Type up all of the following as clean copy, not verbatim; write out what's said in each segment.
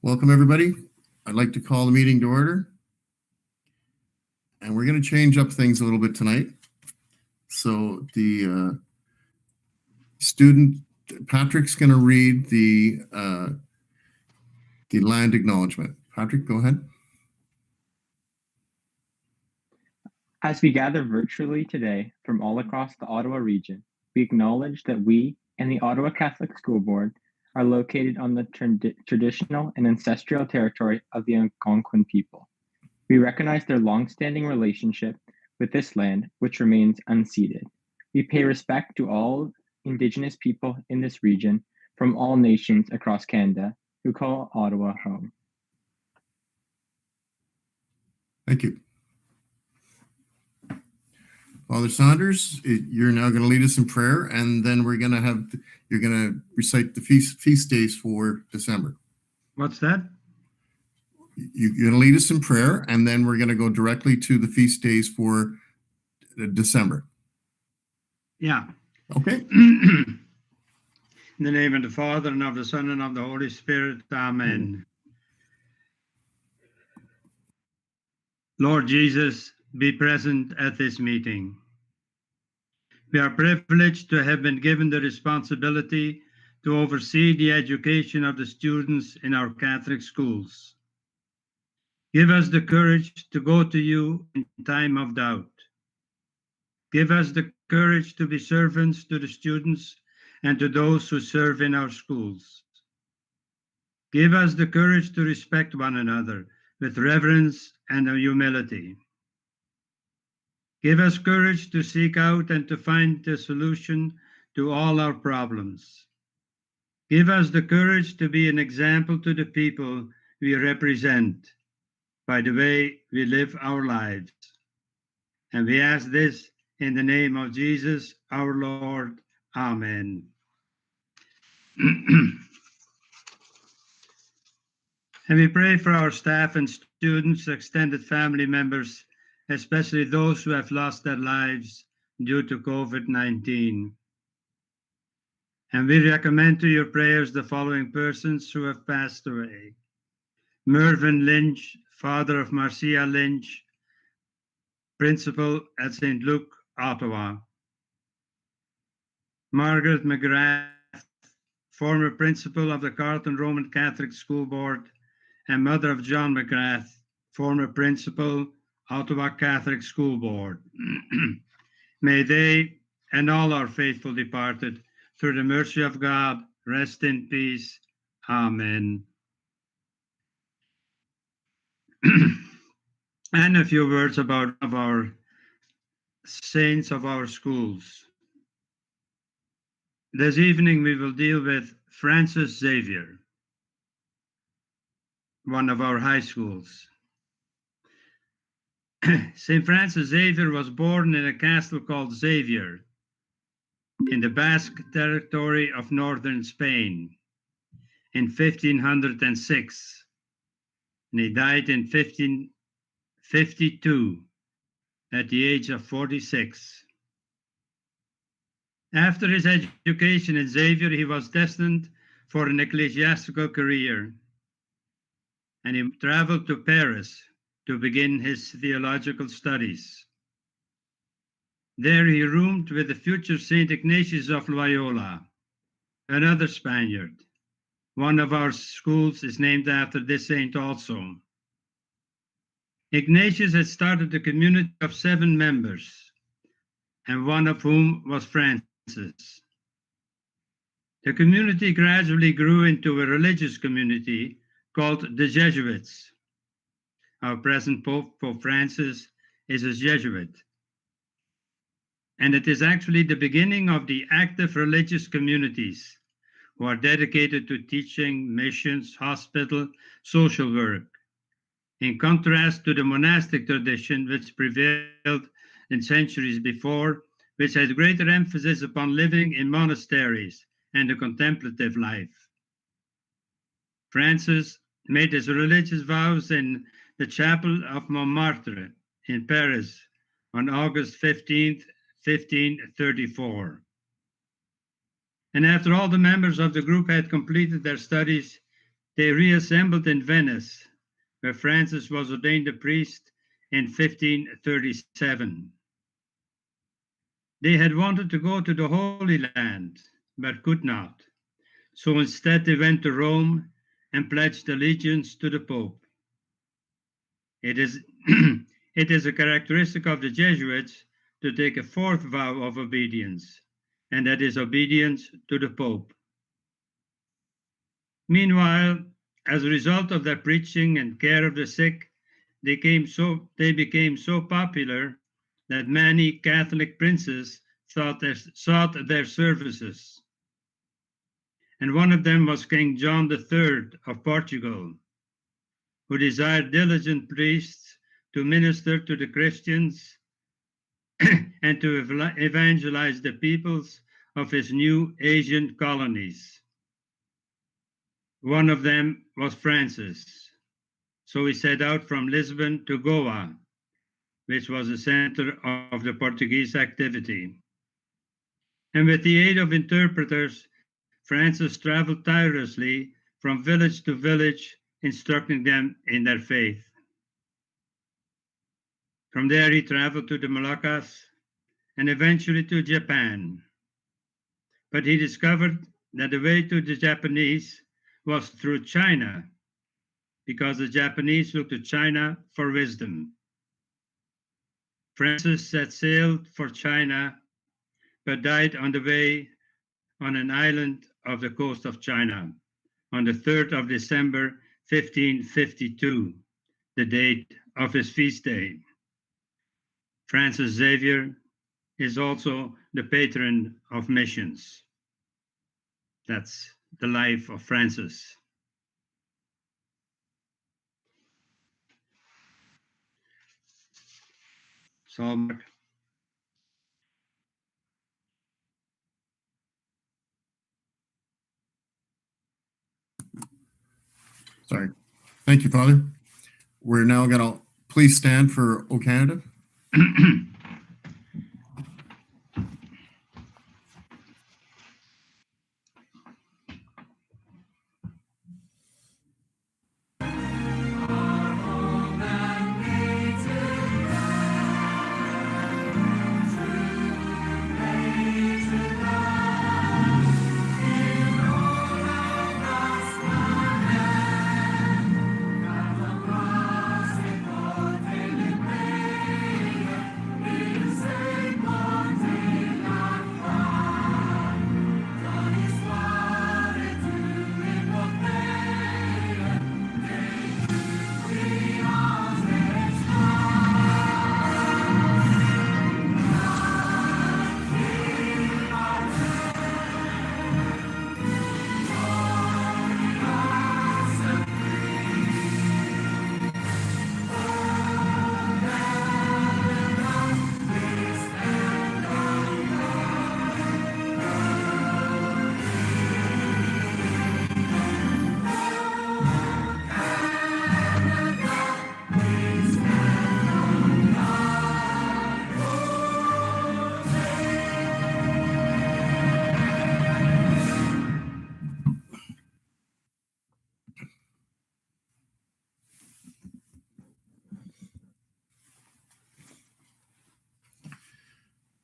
Welcome, everybody. I'd like to call the meeting to order. And we're going to change up things a little bit tonight. So the student, Patrick's going to read the land acknowledgement. Patrick, go ahead. As we gather virtually today from all across the Ottawa region, we acknowledge that we and the Ottawa Catholic School Board are located on the traditional and ancestral territory of the Algonquin people. We recognize their long-standing relationship with this land, which remains unceded. We pay respect to all Indigenous people in this region from all nations across Canada who call Ottawa home. Thank you. Father Saunders, you're now going to lead us in prayer, and then you're going to recite the feast days for December. What's that? You're going to lead us in prayer, and then we're going to go directly to the feast days for December. Yeah. Okay. In the name of the Father, and of the Son, and of the Holy Spirit. Amen. Lord Jesus, be present at this meeting. We are privileged to have been given the responsibility to oversee the education of the students in our Catholic schools. Give us the courage to go to you in time of doubt. Give us the courage to be servants to the students and to those who serve in our schools. Give us the courage to respect one another with reverence and humility. Give us courage to seek out and to find the solution to all our problems. Give us the courage to be an example to the people we represent by the way we live our lives. And we ask this in the name of Jesus, our Lord. Amen. And we pray for our staff and students, extended family members, especially those who have lost their lives due to COVID-19. And we recommend to your prayers the following persons who have passed away. Mervyn Lynch, father of Marcia Lynch, principal at St. Luke, Ottawa. Margaret McGrath, former principal of the Carleton Roman Catholic School Board, and mother of John McGrath, former principal, Ottawa Catholic School Board. May they and all our faithful departed, through the mercy of God, rest in peace. Amen. And a few words about our saints of our schools. This evening we will deal with Francis Xavier, one of our high schools. St. Francis Xavier was born in a castle called Xavier in the Basque territory of northern Spain in 1506, and he died in 1552 at the age of 46. After his education in Xavier, he was destined for an ecclesiastical career, and he traveled to Paris to begin his theological studies. There he roomed with the future Saint Ignatius of Loyola, another Spaniard. One of our schools is named after this saint also. Ignatius had started a community of 7 members, and one of whom was Francis. The community gradually grew into a religious community called the Jesuits. Our present Pope, Pope Francis, is a Jesuit. And it is actually the beginning of the active religious communities who are dedicated to teaching, missions, hospital, social work, in contrast to the monastic tradition which prevailed in centuries before, which had greater emphasis upon living in monasteries and a contemplative life. Francis made his religious vows in the chapel of Montmartre in Paris on August 15th, 1534. And after all the members of the group had completed their studies, they reassembled in Venice, where Francis was ordained a priest in 1537. They had wanted to go to the Holy Land, but could not. So instead they went to Rome and pledged allegiance to the Pope. It is, it is a characteristic of the Jesuits to take a fourth vow of obedience, and that is obedience to the Pope. Meanwhile, as a result of their preaching and care of the sick, they became so popular that many Catholic princes sought their services. And one of them was King John III of Portugal, who desired diligent priests to minister to the Christians and to evangelize the peoples of his new Asian colonies. One of them was Francis. So he set out from Lisbon to Goa, which was the center of the Portuguese activity. And with the aid of interpreters, Francis traveled tirelessly from village to village, instructing them in their faith. From there, he traveled to the Moluccas and eventually to Japan. But he discovered that the way to the Japanese was through China, because the Japanese looked to China for wisdom. Francis set sail for China, but died on the way on an island of the coast of China on the 3rd of December, 1552, the date of his feast day. Francis Xavier is also the patron of missions. That's the life of Francis. So, Sorry. Thank you, Father. We're now going to please stand for O Canada.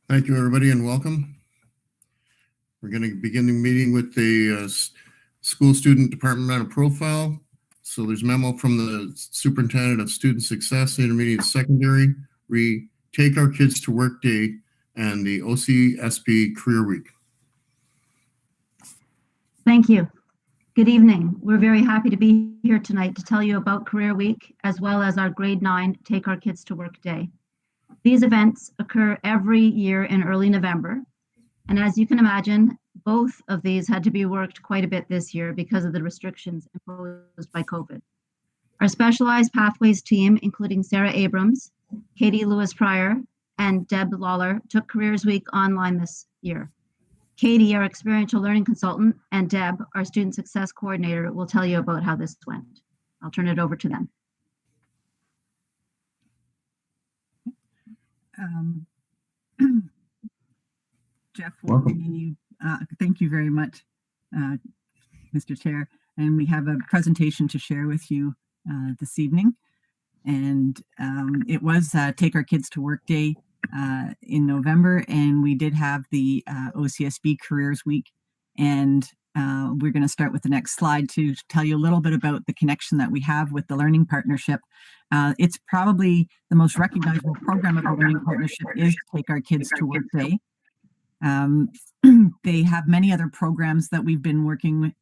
Thank you, everybody, and welcome. We're going to begin the meeting with the school student departmental profile. So there's a memo from the Superintendent of Student Success, Intermediate Secondary, Take Our Kids to Work Day, and the OCSB Career Week. Thank you. Good evening. We're very happy to be here tonight to tell you about Career Week, as well as our Grade 9 Take Our Kids to Work Day. These events occur every year in early November. And as you can imagine, both of these had to be worked quite a bit this year because of the restrictions imposed by COVID. Our specialized pathways team, including Sarah Abrams, Katie Lewis-Pryor, and Deb Lawler, took Careers Week online this year. Katie, our experiential learning consultant, and Deb, our student success coordinator, will tell you about how this went. I'll turn it over to them. Jeff, thank you very much, Mr. Chair. and we have a presentation to share with you this evening. And it was Take Our Kids to Work Day in November, and we did have the OCSB Careers Week. And we're going to start with the next slide to tell you a little bit about the connection that we have with the Learning Partnership. It's probably the most recognizable program of the Learning Partnership is Take Our Kids to Work Day. They have many other programs that we've been working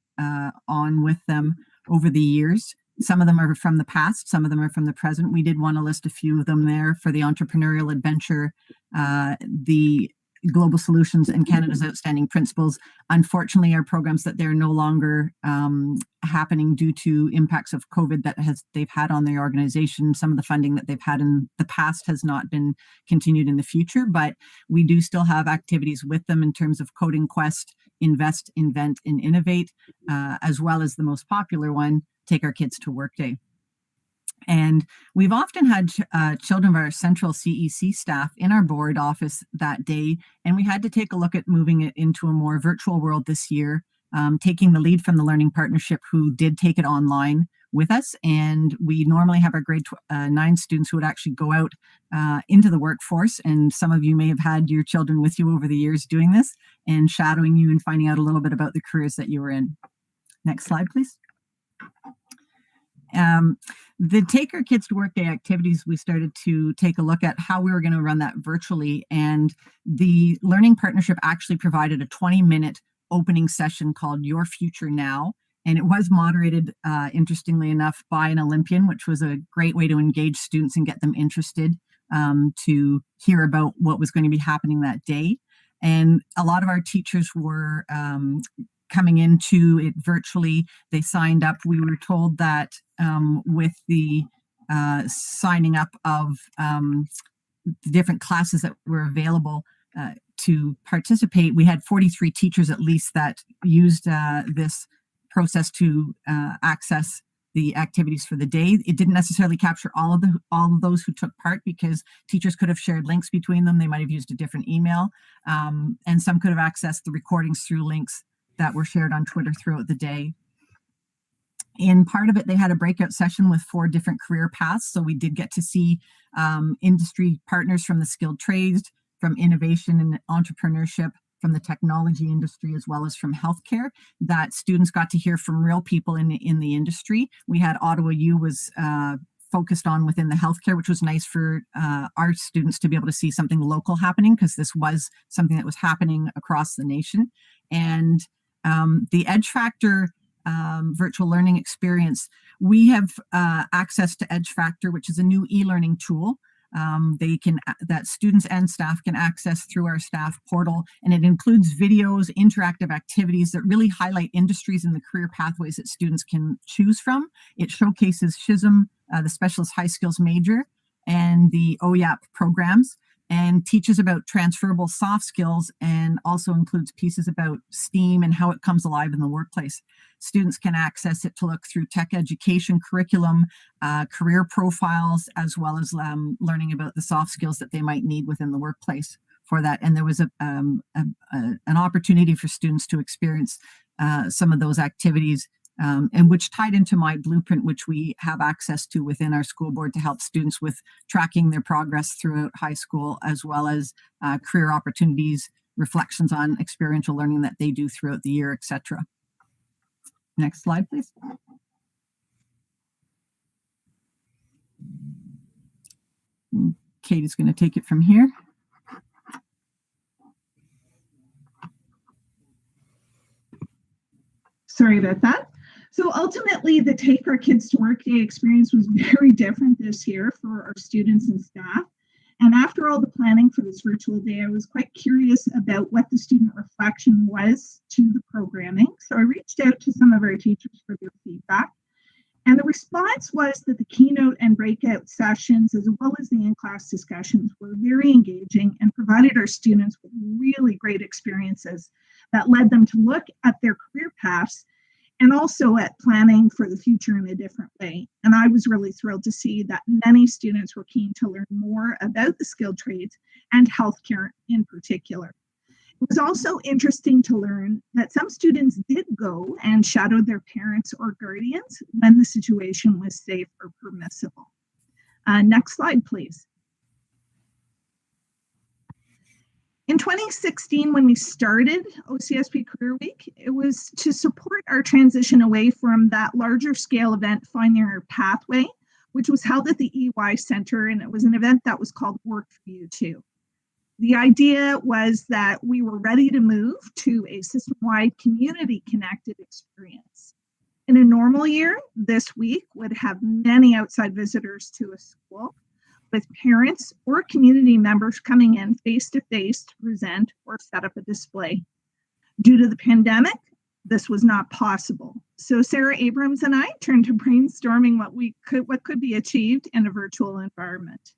on with them over the years. Some of them are from the past, some of them are from the present. We did want to list a few of them there for the Entrepreneurial Adventure, the Global Solutions, and Canada's Outstanding Principles. Unfortunately, are programs that they're no longer happening due to impacts of COVID that they've had on their organization. Some of the funding that they've had in the past has not been continued in the future, but we do still have activities with them in terms of Coding Quest, Invest, Invent, and Innovate, as well as the most popular one, Take Our Kids to Work Day. And we've often had children of our central CEC staff in our board office that day, and we had to take a look at moving it into a more virtual world this year, taking the lead from the Learning Partnership, who did take it online with us. And we normally have our grade 9 students who would actually go out into the workforce, and some of you may have had your children with you over the years doing this and shadowing you and finding out a little bit about the careers that you were in. Next slide, please. The Take Our Kids to Work Day activities, we started to take a look at how we were going to run that virtually, and the Learning Partnership actually provided a 20-minute opening session called Your Future Now, and it was moderated, interestingly enough, by an Olympian, which was a great way to engage students and get them interested to hear about what was going to be happening that day. And a lot of our teachers were coming into it virtually. They signed up. We were told that with the signing up of the different classes that were available to participate, we had 43 teachers at least that used this process to access the activities for the day. It didn't necessarily capture all of those who took part, because teachers could have shared links between them. They might have used a different email, and some could have accessed the recordings through links that were shared on Twitter throughout the day. In part of it, they had a breakout session with 4 different career paths. So we did get to see industry partners from the skilled trades, from innovation and entrepreneurship, from the technology industry, as well as from healthcare, that students got to hear from real people in the industry. We had Ottawa U was focused on within the healthcare, which was nice for our students to be able to see something local happening, because this was something that was happening across the nation. And the Edge Factor virtual learning experience, we have access to Edge Factor, which is a new e-learning tool that students and staff can access through our staff portal, and it includes videos, interactive activities that really highlight industries and the career pathways that students can choose from. It showcases SHISM, the Specialist High Skills Major, and the OYAP programs, and teaches about transferable soft skills, and also includes pieces about STEAM and how it comes alive in the workplace. Students can access it to look through tech education curriculum, career profiles, as well as learning about the soft skills that they might need within the workplace for that. And there was an opportunity for students to experience some of those activities, and which tied into my blueprint, which we have access to within our school board to help students with tracking their progress throughout high school, as well as career opportunities, reflections on experiential learning that they do throughout the year, etc. Next slide, please. Katie's going to take it from here. Sorry about that. So ultimately, the Take Our Kids to Work Day experience was very different this year for our students and staff. And after all the planning for this virtual day, I was quite curious about what the student reflection was to the programming. So I reached out to some of our teachers for their feedback. And the response was that the keynote and breakout sessions, as well as the in-class discussions, were very engaging and provided our students with really great experiences that led them to look at their career paths and also at planning for the future in a different way. And I was really thrilled to see that many students were keen to learn more about the skilled trades and healthcare in particular. It was also interesting to learn that some students did go and shadow their parents or guardians when the situation was safe or permissible. Next slide, please. In 2016, when we started OCSB Career Week, it was to support our transition away from that larger scale event, Finding Our Pathway, which was held at the EY Center, and it was an event that was called Work for You Too. The idea was that we were ready to move to a system-wide community-connected experience. In a normal year, this week would have many outside visitors to a school, with parents or community members coming in face-to-face to present or set up a display. Due to the pandemic, this was not possible. So Sarah Abrams and I turned to brainstorming what could be achieved in a virtual environment.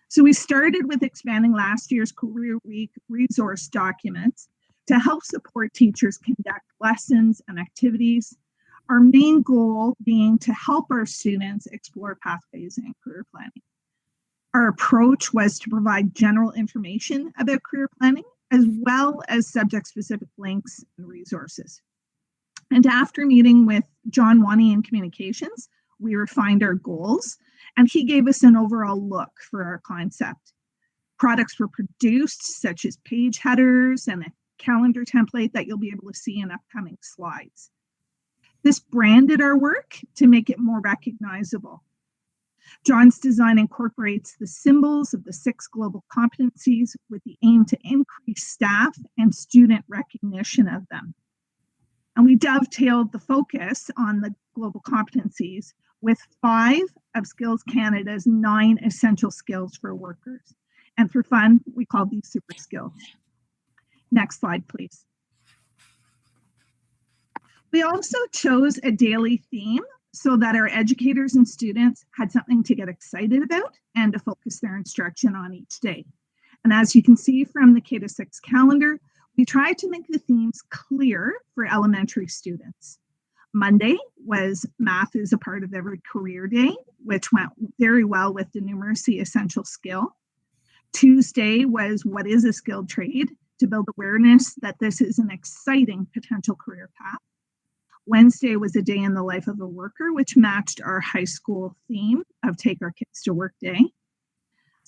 So we started with expanding last year's Career Week resource documents to help support teachers conduct lessons and activities. Our main goal being to help our students explore pathways and career planning. Our approach was to provide general information about career planning, as well as subject-specific links and resources. And after meeting with John Wani in communications, we refined our goals, and he gave us an overall look for our concept. Products were produced, such as page headers and a calendar template that you'll be able to see in upcoming slides. This branded our work to make it more recognizable. John's design incorporates the symbols of the 6 global competencies with the aim to increase staff and student recognition of them. And we dovetailed the focus on the global competencies with 5 of Skills Canada's 9 essential skills for workers. And for fun, we called these super skills. Next slide, please. We also chose a daily theme so that our educators and students had something to get excited about and to focus their instruction on each day. And as you can see from the K-6 calendar, we tried to make the themes clear for elementary students. Monday was Math is a Part of Every Career Day, which went very well with the numeracy essential skill. Tuesday was What is a Skilled Trade, to build awareness that this is an exciting potential career path. Wednesday was a day in the life of a worker, which matched our high school theme of Take Our Kids to Work Day.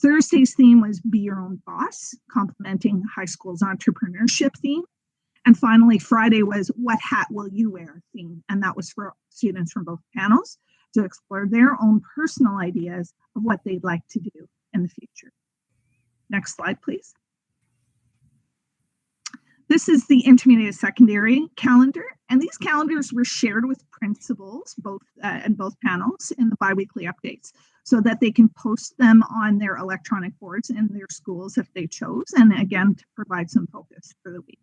Thursday's theme was Be Your Own Boss, complementing high school's entrepreneurship theme. And finally, Friday was What Hat Will You Wear theme, and that was for students from both panels to explore their own personal ideas of what they'd like to do in the future. Next slide, please. This is the intermediate secondary calendar, and these calendars were shared with principals and both panels in the biweekly updates so that they can post them on their electronic boards in their schools if they chose, and again, to provide some focus for the week.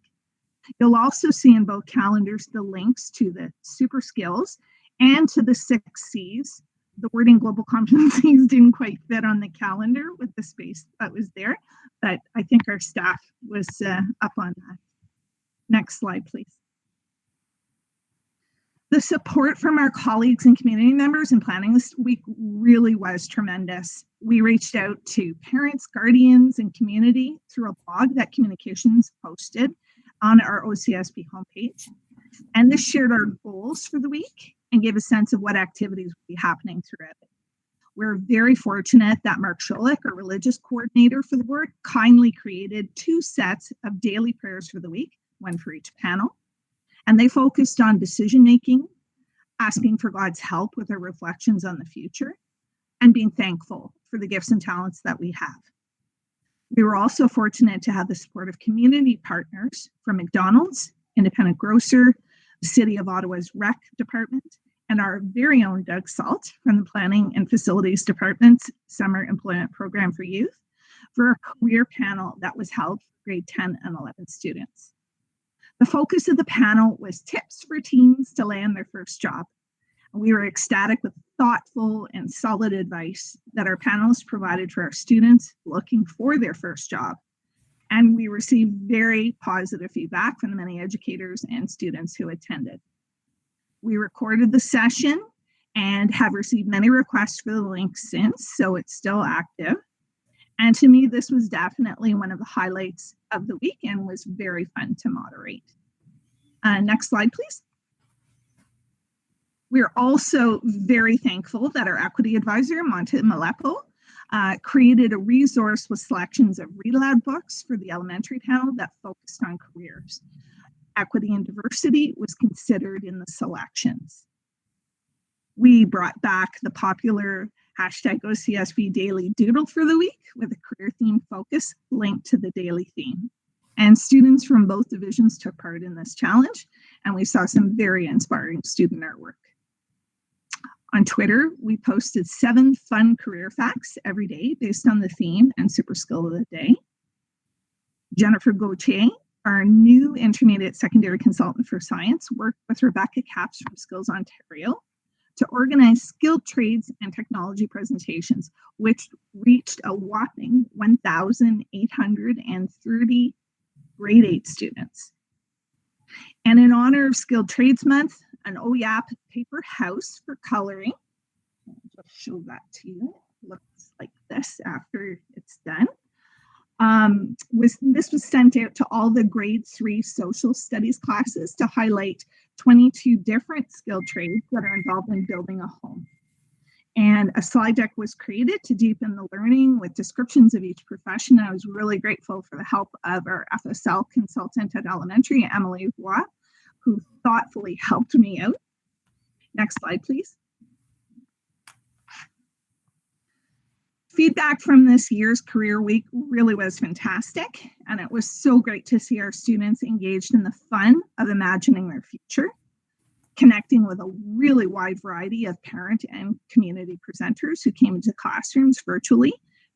You'll also see in both calendars the links to the super skills and to the 6 C's. The wording global competencies didn't quite fit on the calendar with the space that was there, but I think our staff was up on that. Next slide, please. The support from our colleagues and community members in planning this week really was tremendous. We reached out to parents, guardians, and community through a blog that communications posted on our OCSB homepage. And this shared our goals for the week and gave a sense of what activities would be happening throughout it. We're very fortunate that Mark Scholik, our religious coordinator for the work, kindly created 2 sets of daily prayers for the week, one for each panel. And they focused on decision-making, asking for God's help with our reflections on the future, and being thankful for the gifts and talents that we have. We were also fortunate to have the support of community partners from McDonald's, Independent Grocer, the City of Ottawa's Rec Department, and our very own Doug Salt from the Planning and Facilities Department's Summer Employment Program for Youth for a career panel that was held for grade 10 and 11 students. The focus of the panel was tips for teens to land their first job. We were ecstatic with thoughtful and solid advice that our panelists provided for our students looking for their first job. And we received very positive feedback from the many educators and students who attended. We recorded the session and have received many requests for the link since, so it's still active. And to me, this was definitely one of the highlights of the week and was very fun to moderate. Next slide, please. We're also very thankful that our equity advisor, Monte Malepo, created a resource with selections of read aloud books for the elementary panel that focused on careers. Equity and diversity was considered in the selections. We brought back the popular hashtag OCSB daily doodle for the week with a career theme focus linked to the daily theme. And students from both divisions took part in this challenge, and we saw some very inspiring student artwork. On Twitter, we posted 7 fun career facts every day based on the theme and super skill of the day. Jennifer Gauthier, our new intermediate secondary consultant for science, worked with Rebecca Capps from Skills Ontario to organize skilled trades and technology presentations, which reached a whopping 1,830 grade 8 students. And in honor of Skilled Trades Month, an OYAP paper house for coloring, I'll just show that to you, looks like this after it's done. This was sent out to all the grade 3 social studies classes to highlight 22 different skilled trades that are involved in building a home. And a slide deck was created to deepen the learning with descriptions of each profession. I was really grateful for the help of our FSL consultant at elementary, Emily Roy, who thoughtfully helped me out. Next slide, please. Feedback from this year's Career Week really was fantastic, and it was so great to see our students engaged in the fun of imagining their future, connecting with a really wide variety of parent and community presenters who came into classrooms virtually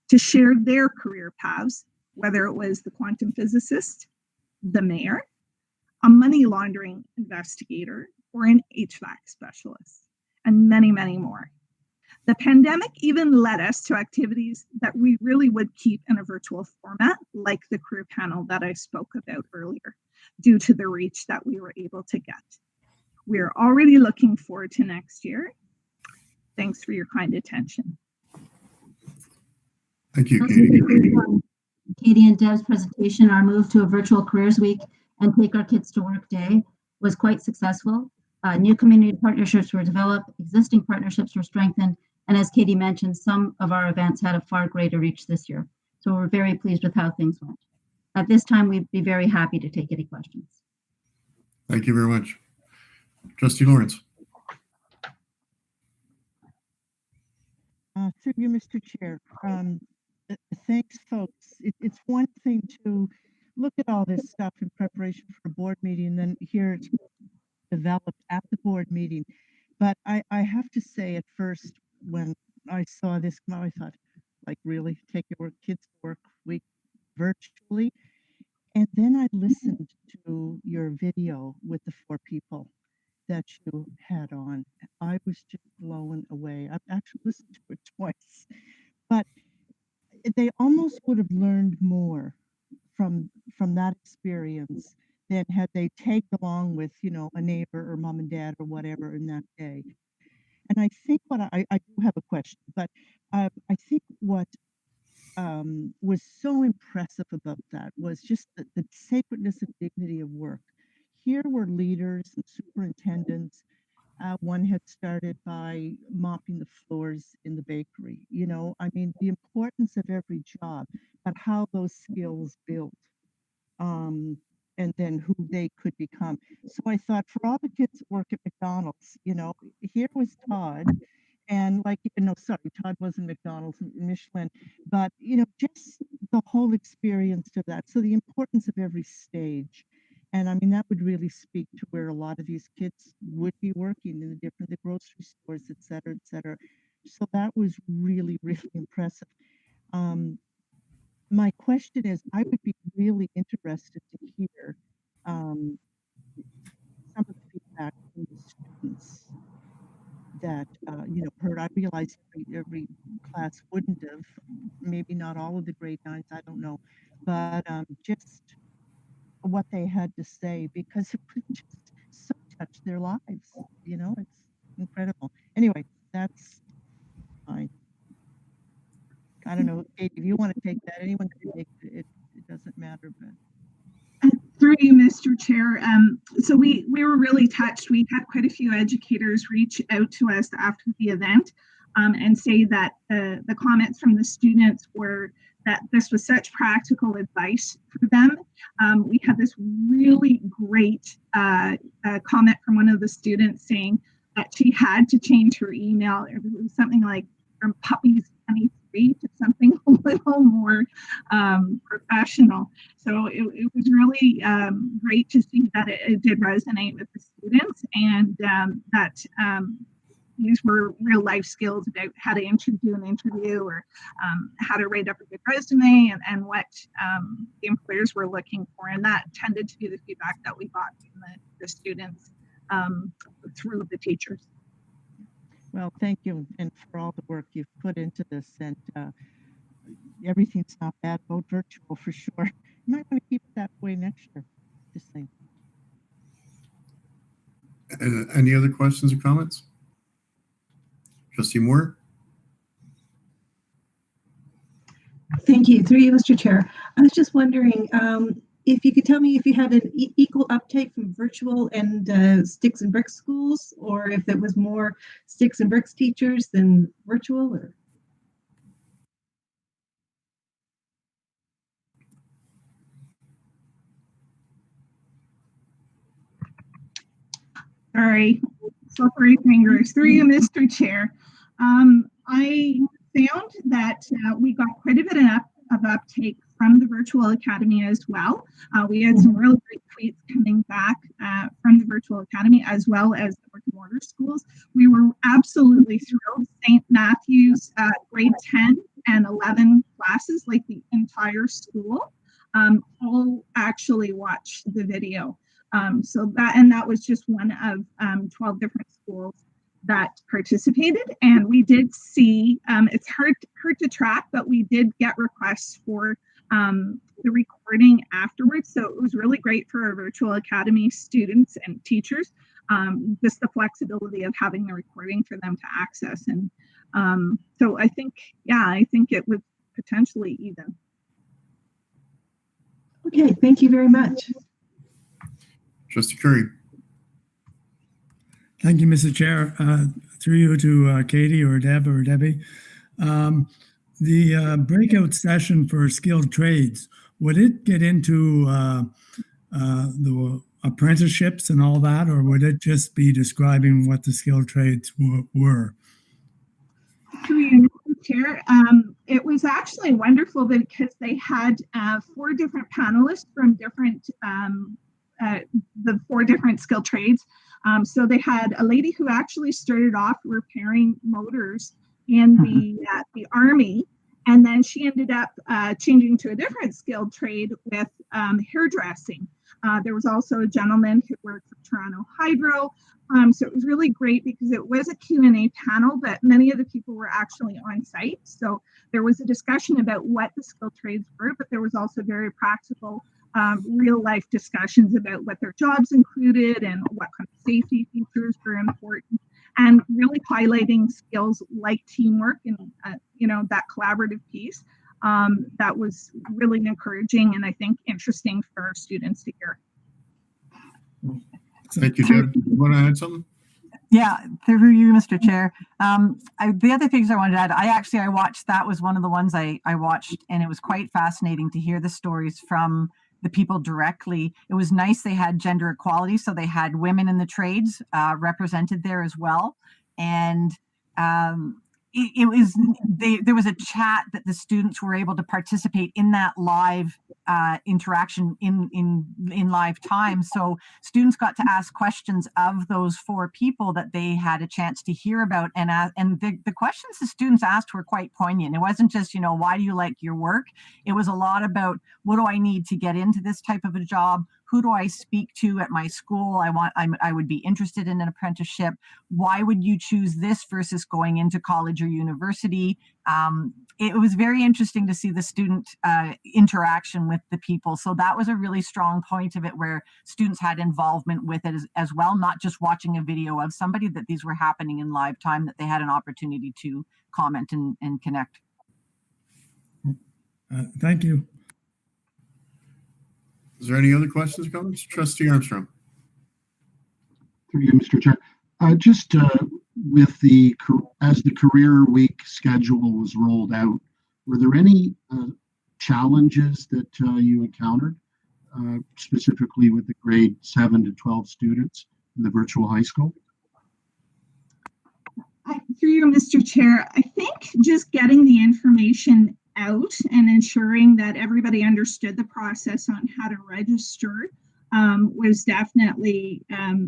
to share their career paths, whether it was the quantum physicist, the mayor, a money laundering investigator, or an HVAC specialist, and many, many more. The pandemic even led us to activities that we really would keep in a virtual format, like the career panel that I spoke about earlier, due to the reach that we were able to get. We're already looking forward to next year. Thanks for your kind attention. Thank you, Katie. Katie and Deb's presentation, our move to a virtual careers week and Take Our Kids to Work Day was quite successful. New community partnerships were developed, existing partnerships were strengthened, and as Katie mentioned, some of our events had a far greater reach this year. So we're very pleased with how things went. At this time, we'd be very happy to take any questions. Thank you very much. Trustee Lawrence. Through you, Mr. Chair. Thanks, folks. It's one thing to look at all this stuff in preparation for a board meeting and then hear it developed at the board meeting. But I have to say at first, when I saw this come out, I thought, like, really, take your kids to work week virtually? And then I listened to your video with the 4 people that you had on. I was just blown away. I've actually listened to it twice, but they almost would have learned more from that experience than had they tagged along with, you know, a neighbor or mom and dad or whatever in that day. And I think what I do have a question, but I think what was so impressive about that was just the sacredness and dignity of work. Here were leaders and superintendents. One had started by mopping the floors in the bakery. You know, I mean, the importance of every job, but how those skills built, and then who they could become. So I thought, for all the kids that work at McDonald's, you know, here was Todd. And like, no, sorry, Todd wasn't McDonald's, Michelin, but, you know, just the whole experience of that. So the importance of every stage. And I mean, that would really speak to where a lot of these kids would be working in the grocery stores, et cetera, et cetera. So that was really, really impressive. My question is, I would be really interested to hear some of the feedback from the students that, you know, heard. I realize every class wouldn't have, maybe not all of the grade 9s, I don't know, but just what they had to say, because it would just so touch their lives, you know, it's incredible. Anyway, that's fine. I don't know, Kate, if you want to take that, anyone can take it. It doesn't matter, but. Through you, Mr. Chair. So we were really touched. We had quite a few educators reach out to us after the event and say that the comments from the students were that this was such practical advice for them. We had this really great comment from one of the students saying that she had to change her email. It was something like from puppies 23 to something a little more professional. So it was really great to see that it did resonate with the students, and that these were real life skills about how to do an interview, or how to write up a good resume, and what the employers were looking for. And that tended to be the feedback that we got from the students through the teachers. Well, thank you, and for all the work you've put into this. And everything's not bad about virtual for sure. You might want to keep it that way next year. Just saying. Any other questions or comments? Trustee Moore? Thank you. Through you, Mr. Chair. I was just wondering if you could tell me if you had an equal uptake from virtual and sticks and bricks schools, or if it was more sticks and bricks teachers than virtual, or. Sorry, slippery fingers. Through you, Mr. Chair. I found that we got quite a bit of uptake from the Virtual Academy as well. We had some really great tweets coming back from the Virtual Academy, as well as the brick and mortar schools. We were absolutely thrilled. St. Matthew's grade 10 and 11 classes, like the entire school, all actually watched the video. So that was just one of 12 different schools that participated, and we did see it's hard to track, but we did get requests for the recording afterwards. So it was really great for our Virtual Academy students and teachers, just the flexibility of having the recording for them to access. And so I think it was potentially even. Okay, thank you very much. Trustee Curry? Thank you, Mr. Chair. Through you to Katie or Deb or Debbie. The breakout session for skilled trades, would it get into the apprenticeships and all that, or would it just be describing what the skilled trades were? Chair, it was actually wonderful because they had 4 different panelists from different the 4 different skilled trades. So they had a lady who actually started off repairing motors in the Army, and then she ended up changing to a different skilled trade with hairdressing. There was also a gentleman who worked for Toronto Hydro. So it was really great because it was a Q&A panel, but many of the people were actually on site. So there was a discussion about what the skilled trades were, but there was also very practical real life discussions about what their jobs included and what kind of safety features were important, and really highlighting skills like teamwork and that collaborative piece. That was really encouraging and I think interesting for our students to hear. Thank you, Deb. You want to add something? Yeah, through you, Mr. Chair. The other things I wanted to add, I watched, that was one of the ones I watched, and it was quite fascinating to hear the stories from the people directly. It was nice they had gender equality, so they had women in the trades represented there as well. And there was a chat that the students were able to participate in that live interaction in live time. So students got to ask questions of those 4 people that they had a chance to hear about. And the questions the students asked were quite poignant. It wasn't just, why do you like your work? It was a lot about, what do I need to get into this type of a job? Who do I speak to at my school? I would be interested in an apprenticeship. Why would you choose this versus going into college or university? It was very interesting to see the student interaction with the people. So that was a really strong point of it, where students had involvement with it as well, not just watching a video of somebody, that these were happening in live time, that they had an opportunity to comment and connect. Thank you. Is there any other questions or comments? Trustee Armstrong. Through you, Mr. Chair. Just with as the career week schedule was rolled out, were there any challenges that you encountered, specifically with the grade 7 to 12 students in the virtual high school? Through you, Mr. Chair, I think just getting the information out and ensuring that everybody understood the process on how to register was definitely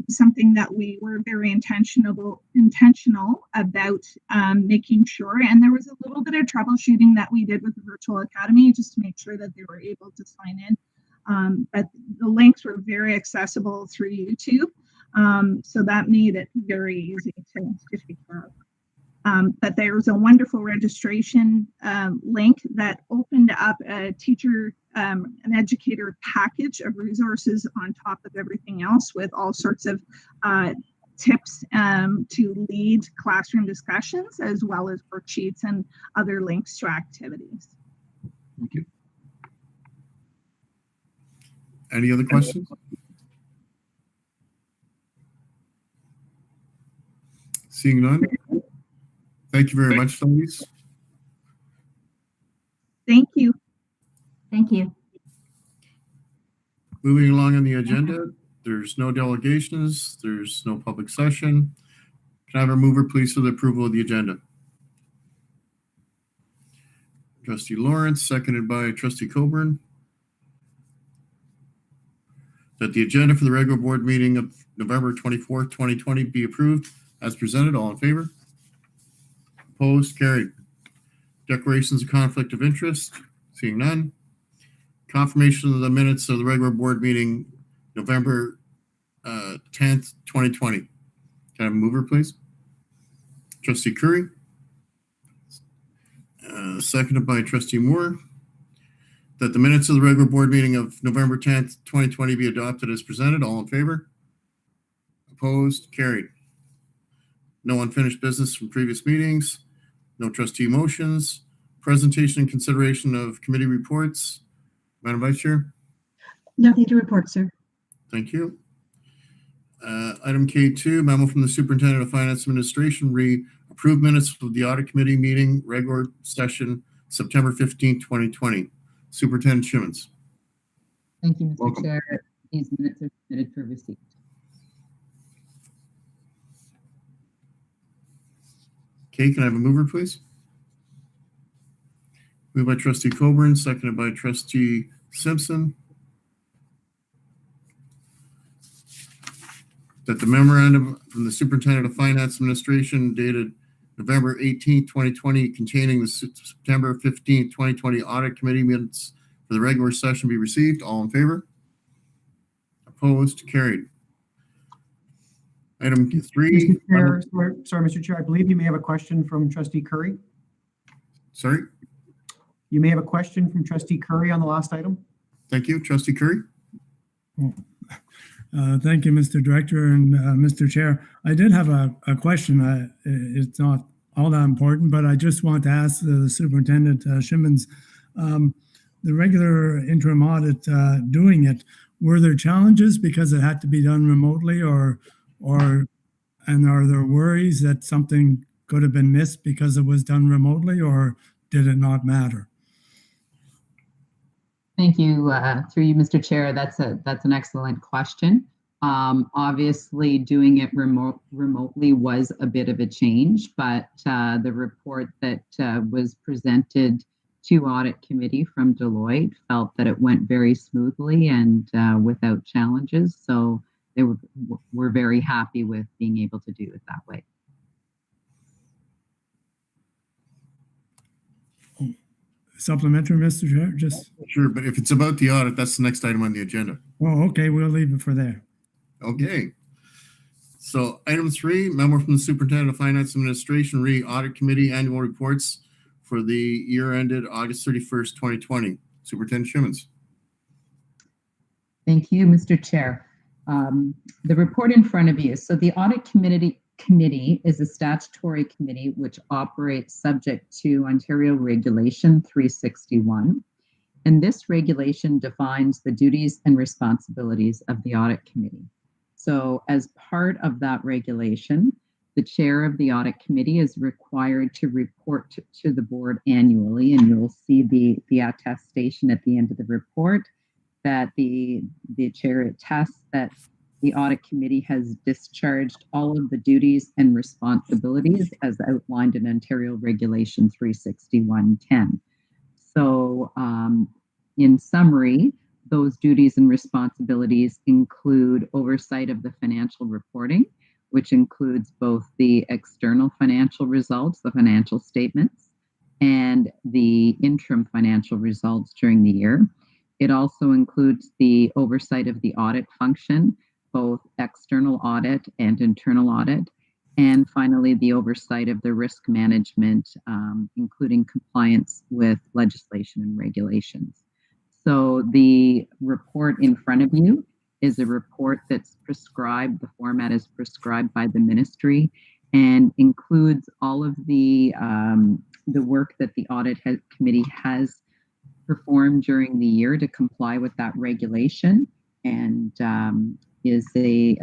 something that we were very intentional about making sure. And there was a little bit of troubleshooting that we did with the virtual academy just to make sure that they were able to sign in. But the links were very accessible through YouTube. So that made it very easy to figure out. But there was a wonderful registration link that opened up a teacher, an educator package of resources on top of everything else with all sorts of tips to lead classroom discussions, as well as worksheets and other links to activities. Thank you. Any other questions? Seeing none. Thank you very much, ladies. Thank you. Thank you. Moving along on the agenda, there's no delegations, there's no public session. Can I have a mover, please, for the approval of the agenda? Trustee Lawrence, seconded by Trustee Coburn. That the agenda for the regular board meeting of November 24th, 2020 be approved as presented. All in favor? Opposed? Carried. Declarations of conflict of interest. Seeing none. Confirmation of the minutes of the regular board meeting November 10th, 2020. Can I have a mover, please? Trustee Curry. Seconded by Trustee Moore. That the minutes of the regular board meeting of November 10th, 2020 be adopted as presented. All in favor? Opposed? Carried. No unfinished business from previous meetings. No trustee motions. Presentation and consideration of committee reports. Madam Vice Chair? Nothing to report, sir. Thank you. Item K2, memo from the Superintendent of Finance Administration, approved minutes of the Audit Committee meeting, regular session, September 15, 2020. Superintendent Shimmons. Thank you, Mr. Welcome. Chair. These minutes are submitted for receipt. Okay, can I have a mover, please? Moved by Trustee Coburn, seconded by Trustee Simpson. That the memorandum from the Superintendent of Finance Administration dated November 18, 2020, containing the September 15, 2020 Audit Committee minutes for the regular session be received. All in favor? Opposed? Carried. Item 3. Mr. Chair, sorry, Mr. Chair, I believe you may have a question from Trustee Curry. Sorry? You may have a question from Trustee Curry on the last item. Thank you. Trustee Curry? Thank you, Mr. Director and Mr. Chair. I did have a question. It's not all that important, but I just want to ask the Superintendent Shimmons, the regular interim audit, doing it, were there challenges because it had to be done remotely and are there worries that something could have been missed because it was done remotely, or did it not matter? Thank you. Through you, Mr. Chair, that's an excellent question. Obviously, doing it remotely was a bit of a change, but the report that was presented to Audit Committee from Deloitte felt that it went very smoothly and without challenges. So they were very happy with being able to do it that way. Supplementary, Mr. Chair? Just Sure, but if it's about the audit, that's the next item on the agenda. oh, okay. We'll leave it for there. Okay. So item 3, memo from the Superintendent of Finance Administration, Audit Committee annual reports for the year ended August 31st, 2020. Superintendent Shimmons. Thank you, Mr. Chair. The report in front of you. So the Audit Committee is a statutory committee which operates subject to Ontario Regulation 361. And this regulation defines the duties and responsibilities of the Audit Committee. So as part of that regulation, the chair of the Audit Committee is required to report to the board annually, and you'll see the attestation at the end of the report that the chair attests that the Audit Committee has discharged all of the duties and responsibilities as outlined in Ontario Regulation 36110. So in summary, those duties and responsibilities include oversight of the financial reporting, which includes both the external financial results, the financial statements, and the interim financial results during the year. It also includes the oversight of the audit function, both external audit and internal audit, and finally, the oversight of the risk management, including compliance with legislation and regulations. So the report in front of you is a report that's prescribed, the format is prescribed by the ministry, and includes all of the work that the Audit Committee has performed during the year to comply with that regulation, and is a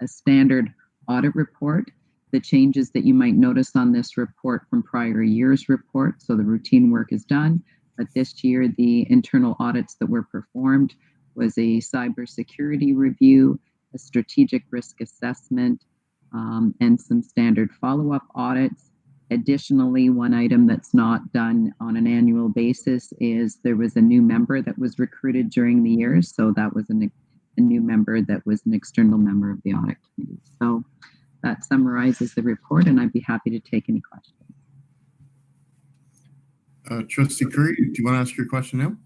standard audit report. The changes that you might notice on this report from prior year's report, so the routine work is done, but this year the internal audits that were performed was a cybersecurity review, a strategic risk assessment, and some standard follow-up audits. Additionally, one item that's not done on an annual basis is there was a new member that was recruited during the year, so that was a new member that was an external member of the Audit Committee. So that summarizes the report, and I'd be happy to take any questions. Trustee Curry, do you want to ask your question now?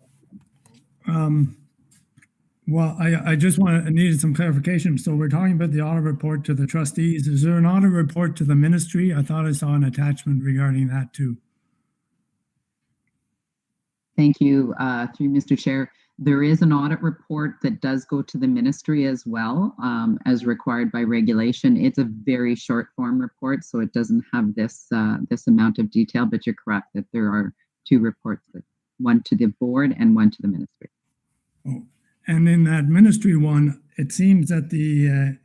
Well, I just needed some clarification. So we're talking about the audit report to the trustees. Is there an audit report to the ministry? I thought I saw an attachment regarding that too. Thank you, through Mr. Chair. There is an audit report that does go to the ministry as well, as required by regulation. It's a very short form report, so it doesn't have this amount of detail, but you're correct that there are two reports, one to the board and one to the ministry. Oh, and in that ministry one, it seems that the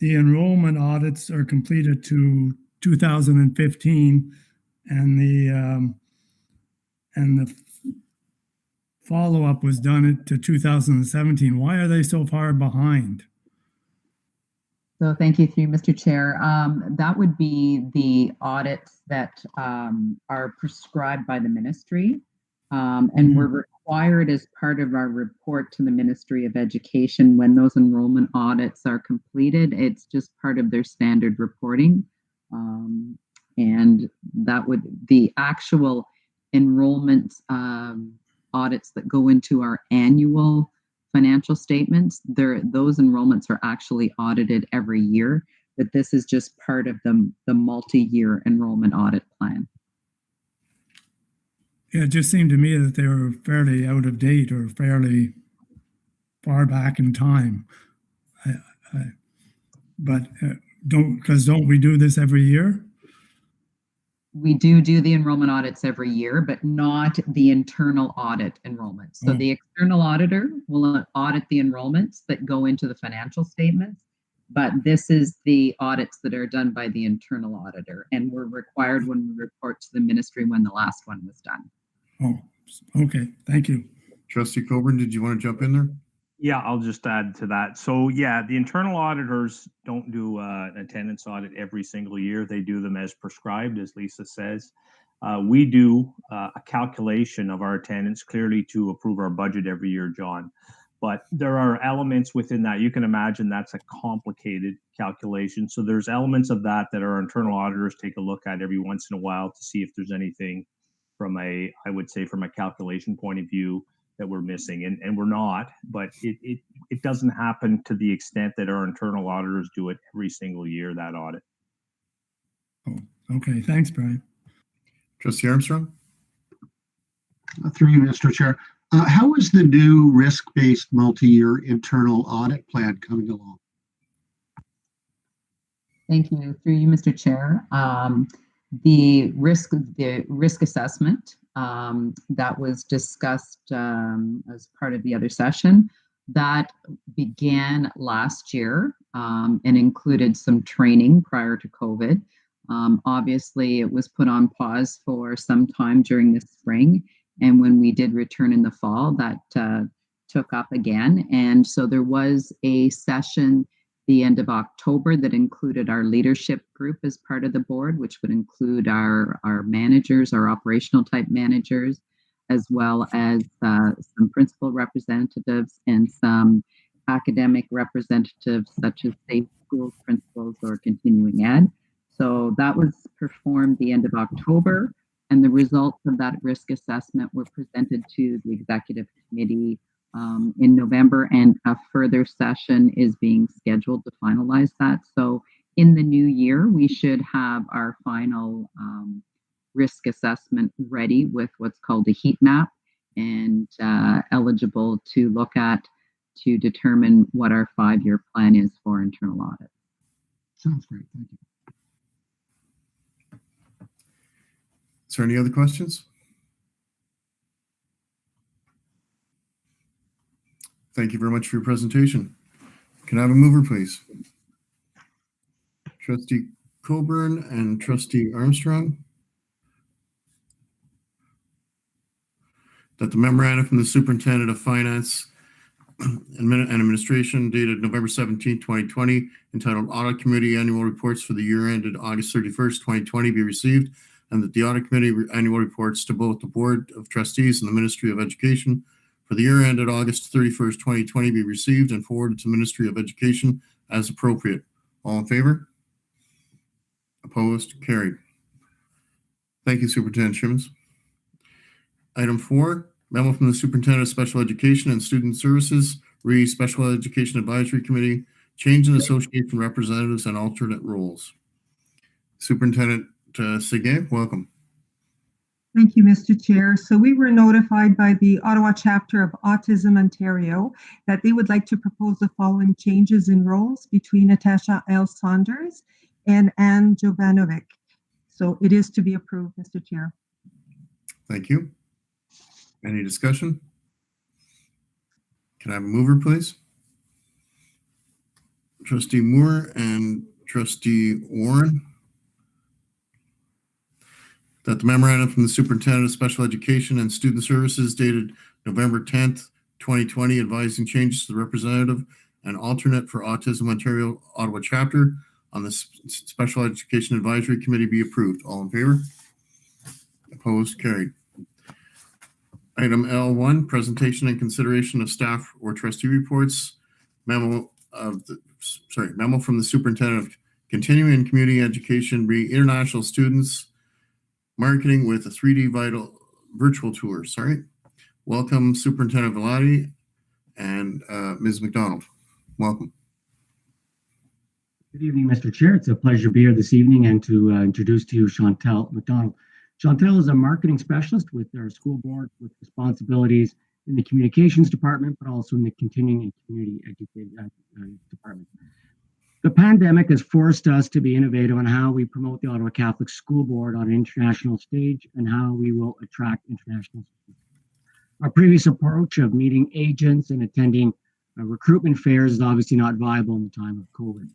enrollment audits are completed to 2015, and the follow-up was done to 2017. Why are they so far behind? So thank you, through Mr. Chair. That would be the audits that are prescribed by the ministry, and we're required as part of our report to the Ministry of Education when those enrollment audits are completed. It's just part of their standard reporting, and that would the actual enrollment audits that go into our annual financial statements. Those enrollments are actually audited every year, but this is just part of the multi-year enrollment audit plan. Yeah, it just seemed to me that they were fairly out of date or fairly far back in time. Don't we do this every year? We do the enrollment audits every year, but not the internal audit enrollments. So the external auditor will audit the enrollments that go into the financial statements, but this is the audits that are done by the internal auditor, and we're required when we report to the ministry when the last one was done. Oh, okay. Thank you. Trustee Coburn, did you want to jump in there? Yeah, I'll just add to that. So yeah, the internal auditors don't do an attendance audit every single year. They do them as prescribed, as Lisa says. We do a calculation of our attendance clearly to approve our budget every year, John. But there are elements within that. You can imagine that's a complicated calculation. So there's elements of that our internal auditors take a look at every once in a while to see if there's anything from I would say from a calculation point of view that we're missing, and we're not, but it doesn't happen to the extent that our internal auditors do it every single year, that audit. Oh, okay. Thanks, Brian. Trustee Armstrong? Through you, Mr. Chair. How is the new risk-based multi-year internal audit plan coming along? Thank you. Through you, Mr. Chair. The risk assessment that was discussed as part of the other session. That began last year and included some training prior to COVID. Obviously, it was put on pause for some time during the spring. And when we did return in the fall, that took up again. And so there was a session the end of October that included our leadership group as part of the board, which would include our managers, our operational type managers, as well as some principal representatives and some academic representatives such as safe schools principals or continuing ed. So that was performed the end of October, and the results of that risk assessment were presented to the executive committee in November, and a further session is being scheduled to finalize that. So in the new year, we should have our final risk assessment ready with what's called a heat map and eligible to look at to determine what our 5-year plan is for internal audit. Sounds great. Thank you. Is there any other questions? Thank you very much for your presentation. Can I have a mover, please? Trustee Coburn and Trustee Armstrong. That the memorandum from the Superintendent of Finance and Administration dated November 17, 2020, entitled Audit Committee Annual Reports for the year ended August 31st, 2020 be received, and that the Audit Committee annual reports to both the Board of Trustees and the Ministry of Education for the year ended August 31st, 2020 be received and forwarded to the Ministry of Education as appropriate. All in favor? Opposed? Carried. Thank you, Superintendent Shimmons. Item 4, memo from the Superintendent of Special Education and Student Services, re Special Education Advisory Committee, change in association representatives and alternate roles. Superintendent Seguin, welcome. Thank you, Mr. Chair. So we were notified by the Ottawa chapter of Autism Ontario that they would like to propose the following changes in roles between Natasha L. Saunders and Anne Jovanovic. So it is to be approved, Mr. Chair. Thank you. Any discussion? Can I have a mover, please? Trustee Moore and Trustee Warren. That the memorandum from the Superintendent of Special Education and Student Services dated November 10th, 2020, advising changes to the representative and alternate for Autism Ontario Ottawa chapter on the Special Education Advisory Committee be approved. All in favor? Opposed? Carried. Item L1, presentation and consideration of staff or trustee reports. Memo from the Superintendent of Continuing and Community Education, re international students, marketing with a 3D virtual tour. Welcome, Superintendent Velati and Ms. McDonald. Welcome. Good evening, Mr. Chair. It's a pleasure to be here this evening and to introduce to you Chantel McDonald. Chantel is a marketing specialist with our school board with responsibilities in the communications department, but also in the continuing and community education department. The pandemic has forced us to be innovative on how we promote the Ottawa Catholic School Board on an international stage and how we will attract international students. Our previous approach of meeting agents and attending recruitment fairs is obviously not viable in the time of COVID.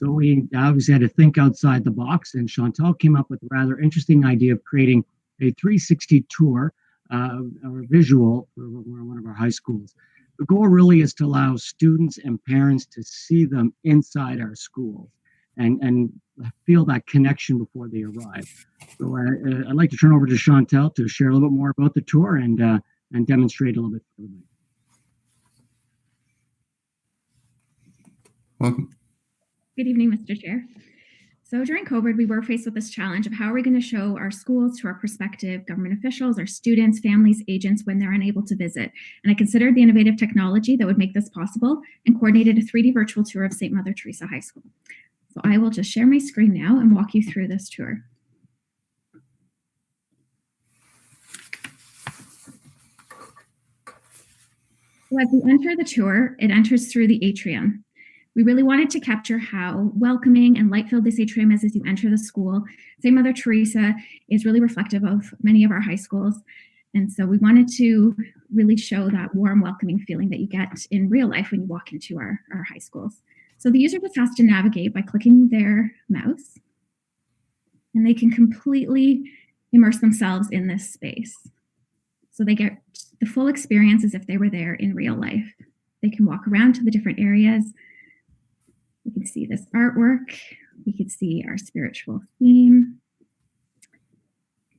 So we obviously had to think outside the box, and Chantal came up with a rather interesting idea of creating a 360 tour or visual for one of our high schools. The goal really is to allow students and parents to see them inside our schools and feel that connection before they arrive. So I'd like to turn over to Chantal to share a little bit more about the tour and demonstrate a little bit for everybody. Welcome. Good evening, Mr. Chair. So during COVID, we were faced with this challenge of how are we going to show our schools to our prospective government officials, our students, families, agents when they're unable to visit. And I considered the innovative technology that would make this possible and coordinated a 3D virtual tour of St. Mother Teresa High School. So I will just share my screen now and walk you through this tour. So as we enter the tour, it enters through the atrium. We really wanted to capture how welcoming and light-filled this atrium is as you enter the school. St. Mother Teresa is really reflective of many of our high schools. And so we wanted to really show that warm, welcoming feeling that you get in real life when you walk into our high schools. So the user just has to navigate by clicking their mouse, and they can completely immerse themselves in this space. So they get the full experience as if they were there in real life. They can walk around to the different areas. We can see this artwork. We can see our spiritual theme.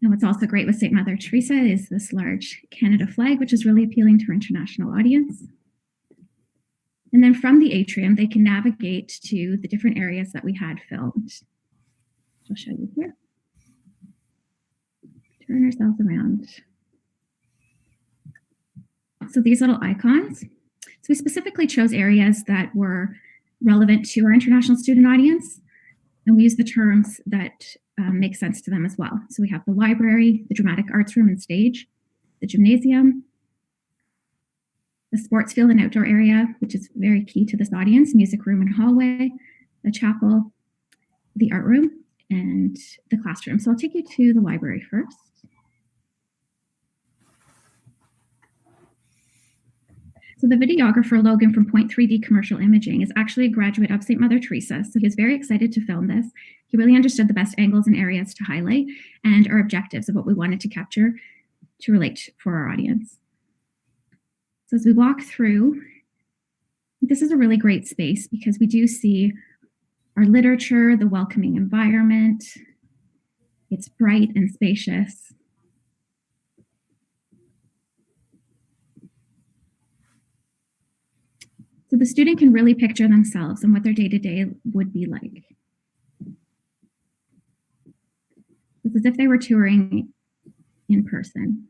And what's also great with St. Mother Teresa is this large Canada flag, which is really appealing to our international audience. And then from the atrium, they can navigate to the different areas that we had filmed. I'll show you here. Turn ourselves around. So these little icons. So we specifically chose areas that were relevant to our international student audience, and we use the terms that make sense to them as well. So we have the library, the dramatic arts room and stage, the gymnasium, the sports field and outdoor area, which is very key to this audience, music room and hallway, the chapel, the art room, and the classroom. So I'll take you to the library first. So the videographer, Logan from Point 3D Commercial Imaging, is actually a graduate of St. Mother Teresa. So he was very excited to film this. He really understood the best angles and areas to highlight and our objectives of what we wanted to capture to relate for our audience. So as we walk through, this is a really great space because we do see our literature, the welcoming environment. It's bright and spacious. So the student can really picture themselves and what their day-to-day would be like. It's as if they were touring in person.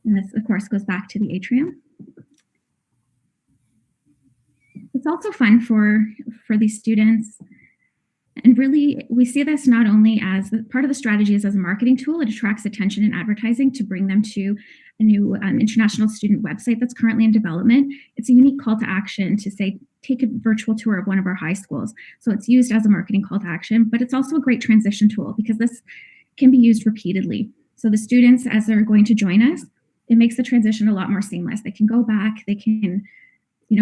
And this, of course, goes back to the atrium. It's also fun for these students. And really, we see this not only as part of the strategy is as a marketing tool. It attracts attention in advertising to bring them to a new international student website that's currently in development. It's a unique call to action to say, take a virtual tour of one of our high schools. So it's used as a marketing call to action, but it's also a great transition tool because this can be used repeatedly. So the students, as they're going to join us, it makes the transition a lot more seamless. They can go back, they can,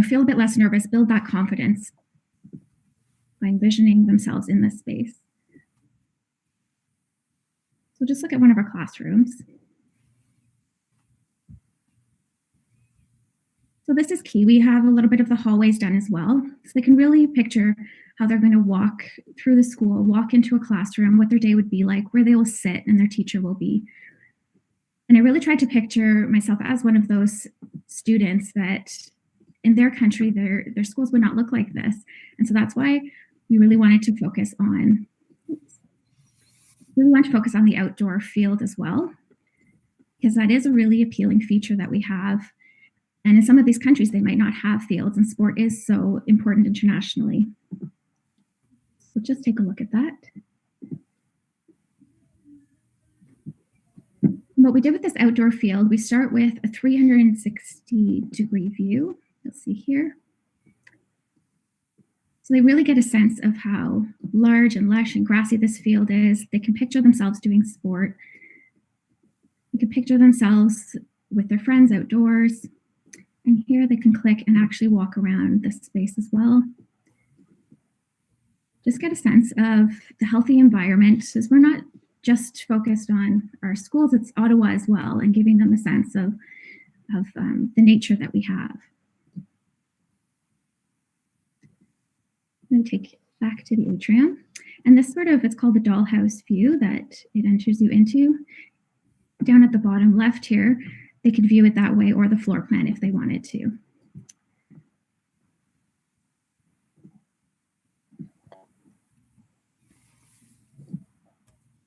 feel a bit less nervous, build that confidence by envisioning themselves in this space. So just look at one of our classrooms. So this is key. We have a little bit of the hallways done as well. So they can really picture how they're going to walk through the school, walk into a classroom, what their day would be like, where they will sit and their teacher will be. And I really tried to picture myself as one of those students that in their country, their schools would not look like this. And so that's why we really wanted to focus on, the outdoor field as well, because that is a really appealing feature that we have. And in some of these countries, they might not have fields, and sport is so important internationally. So just take a look at that. What we did with this outdoor field, we start with a 360-degree view. You'll see here. So they really get a sense of how large and lush and grassy this field is. They can picture themselves doing sport. They can picture themselves with their friends outdoors. And here they can click and actually walk around this space as well. Just get a sense of the healthy environment, as we're not just focused on our schools, it's Ottawa as well, and giving them a sense of the nature that we have. Then take back to the atrium. And this it's called the dollhouse view that it enters you into. Down at the bottom left here, they could view it that way, or the floor plan if they wanted to.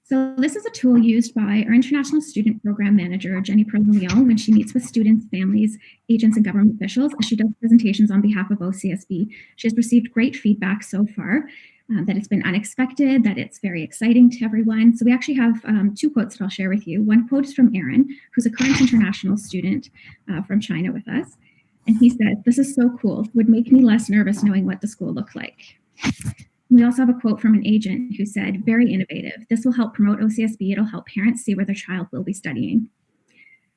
So this is a tool used by our International Student Program Manager, Jenny Perleon, when she meets with students, families, agents, and government officials, as she does presentations on behalf of OCSB. She has received great feedback so far, that it's been unexpected, that it's very exciting to everyone. So we actually have two quotes that I'll share with you. One quote is from Erin, who's a current international student from China with us. And he said, "This is so cool. Would make me less nervous knowing what the school looked like." We also have a quote from an agent who said, "Very innovative. This will help promote OCSB. It'll help parents see where their child will be studying."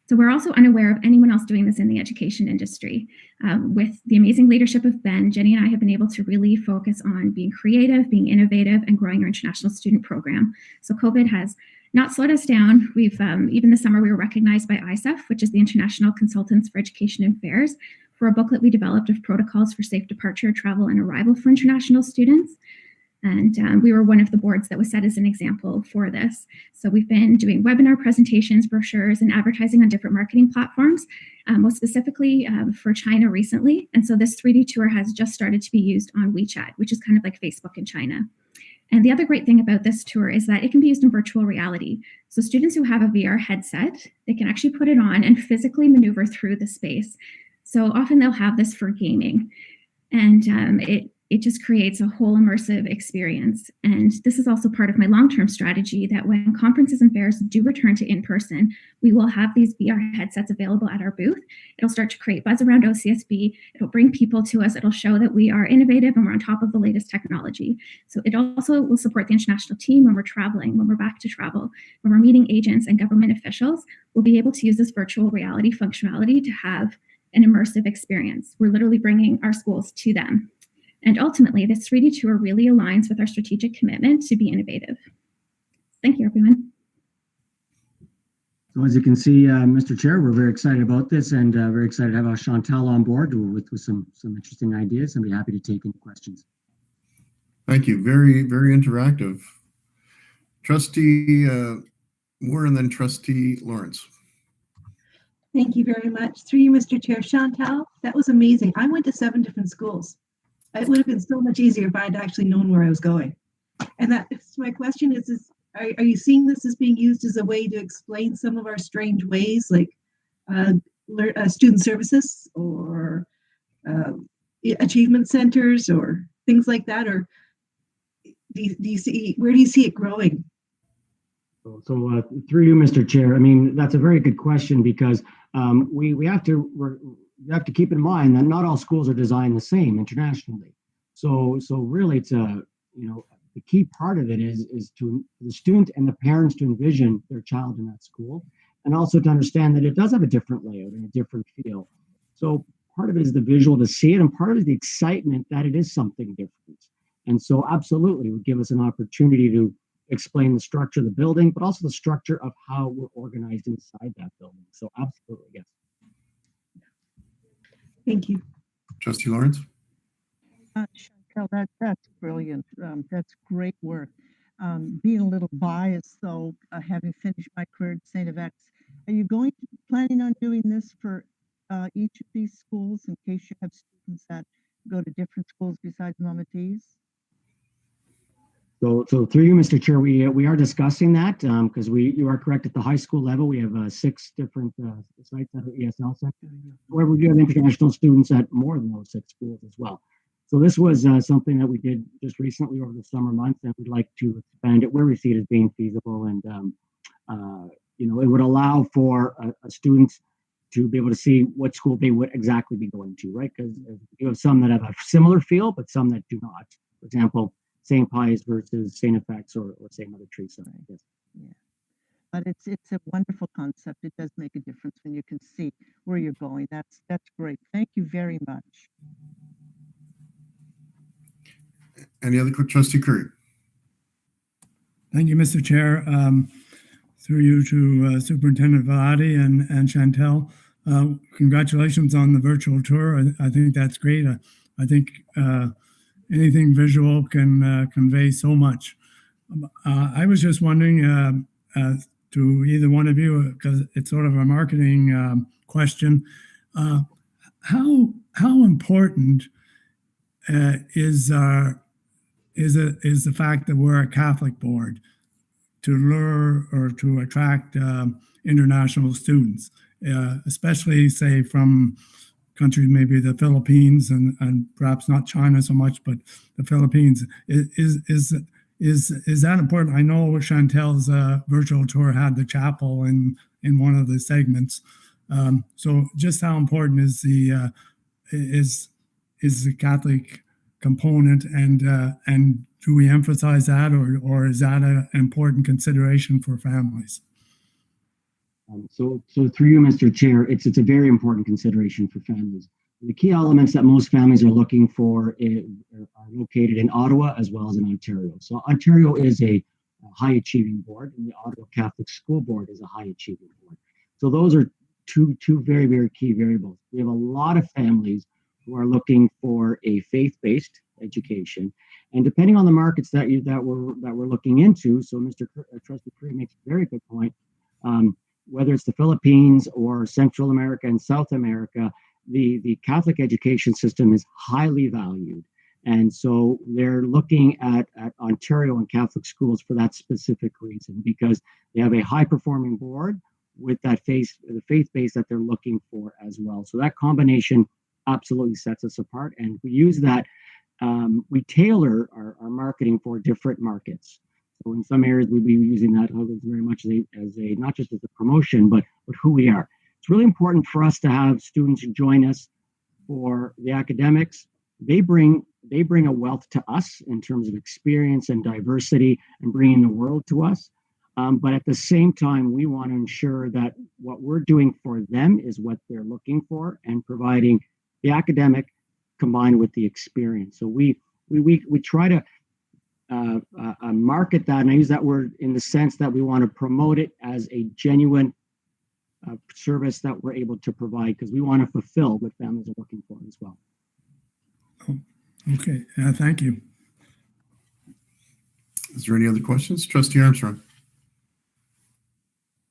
So we're also unaware of anyone else doing this in the education industry. With the amazing leadership of Ben, Jenny and I have been able to really focus on being creative, being innovative, and growing our international student program. So COVID has not slowed us down. We've even this summer we were recognized by ISEF, which is the International Consultants for Education Affairs, for a booklet we developed of protocols for safe departure, travel, and arrival for international students. And we were one of the boards that was set as an example for this. So we've been doing webinar presentations, brochures, and advertising on different marketing platforms, most specifically for China recently. And so this 3D tour has just started to be used on WeChat, which is kind of like Facebook in China. And the other great thing about this tour is that it can be used in virtual reality. So students who have a VR headset, they can actually put it on and physically maneuver through the space. So often they'll have this for gaming. And it just creates a whole immersive experience. And this is also part of my long-term strategy that when conferences and fairs do return to in-person, we will have these VR headsets available at our booth. It'll start to create buzz around OCSB. It'll bring people to us. It'll show that we are innovative and we're on top of the latest technology. So it also will support the international team when we're traveling, when we're back to travel, when we're meeting agents and government officials. We'll be able to use this virtual reality functionality to have an immersive experience. We're literally bringing our schools to them. And ultimately, this 3D tour really aligns with our strategic commitment to be innovative. Thank you, everyone. So as you can see, Mr. Chair, we're very excited about this and very excited to have Chantal on board with some interesting ideas, and be happy to take any questions. Thank you. Very, very interactive. Trustee Moore and then Trustee Lawrence. Thank you very much. Through you, Mr. Chair. Chantal, that was amazing. I went to 7 different schools. It would have been so much easier if I had actually known where I was going. And that's my question is are you seeing this as being used as a way to explain some of our strange ways, like student services or achievement centers or things like that? Or do you see, where do you see it growing? So through you, Mr. Chair, I mean, that's a very good question because we have to keep in mind that not all schools are designed the same internationally. So really, it's the key part of it is to the student and the parents to envision their child in that school, and also to understand that it does have a different layout and a different feel. So part of it is the visual to see it, and part of it is the excitement that it is something different. And so absolutely, it would give us an opportunity to explain the structure of the building, but also the structure of how we're organized inside that building. So absolutely, yes. Thank you. Trustee Lawrence? Chantal, that's brilliant. That's great work. Being a little biased, though, having finished my career at St. FX, are you planning on doing this for each of these schools in case you have students that go to different schools besides Mama T's? So through you, Mr. Chair, we are discussing that because you are correct. At the high school level, we have 6 different sites at our ESL sector. However, we do have international students at more than those 6 schools as well. So this was something that we did just recently over the summer months, and we'd like to expand it where we see it as being feasible. And it would allow for students to be able to see what school they would exactly be going to, right? Because you have some that have a similar feel, but some that do not. For example, St. Pius versus St. FX or St. Mother Teresa, I guess. Yeah, but it's a wonderful concept. It does make a difference when you can see where you're going. That's great. Thank you very much. Any other Trustee Curry? Thank you, Mr. Chair. Through you to Superintendent Velati and Chantal. Congratulations on the virtual tour. I think that's great. I think anything visual can convey so much. I was just wondering to either one of you, because it's sort of a marketing question, how important is the fact that we're a Catholic board to lure or to attract international students, especially say from countries, maybe the Philippines and perhaps not China so much, but the Philippines. Is that important? I know Chantal's virtual tour had the chapel in one of the segments. So just how important is the is the Catholic component, and do we emphasize that, or is that an important consideration for families? So through you, Mr. Chair, it's a very important consideration for families. The key elements that most families are looking for are located in Ottawa as well as in Ontario. So Ontario is a high achieving board, and the Ottawa Catholic School Board is a high achieving board. So those are two very, very key variables. We have a lot of families who are looking for a faith-based education, and depending on the markets that we're looking into. So Mr. Trustee Curry makes a very good point. Whether it's the Philippines or Central America and South America, the Catholic education system is highly valued. And so they're looking at Ontario and Catholic schools for that specific reason, because they have a high performing board with that faith base that they're looking for as well. So that combination absolutely sets us apart. And we use that, we tailor our marketing for different markets. So in some areas we'd be using that very much as a not just as a promotion, but who we are. It's really important for us to have students join us for the academics. They bring a wealth to us in terms of experience and diversity and bringing the world to us. But at the same time, we want to ensure that what we're doing for them is what they're looking for, and providing the academic combined with the experience. So we try to market that, and I use that word in the sense that we want to promote it as a genuine service that we're able to provide, because we want to fulfill what families are looking for as well. Okay, thank you. Is there any other questions? Trustee Armstrong.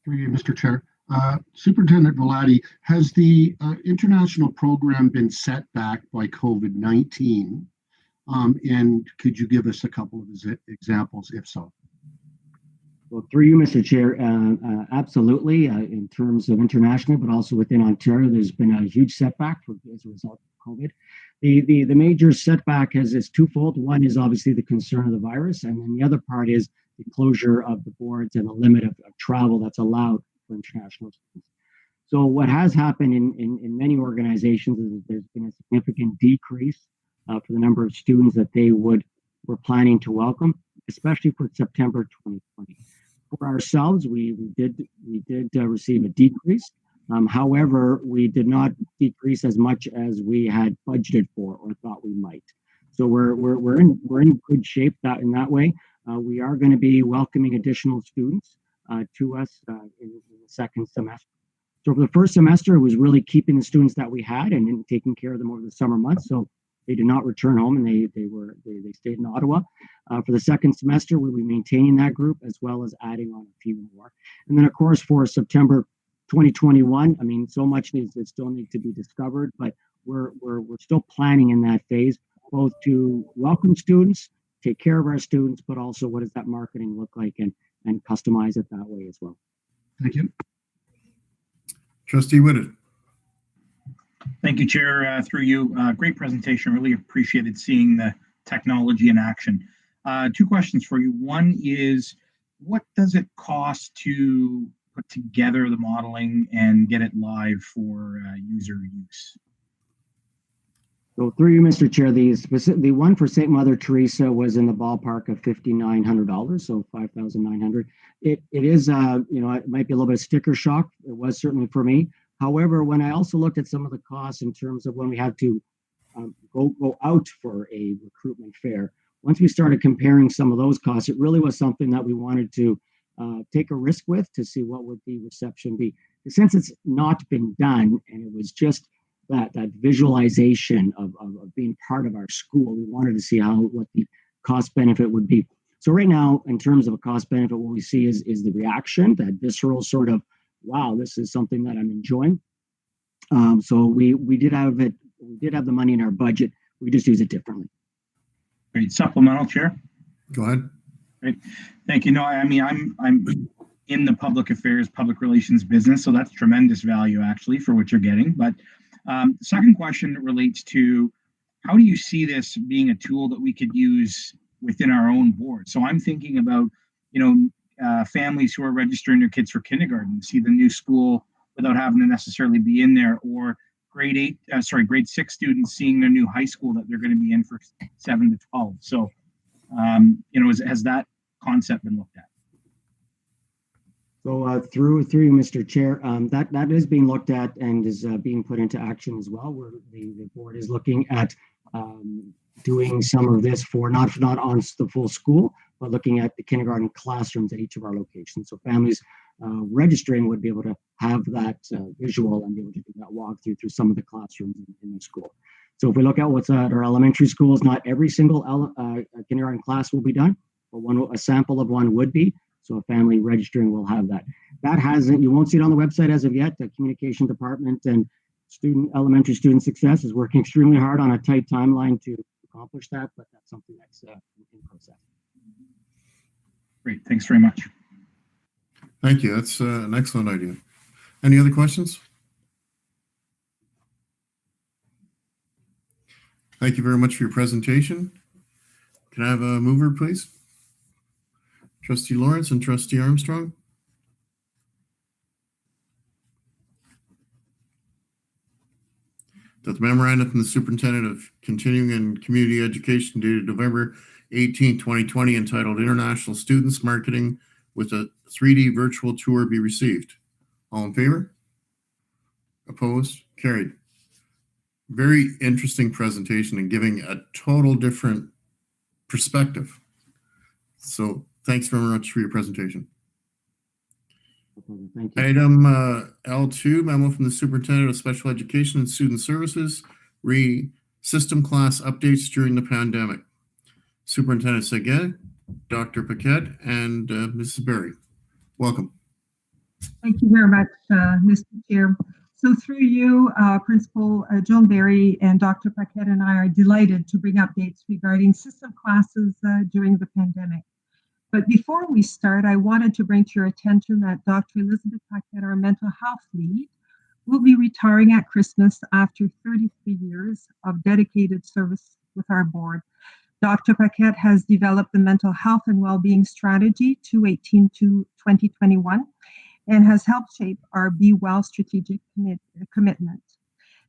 Through you, Mr. Chair. Superintendent Vladi, has the international program been set back by COVID-19? And could you give us a couple of examples, if so? Well, through you, Mr. Chair, absolutely. In terms of internationally, but also within Ontario, there's been a huge setback as a result of COVID. The major setback is twofold. One is obviously the concern of the virus, and then the other part is the closure of the boards and the limit of travel that's allowed for international students. So what has happened in many organizations is that there's been a significant decrease for the number of students that they were planning to welcome, especially for September 2020. For ourselves, we did receive a decrease. However, we did not decrease as much as we had budgeted for or thought we might. So we're in good shape in that way. We are going to be welcoming additional students to us in the second semester. So for the first semester, it was really keeping the students that we had and taking care of them over the summer months. So they did not return home, and they stayed in Ottawa. For the second semester, we'll be maintaining that group as well as adding on a few more. And then, of course, for September 2021, I mean, so much still needs to be discovered, but we're still planning in that phase, both to welcome students, take care of our students, but also what does that marketing look like, and customize it that way as well. Thank you. Trustee Whitted. Thank you, Chair. Through you, great presentation. Really appreciated seeing the technology in action. Two questions for you. One is, what does it cost to put together the modeling and get it live for user use? So through you, Mr. Chair, the one for St. Mother Teresa was in the ballpark of $5,900, so $5,900. It is, it might be a little bit of sticker shock. It was certainly for me. However, when I also looked at some of the costs in terms of when we had to go out for a recruitment fair, once we started comparing some of those costs, it really was something that we wanted to take a risk with to see what would the reception be. Since it's not been done, and it was just that visualization of being part of our school, we wanted to see what the cost benefit would be. So right now, in terms of a cost benefit, what we see is the reaction, that visceral sort of, wow, this is something that I'm enjoying. So we did have it. We did have the money in our budget. We just use it differently. Great. Supplemental, Chair. Go ahead. Great. Thank you. No, I mean, I'm in the public affairs, public relations business, so that's tremendous value actually for what you're getting. But second question relates to, how do you see this being a tool that we could use within our own board? So I'm thinking about, families who are registering their kids for kindergarten, see the new school without having to necessarily be in there, or grade 6 students seeing their new high school that they're going to be in for 7 to 12. So, has that concept been looked at? So through you, Mr. Chair, that is being looked at and is being put into action as well. Where the board is looking at doing some of this for not on the full school, but looking at the kindergarten classrooms at each of our locations. So families registering would be able to have that visual and be able to do that walkthrough through some of the classrooms in the school. So if we look at what's at our elementary schools, not every single kindergarten class will be done, but a sample of one would be. So a family registering will have that. That hasn't, you won't see it on the website as of yet. The communication department and elementary student success is working extremely hard on a tight timeline to accomplish that, but that's something that's in process. Great, thanks very much. Thank you. That's an excellent idea. Any other questions? Thank you very much for your presentation. Can I have a mover, please? Trustee Lawrence and Trustee Armstrong. That the memorandum from the Superintendent of Continuing and Community Education dated November 18, 2020, entitled International Students Marketing with a 3D Virtual Tour be received. All in favor? Opposed? Carried. Very interesting presentation and giving a total different perspective. So thanks very much for your presentation. Thank you. Item L2, memo from the Superintendent of Special Education and Student Services, system class updates during the pandemic. Superintendent Seguin, Dr. Paquette, and Mrs. Berry. Welcome. Thank you very much, Mr. Chair. So through you, Principal Joan Berry and Dr. Paquette and I are delighted to bring updates regarding system classes during the pandemic. But before we start, I wanted to bring to your attention that Dr. Elizabeth Paquette, our mental health lead, will be retiring at Christmas after 33 years of dedicated service with our board. Dr. Paquette has developed the Mental Health and Wellbeing Strategy 2018 to 2021 and has helped shape our Be Well strategic commitment.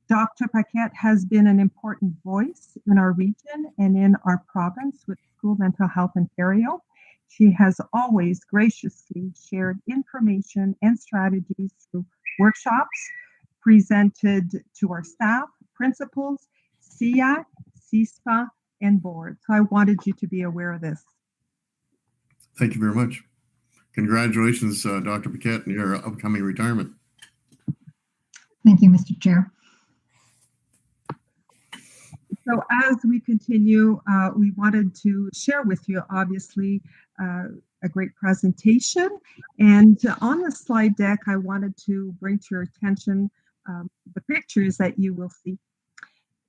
Dr. Paquette has been an important voice in our region and in our province with School Mental Health Ontario. She has always graciously shared information and strategies through workshops presented to our staff, principals, SEAC, CSPA, and board. So I wanted you to be aware of this. Thank you very much. Congratulations, Dr. Paquette, on your upcoming retirement. Thank you, Mr. Chair. So as we continue, we wanted to share with you, obviously, a great presentation. And on the slide deck, I wanted to bring to your attention the pictures that you will see.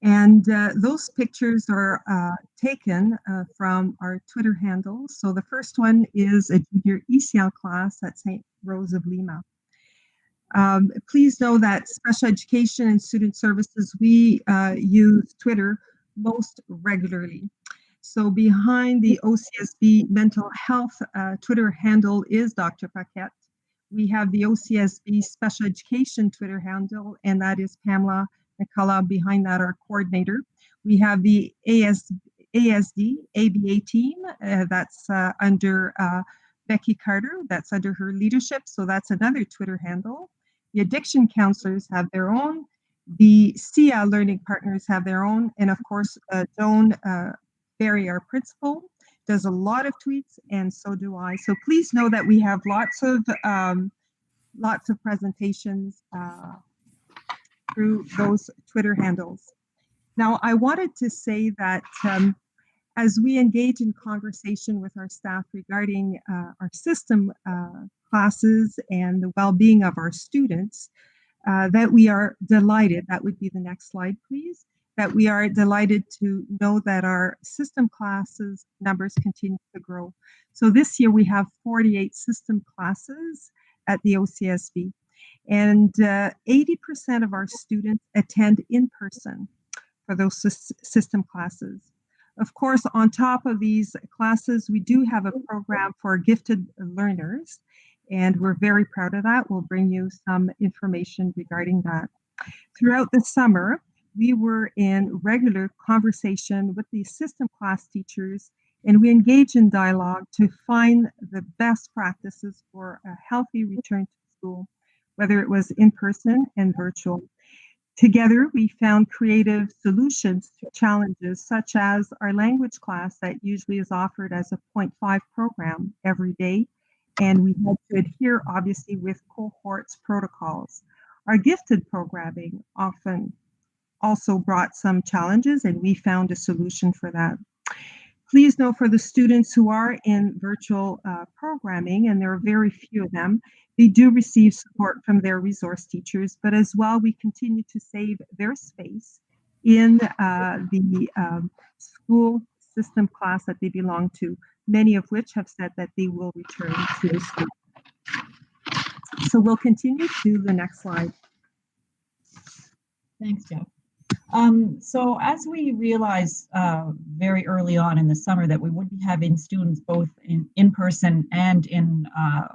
And those pictures are taken from our Twitter handles. So the first one is a junior ECL class at St. Rose of Lima. Please know that Special Education and Student Services, we use Twitter most regularly. So behind the OCSB mental health Twitter handle is Dr. Paquette. We have the OCSB Special Education Twitter handle, and that is Pamela McCullough, behind that, our coordinator. We have the ASD ABA team, that's under Becky Carter, that's under her leadership, so that's another Twitter handle. The addiction counselors have their own, the SIA learning partners have their own, and of course, Joan Berry, our principal, does a lot of tweets, and so do I. So please know that we have lots of presentations through those Twitter handles. Now, I wanted to say that as we engage in conversation with our staff regarding our system classes and the well-being of our students, that we are delighted, that would be the next slide, please, that we are delighted to know that our system classes numbers continue to grow. So this year we have 48 system classes at the OCSB. And 80% of our students attend in person for those system classes. Of course, on top of these classes, we do have a program for gifted learners, and we're very proud of that. We'll bring you some information regarding that. Throughout the summer, we were in regular conversation with the system class teachers, and we engaged in dialogue to find the best practices for a healthy return to school, whether it was in person and virtual. Together, we found creative solutions to challenges such as our language class that usually is offered as a 0.5 program every day, and we had to adhere obviously with cohorts protocols. Our gifted programming often also brought some challenges, and we found a solution for that. Please know for the students who are in virtual programming, and there are very few of them, they do receive support from their resource teachers, but as well, we continue to save their space in the school system class that they belong to, many of which have said that they will return to the school. So we'll continue to the next slide. Thanks, Jeff. So as we realized very early on in the summer that we would be having students both in person and in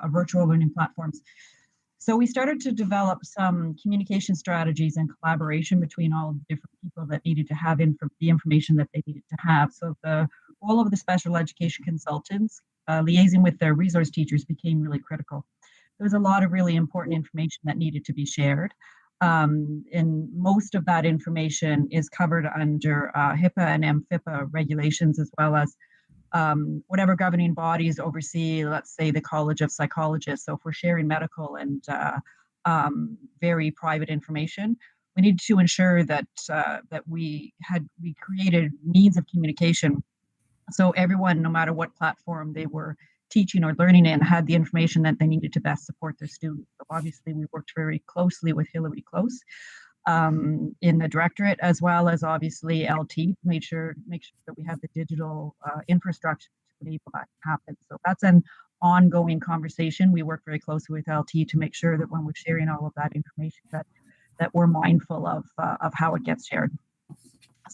virtual learning platforms, so we started to develop some communication strategies and collaboration between all the different people that needed to have the information that they needed to have. So the role of the special education consultants liaising with their resource teachers became really critical. There was a lot of really important information that needed to be shared. And most of that information is covered under HIPAA and MFIPA regulations, as well as whatever governing bodies oversee, let's say, the College of Psychologists. So if we're sharing medical and very private information, we need to ensure that we created means of communication, so everyone, no matter what platform they were teaching or learning in, had the information that they needed to best support their students. So obviously, we worked very closely with Hillary Close in the directorate, as well as obviously LT, to make sure that we have the digital infrastructure to enable that to happen. So that's an ongoing conversation. We work very closely with LT to make sure that when we're sharing all of that information, that we're mindful of how it gets shared.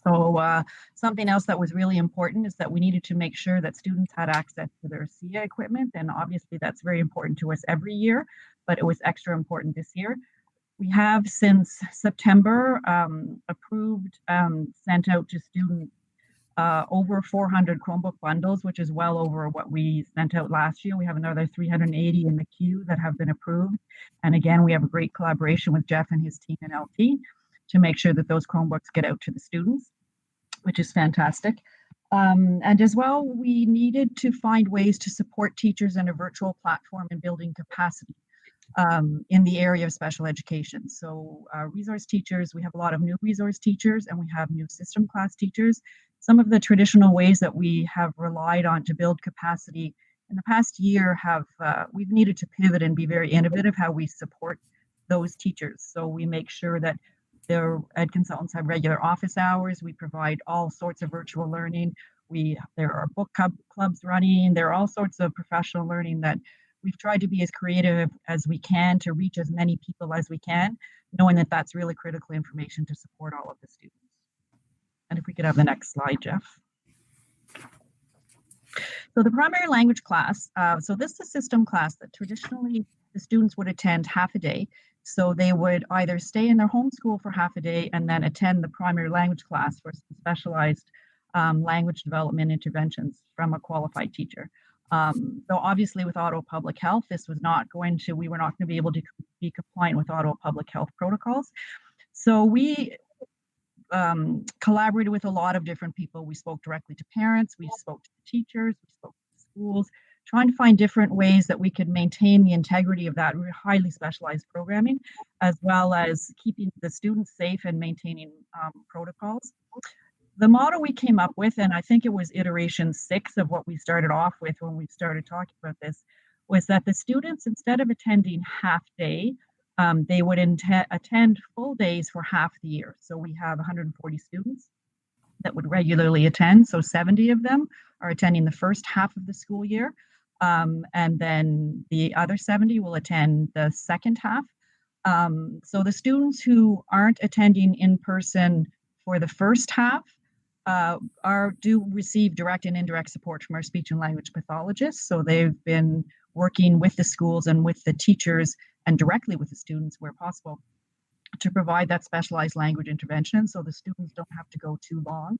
So something else that was really important is that we needed to make sure that students had access to their SIA equipment. And obviously that's very important to us every year, but it was extra important this year. We have since September approved, sent out to students over 400 Chromebook bundles, which is well over what we sent out last year. We have another 380 in the queue that have been approved. And again, we have a great collaboration with Jeff and his team in LT to make sure that those Chromebooks get out to the students, which is fantastic. And as well, we needed to find ways to support teachers in a virtual platform and building capacity in the area of special education. So resource teachers, we have a lot of new resource teachers and we have new system class teachers. Some of the traditional ways that we have relied on to build capacity in the past year we've needed to pivot and be very innovative how we support those teachers. So we make sure that their ed consultants have regular office hours. We provide all sorts of virtual learning. There are book clubs running. There are all sorts of professional learning that we've tried to be as creative as we can to reach as many people as we can, knowing that that's really critical information to support all of the students. And if we could have the next slide, Jeff. So the primary language class, so this is a system class that traditionally the students would attend half a day. So they would either stay in their home school for half a day and then attend the primary language class for some specialized language development interventions from a qualified teacher. So obviously with Ottawa Public Health, we were not going to be able to be compliant with Ottawa Public Health protocols. So we collaborated with a lot of different people. We spoke directly to parents, we spoke to teachers, we spoke to schools, trying to find different ways that we could maintain the integrity of that highly specialized programming, as well as keeping the students safe and maintaining protocols. The model we came up with, and I think it was iteration 6 of what we started off with when we started talking about this, was that the students, instead of attending half day, they would attend full days for half the year. So we have 140 students that would regularly attend. So 70 of them are attending the first half of the school year. And then the other 70 will attend the second half. So the students who aren't attending in person for the first half do receive direct and indirect support from our speech and language pathologists. So they've been working with the schools and with the teachers and directly with the students where possible to provide that specialized language intervention so the students don't have to go too long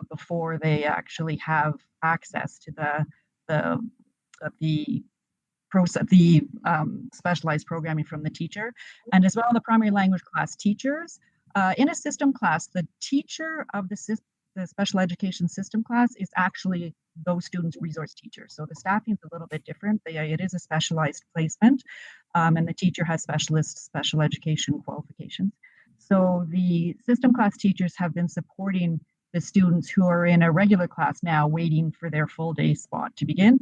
before they actually have access to the specialized programming from the teacher, and as well the primary language class teachers. In a system class, the teacher of the special education system class is actually those students' resource teachers. So the staffing is a little bit different. It is a specialized placement, and the teacher has special education qualifications. So the system class teachers have been supporting the students who are in a regular class now, waiting for their full day spot to begin,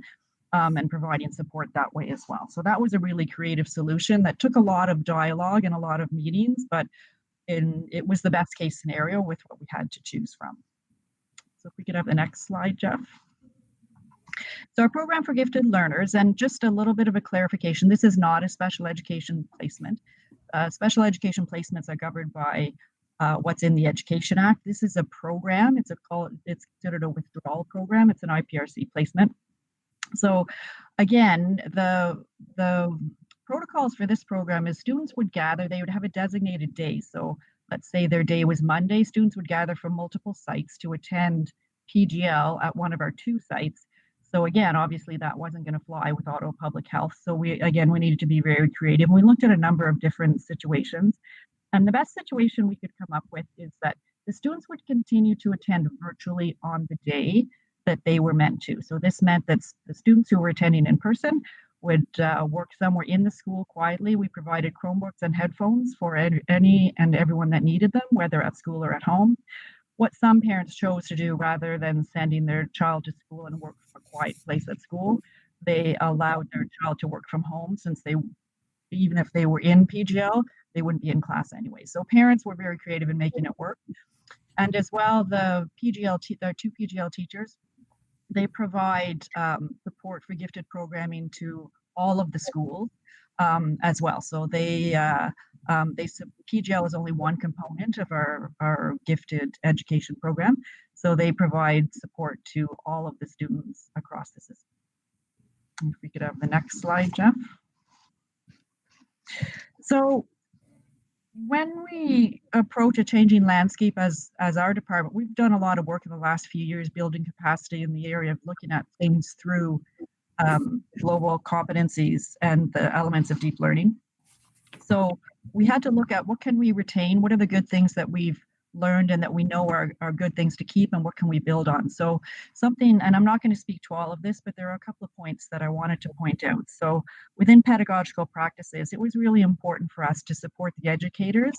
and providing support that way as well. So that was a really creative solution that took a lot of dialogue and a lot of meetings, but it was the best case scenario with what we had to choose from. So if we could have the next slide, Jeff. So our program for gifted learners, and just a little bit of a clarification, this is not a special education placement. Special education placements are governed by what's in the Education Act. This is a program. It's considered a withdrawal program. It's an IPRC placement. So again, the protocols for this program is students would gather, they would have a designated day. So let's say their day was Monday, students would gather from multiple sites to attend PGL at one of our 2 sites. So again, obviously that wasn't going to fly with Ottawa Public Health. So we needed to be very creative. We looked at a number of different situations, and the best situation we could come up with is that the students would continue to attend virtually on the day that they were meant to. So this meant that the students who were attending in person would work somewhere in the school quietly. We provided Chromebooks and headphones for any and everyone that needed them, whether at school or at home. What some parents chose to do, rather than sending their child to school and work from a quiet place at school, they allowed their child to work from home, since even if they were in PGL, they wouldn't be in class anyway. So parents were very creative in making it work. And as well, the 2 PGL teachers, they provide support for gifted programming to all of the schools as well. So PGL is only one component of our gifted education program. So they provide support to all of the students across the system. If we could have the next slide, Jeff. So when we approach a changing landscape as our department, we've done a lot of work in the last few years building capacity in the area of looking at things through global competencies and the elements of deep learning. So we had to look at what can we retain, what are the good things that we've learned and that we know are good things to keep, and what can we build on. So something, and I'm not going to speak to all of this, but there are a couple of points that I wanted to point out. So within pedagogical practices, it was really important for us to support the educators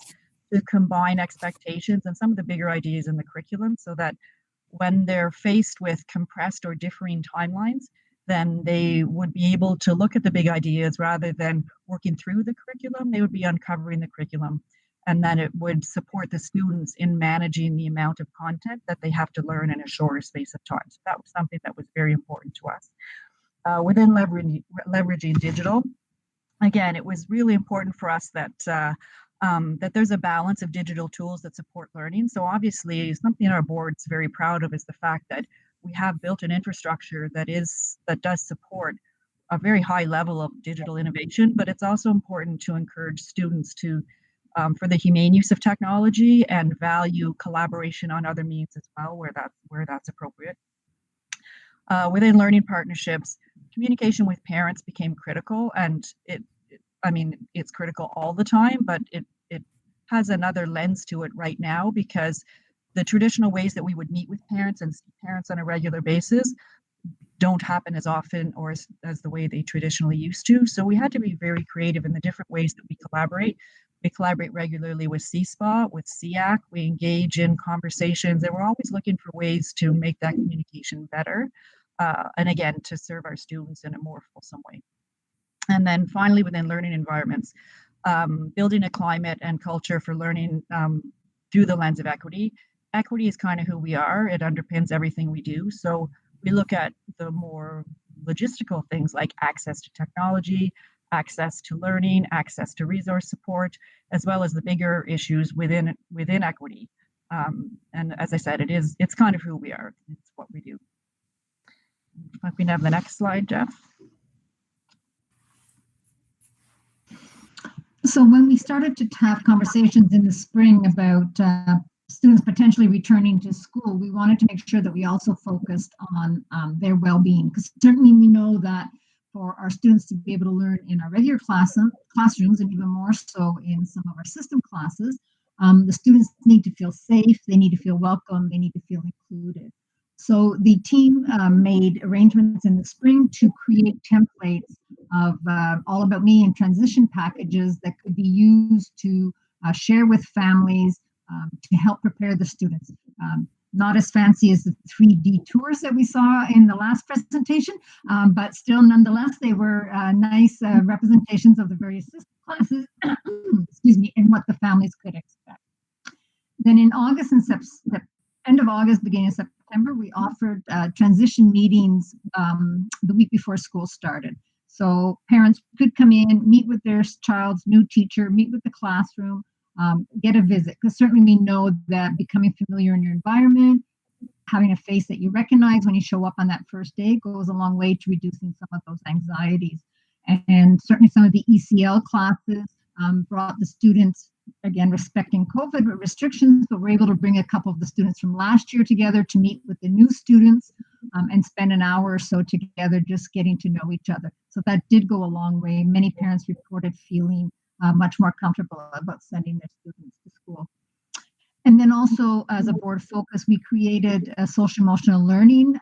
to combine expectations and some of the bigger ideas in the curriculum, so that when they're faced with compressed or differing timelines, then they would be able to look at the big ideas rather than working through the curriculum. They would be uncovering the curriculum, and then it would support the students in managing the amount of content that they have to learn in a shorter space of time. So that was something that was very important to us. Within leveraging digital, again, it was really important for us that that there's a balance of digital tools that support learning. So obviously, something our board's very proud of is the fact that we have built an infrastructure that does support a very high level of digital innovation, but it's also important to encourage students to for the humane use of technology and value collaboration on other means as well, where that's appropriate. Within learning partnerships, communication with parents became critical, and it's critical all the time, but it has another lens to it right now, because the traditional ways that we would meet with parents and see parents on a regular basis don't happen as often or as the way they traditionally used to. So we had to be very creative in the different ways that we collaborate. We collaborate regularly with CSPA, with SEAC. We engage in conversations, and we're always looking for ways to make that communication better. And again, to serve our students in a more fulsome way. And then finally, within learning environments, building a climate and culture for learning through the lens of equity. Equity is kind of who we are. It underpins everything we do. So we look at the more logistical things like access to technology, access to learning, access to resource support, as well as the bigger issues within equity. And as I said, it's kind of who we are. It's what we do. If we can have the next slide, Jeff. So when we started to have conversations in the spring about students potentially returning to school, we wanted to make sure that we also focused on their well-being, because certainly we know that for our students to be able to learn in our regular classrooms, and even more so in some of our system classes, the students need to feel safe, they need to feel welcome, they need to feel included. So the team made arrangements in the spring to create templates of All About Me and transition packages that could be used to share with families to help prepare the students. Not as fancy as the 3D tours that we saw in the last presentation, but still nonetheless, they were nice representations of the various system classes, excuse me, and what the families could expect. Then in August and end of August, beginning of September, we offered transition meetings the week before school started. So parents could come in, meet with their child's new teacher, meet with the classroom, get a visit, because certainly we know that becoming familiar in your environment, having a face that you recognize when you show up on that first day goes a long way to reducing some of those anxieties. And certainly some of the ECL classes brought the students, again, respecting COVID restrictions, but we're able to bring a couple of the students from last year together to meet with the new students and spend an hour or so together just getting to know each other. So that did go a long way. Many parents reported feeling much more comfortable about sending their students to school. And then also, as a board focus, we created social emotional learning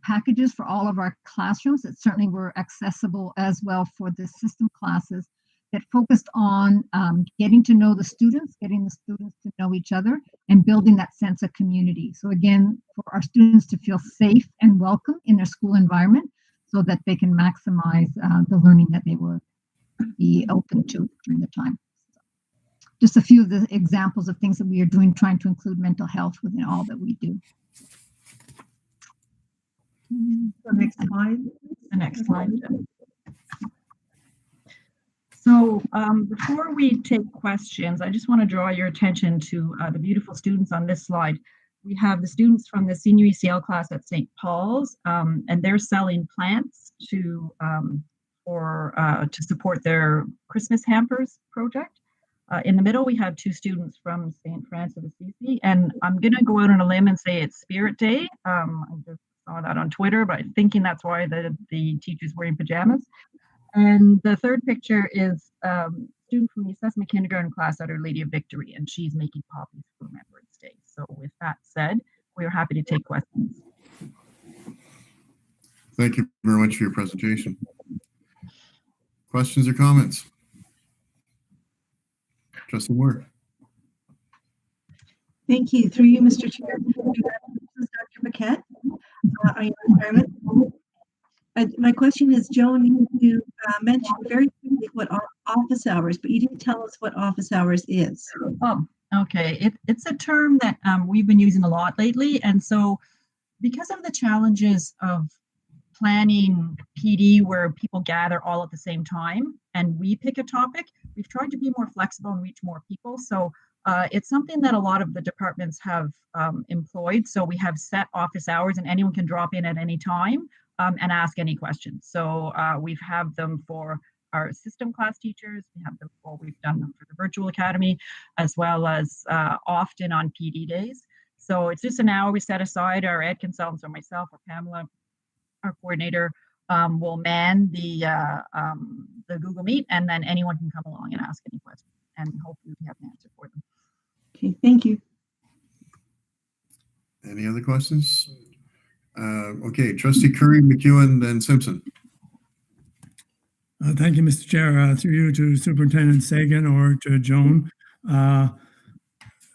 packages for all of our classrooms that certainly were accessible as well for the system classes, that focused on getting to know the students, getting the students to know each other, and building that sense of community. So again, for our students to feel safe and welcome in their school environment so that they can maximize the learning that they will be open to during the time. Just a few of the examples of things that we are doing, trying to include mental health within all that we do. The next slide. The next slide. So before we take questions, I just want to draw your attention to the beautiful students on this slide. We have the students from the senior ECL class at St. Paul's, and they're selling plants to support their Christmas hampers project. In the middle, we have two students from St. Francis of Assisi, and I'm going to go out on a limb and say it's Spirit Day. I just saw that on Twitter, but I'm thinking that's why the teacher's wearing pajamas. And the third picture is a student from the assessment kindergarten class at Our Lady of Victory, and she's making poppies for Remembrance Day. So with that said, we are happy to take questions. Thank you very much for your presentation. Questions or comments? Trustee Moore. Thank you. Through you, Mr. Chair. This is Dr. Paquette. My question is, Joan, you mentioned very quickly what office hours, but you didn't tell us what office hours is. Oh, okay. It's a term that we've been using a lot lately. And so because of the challenges of planning PD where people gather all at the same time and we pick a topic, we've tried to be more flexible and reach more people. So it's something that a lot of the departments have employed. So we have set office hours and anyone can drop in at any time and ask any questions. So we've had them for our system class teachers, we've done them for the virtual academy, as well as often on PD days. So it's just an hour we set aside. Our ed consultants, or myself or Pamela, our coordinator, will man the Google Meet, and then anyone can come along and ask any questions, and hopefully we have an answer for them. Okay, thank you. Any other questions? Okay, Trustee Curry, McEwen, then Simpson. Thank you, Mr. Chair. Through you to Superintendent Sagan or to Joan. And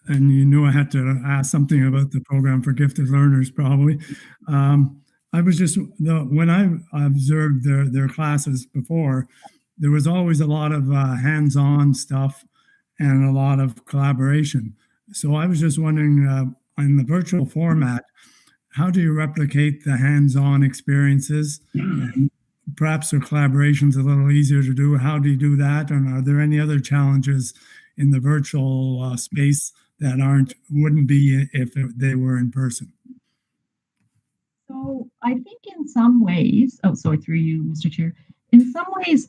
you knew I had to ask something about the program for gifted learners, probably. I was just, when I observed their classes before, there was always a lot of hands-on stuff and a lot of collaboration. So I was just wondering, in the virtual format, how do you replicate the hands-on experiences? And perhaps the collaboration's a little easier to do. How do you do that? And are there any other challenges in the virtual space that wouldn't be if they were in person? So I think in some ways, through you, Mr. Chair, in some ways,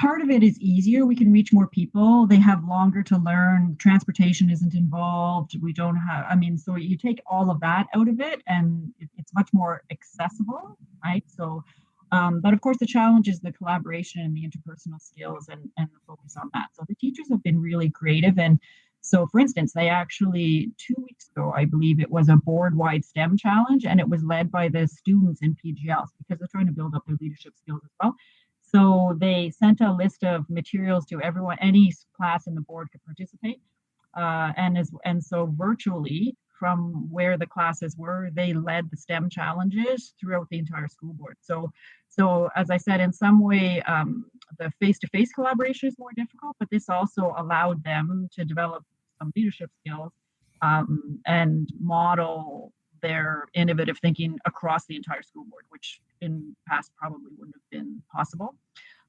part of it is easier. We can reach more people. They have longer to learn. Transportation isn't involved. We don't have, I mean, so you take all of that out of it and it's much more accessible, right? So, but of course the challenge is the collaboration and the interpersonal skills and the focus on that. So the teachers have been really creative. And so for instance, they actually 2 weeks ago, I believe it was a board-wide STEM challenge, and it was led by the students in PGLs because they're trying to build up their leadership skills as well. So they sent a list of materials to everyone, any class in the board could participate. And so virtually from where the classes were, they led the STEM challenges throughout the entire school board. So as I said, in some way, the face-to-face collaboration is more difficult, but this also allowed them to develop some leadership skills and model their innovative thinking across the entire school board, which in past probably wouldn't have been possible.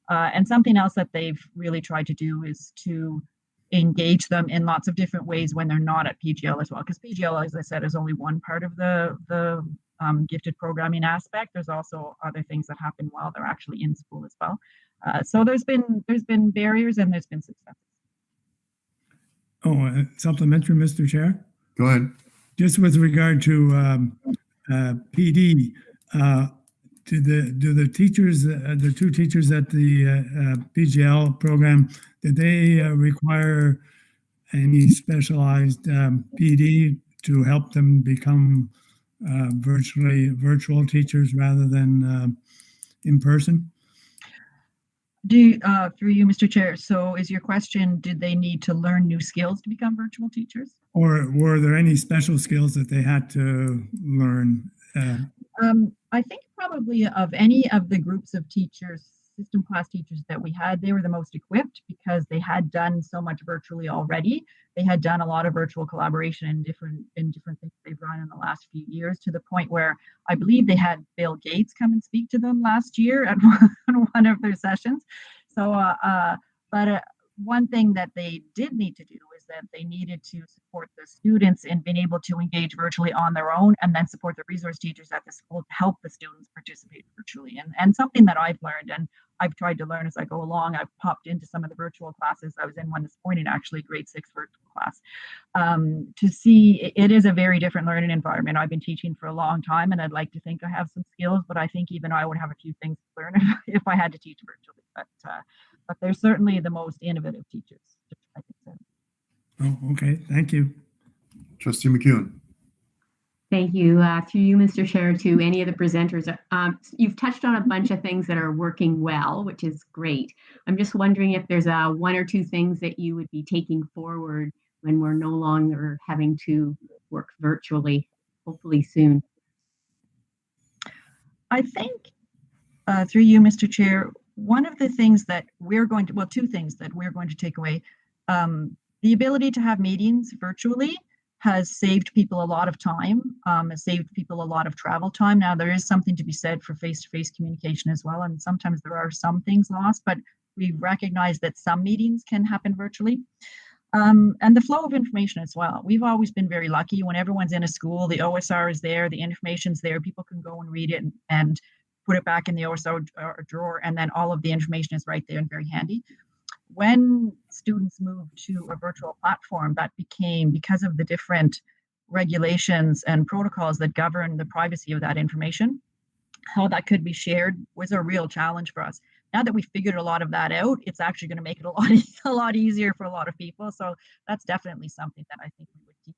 And something else that they've really tried to do is to engage them in lots of different ways when they're not at PGL as well. Because PGL, as I said, is only one part of the gifted programming aspect. There's also other things that happen while they're actually in school as well. So there's been barriers and there's been successes. Oh, supplementary, Mr. Chair? Go ahead. Just with regard to PD, do the teachers, the two teachers at the PGL program, did they require any specialized PD to help them become virtual teachers rather than in person? Through you, Mr. Chair. So is your question, did they need to learn new skills to become virtual teachers? Or were there any special skills that they had to learn? I think probably of any of the groups of teachers, system class teachers that we had, they were the most equipped because they had done so much virtually already. They had done a lot of virtual collaboration in different things they've run in the last few years, to the point where I believe they had Bill Gates come and speak to them last year at one of their sessions. So, but one thing that they did need to do is that they needed to support the students in being able to engage virtually on their own, and then support the resource teachers at the school to help the students participate virtually. And something that I've learned, and I've tried to learn as I go along, I've popped into some of the virtual classes. I was in one this morning, actually, grade 6 virtual class, to see it is a very different learning environment. I've been teaching for a long time, and I'd like to think I have some skills, but I think even I would have a few things to learn if I had to teach virtually. But they're certainly the most innovative teachers, I think so. Oh, okay. Thank you. Trustee McEwen. Thank you. Through you, Mr. Chair, to any of the presenters. You've touched on a bunch of things that are working well, which is great. I'm just wondering if there's one or two things that you would be taking forward when we're no longer having to work virtually, hopefully soon. I think, through you, Mr. Chair, one of the things that we're going to, well, two things that we're going to take away, the ability to have meetings virtually has saved people a lot of time, has saved people a lot of travel time. Now, there is something to be said for face-to-face communication as well, and sometimes there are some things lost, but we recognize that some meetings can happen virtually. And the flow of information as well. We've always been very lucky when everyone's in a school, the OSR is there, the information's there, people can go and read it and put it back in the OSR drawer, and then all of the information is right there and very handy. When students moved to a virtual platform, that became, because of the different regulations and protocols that govern the privacy of that information, how that could be shared was a real challenge for us. Now that we figured a lot of that out, it's actually going to make it a lot easier for a lot of people. So that's definitely something that I think we would keep.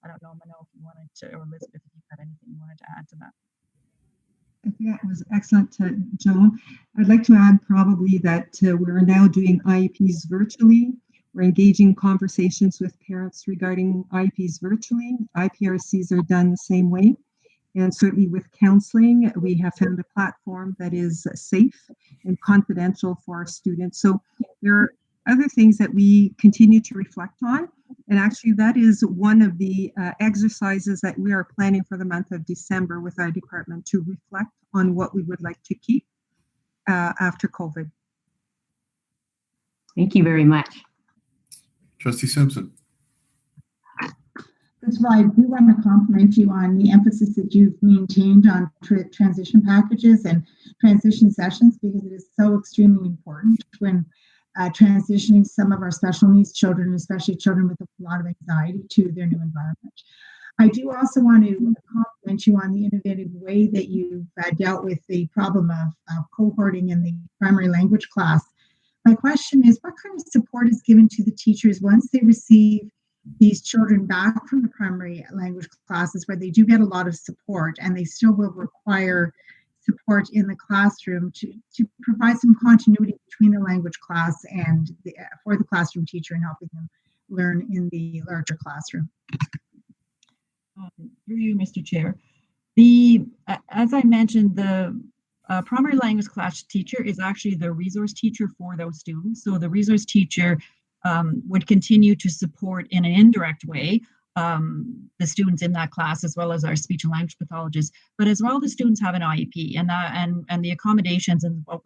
I don't know, Mano, if you wanted to, or Elizabeth, if you had anything you wanted to add to that. I think that was excellent, Joan. I'd like to add probably that we're now doing IEPs virtually. We're engaging conversations with parents regarding IEPs virtually. IPRCs are done the same way. And certainly with counseling, we have found a platform that is safe and confidential for our students. So there are other things that we continue to reflect on. And actually, that is one of the exercises that we are planning for the month of December with our department, to reflect on what we would like to keep after COVID. Thank you very much. Trustee Simpson. First of all, I do want to compliment you on the emphasis that you've maintained on transition packages and transition sessions, because it is so extremely important when transitioning some of our special needs children, especially children with a lot of anxiety, to their new environment. I do also want to compliment you on the innovative way that you've dealt with the problem of cohorting in the primary language class. My question is, what kind of support is given to the teachers once they receive these children back from the primary language classes, where they do get a lot of support and they still will require support in the classroom to provide some continuity between the language class and for the classroom teacher and helping them learn in the larger classroom? Through you, Mr. Chair. As I mentioned, the primary language class teacher is actually the resource teacher for those students. So the resource teacher would continue to support in an indirect way the students in that class, as well as our speech and language pathologists. But as well, the students have an IEP, and the accommodations and what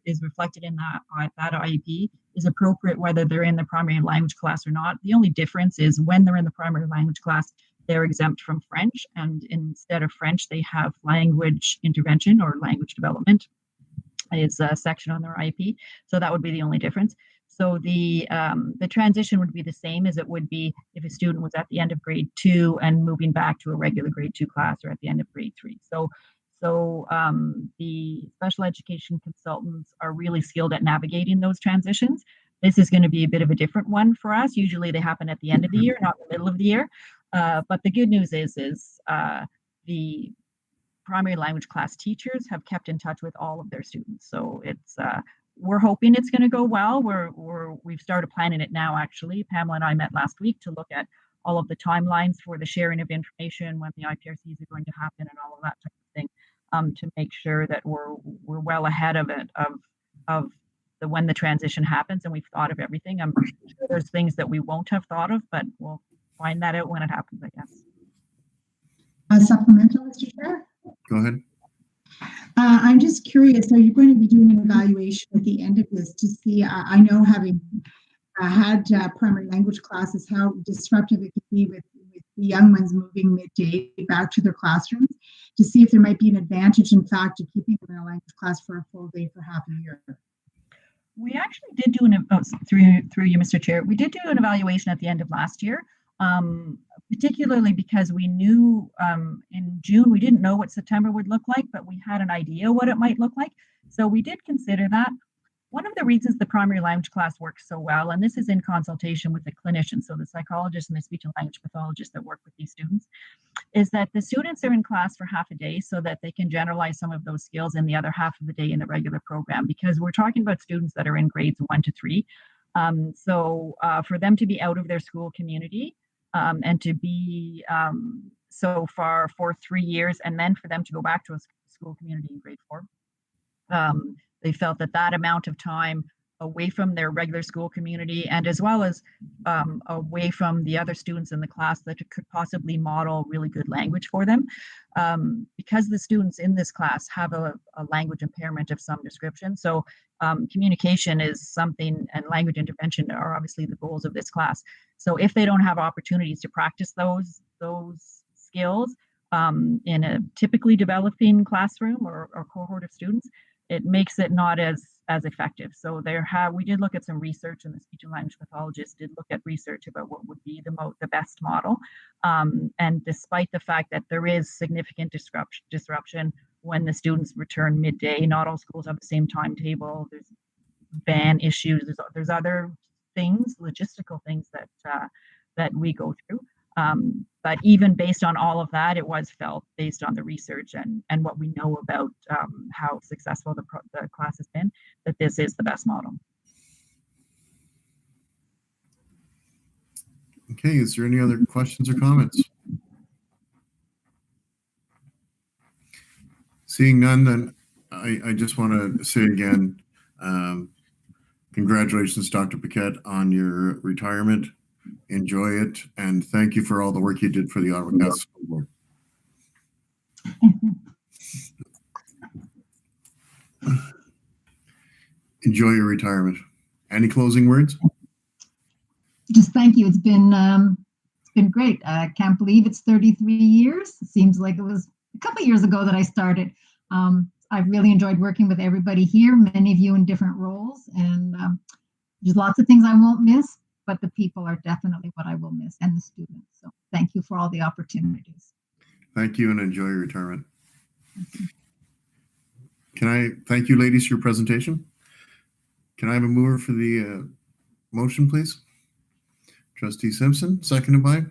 is reflected in that IEP is appropriate whether they're in the primary language class or not. The only difference is when they're in the primary language class, they're exempt from French, and instead of French, they have language intervention or language development is a section on their IEP. So that would be the only difference. So the transition would be the same as it would be if a student was at the end of grade 2 and moving back to a regular grade 2 class, or at the end of grade 3. So the special education consultants are really skilled at navigating those transitions. This is going to be a bit of a different one for us. Usually they happen at the end of the year, not the middle of the year. But the good news is the primary language class teachers have kept in touch with all of their students. So it's we're hoping it's going to go well. We've started planning it now, actually. Pamela and I met last week to look at all of the timelines for the sharing of information, when the IPRCs are going to happen, and all of that type of thing, to make sure that we're well ahead of it, of when the transition happens, and we've thought of everything. I'm sure there's things that we won't have thought of, but we'll find that out when it happens, I guess. Supplemental, Mr. Chair? Go ahead. I'm just curious, are you going to be doing an evaluation at the end of this to see, I know having had primary language classes, how disruptive it could be with the young ones moving midday back to their classrooms, to see if there might be an advantage, in fact, of keeping them in a language class for a full day for half a year. We actually did do through you, Mr. Chair, we did do an evaluation at the end of last year. Particularly because we knew in June, we didn't know what September would look like, but we had an idea what it might look like. So we did consider that. One of the reasons the primary language class works so well, and this is in consultation with the clinicians, so the psychologists and the speech and language pathologists that work with these students, is that the students are in class for half a day so that they can generalize some of those skills in the other half of the day in the regular program, because we're talking about students that are in grades 1 to 3. So for them to be out of their school community, and to be so far for 3 years, and then for them to go back to a school community in grade 4. They felt that amount of time away from their regular school community, and as well as away from the other students in the class that could possibly model really good language for them. Because the students in this class have a language impairment of some description. So communication is something, and language intervention are obviously the goals of this class. So if they don't have opportunities to practice those skills in a typically developing classroom or cohort of students, it makes it not as effective. So we did look at some research, and the speech and language pathologists did look at research about what would be the best model. And despite the fact that there is significant disruption when the students return midday, not all schools have the same timetable. There's van issues. There's other things, logistical things that we go through. But even based on all of that, it was felt, based on the research and what we know about how successful the class has been, that this is the best model. Okay, is there any other questions or comments? Seeing none, then I just want to say again, congratulations, Dr. Paquette, on your retirement. Enjoy it, and thank you for all the work you did for the Ottawa Catholic School Board. Enjoy your retirement. Any closing words? Just thank you. It's been been great. I can't believe it's 33 years. It seems like it was a couple of years ago that I started. I've really enjoyed working with everybody here, many of you in different roles, and there's lots of things I won't miss, but the people are definitely what I will miss, and the students. So thank you for all the opportunities. Thank you and enjoy your retirement. Can I thank you, ladies, for your presentation? Can I have a mover for the motion, please? Trustee Simpson, seconded by